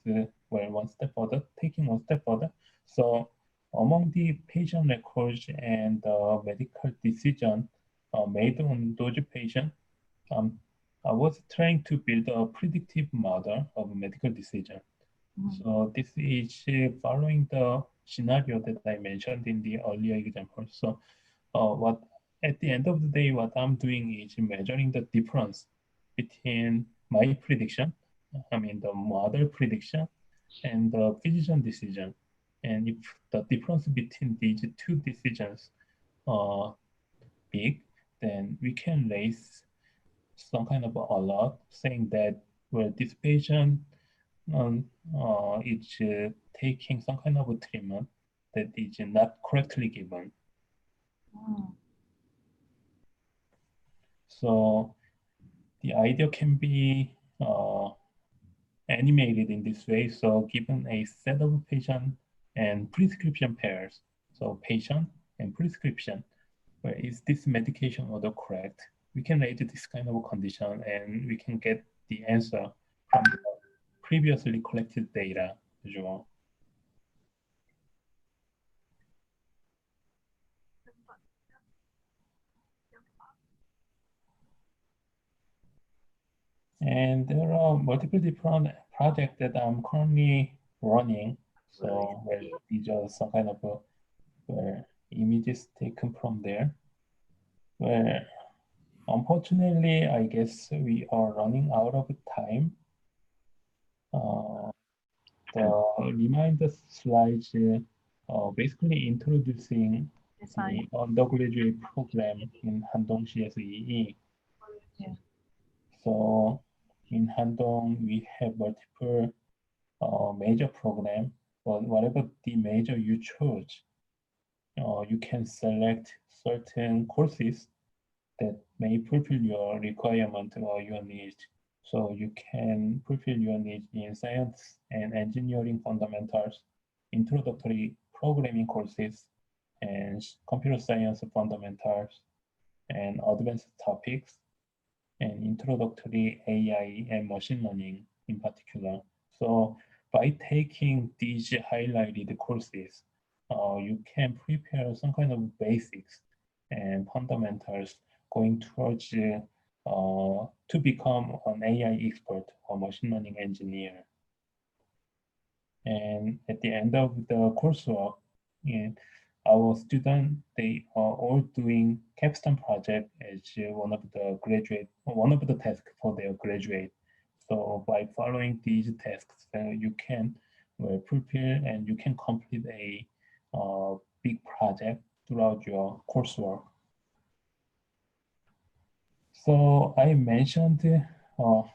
one step further, taking one step further. So among the patient records and medical decision made on those patients, I was trying to build a predictive model of medical decision. So this is following the scenario that I mentioned in the earlier example. So what at the end of the day, what I'm doing is measuring the difference between my prediction, I mean the model prediction, and the physician decision. And if the difference between these two decisions are big, then we can raise some kind of alert saying that, well, this patient is taking some kind of a treatment that is not correctly given. So the idea can be animated in this way. So given a set of patient and prescription pairs, so patient and prescription, where is this medication order correct? We can rate this kind of condition and we can get the answer from the previously collected data as well. And there are multiple different projects that I'm currently running. So where these are some kind of where images taken from there. Where unfortunately, I guess we are running out of time. The reminder slides basically introducing the undergraduate program in Handong CSEE. Yeah. So in Handong, we have multiple major program, but whatever the major you choose, you can select certain courses that may fulfill your requirement or your needs. So you can fulfill your needs in science and engineering fundamentals, introductory programming courses, and computer science fundamentals, and advanced topics, and introductory AI and machine learning in particular. So by taking these highlighted courses, you can prepare some kind of basics and fundamentals going towards to become an AI expert or machine learning engineer. And at the end of the coursework, our students, they are all doing capstone project as one of the tasks for their graduate. So by following these tasks, you can prepare and you can complete a big project throughout your coursework. So I mentioned lots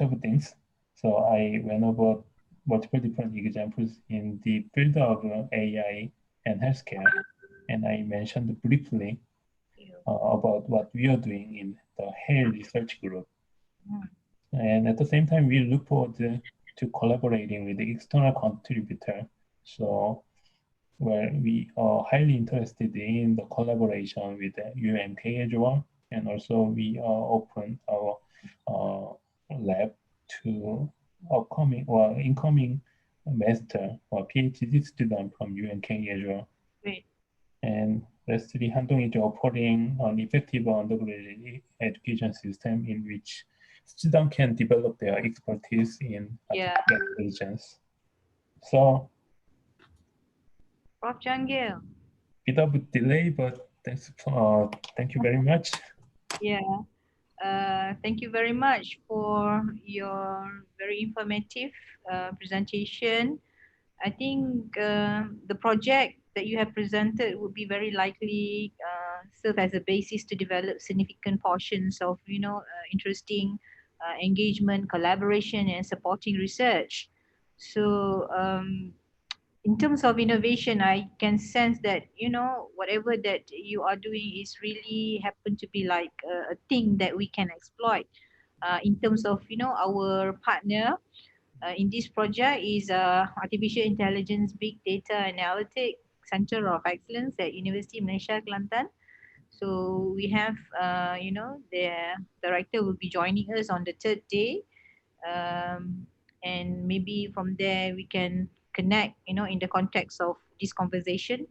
of things. So I went over multiple different examples in the field of AI and healthcare, and I mentioned briefly about what we are doing in the HAIL research group. Mm. And at the same time, we look forward to collaborating with the external contributor. So where we are highly interested in the collaboration with the UMK as well. And also we are open our uh, lab to upcoming or incoming master or PhD student from UMK as well. Great. And lastly, Handong is offering an effective undergraduate education system in which students can develop their expertise in Yeah. artificial intelligence. So Prof. Jangil. bit of a delay, but thank you very much. Yeah. Thank you very much for your very informative presentation. I think the project that you have presented would be very likely serve as a basis to develop significant portions of, interesting engagement, collaboration, and supporting research. So, in terms of innovation, I can sense that, whatever that you are doing is really happen to be like a thing that we can exploit in terms of, our partner in this project is Artificial Intelligence Big Data Analytic Center of Excellence at University of Malaysia, Kelantan. So we have, the director will be joining us on the third day. Um, and maybe from there we can connect, in the context of this conversation.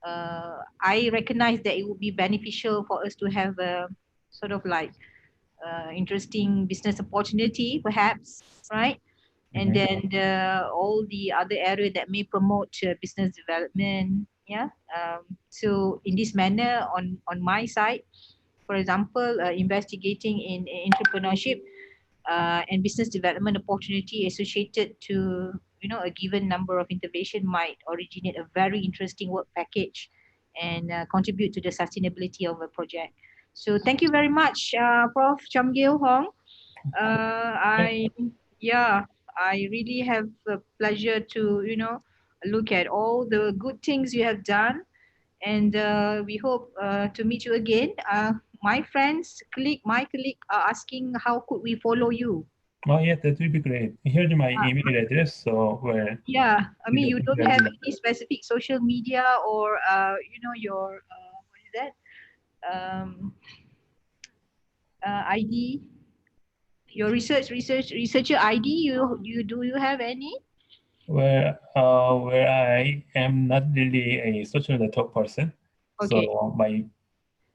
I recognize that it would be beneficial for us to have a sort of like interesting business opportunity, perhaps, right? And Mhm. then all the other area that may promote business development. Yeah. So in this manner, on my side, for example, investigating in entrepreneurship and business development opportunity associated to, a given number of intervention might originate a very interesting work package and contribute to the sustainability of a project. So thank you very much, Prof. Cham Gil Hong. I yeah, I really have a pleasure to, look at all the good things you have done, and we hope to meet you again. My colleague are asking how could we follow you. Oh yeah, that would be great. Here's my email address, so where Yeah, I you mean, you don't have definitely any specific social media or your what is that ID, your researcher ID. You have any? where I am not really a social network person, Okay. so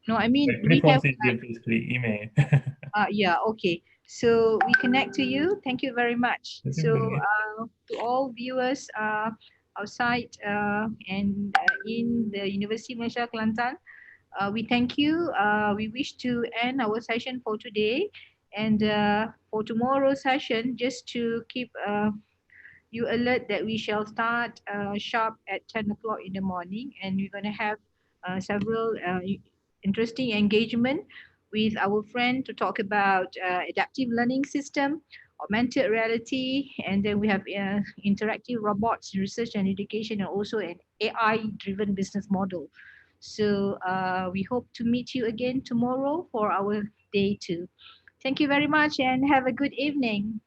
No, I my mean we have. preference is basically email. Yeah, okay. So we connect to you. Thank you very much. That would So be great. to all viewers outside and in the University of Malaysia Kelantan, we thank you. We wish to end our session for today. And for tomorrow's session, just to keep you alert that we shall start sharp at 10 o'clock in the morning, and we're going to have several interesting engagement with our friend to talk about adaptive learning system, augmented reality, and then we have interactive robots, research and education, and also an AI driven business model. So we hope to meet you again tomorrow for our day 2. Thank you very much and have a good evening.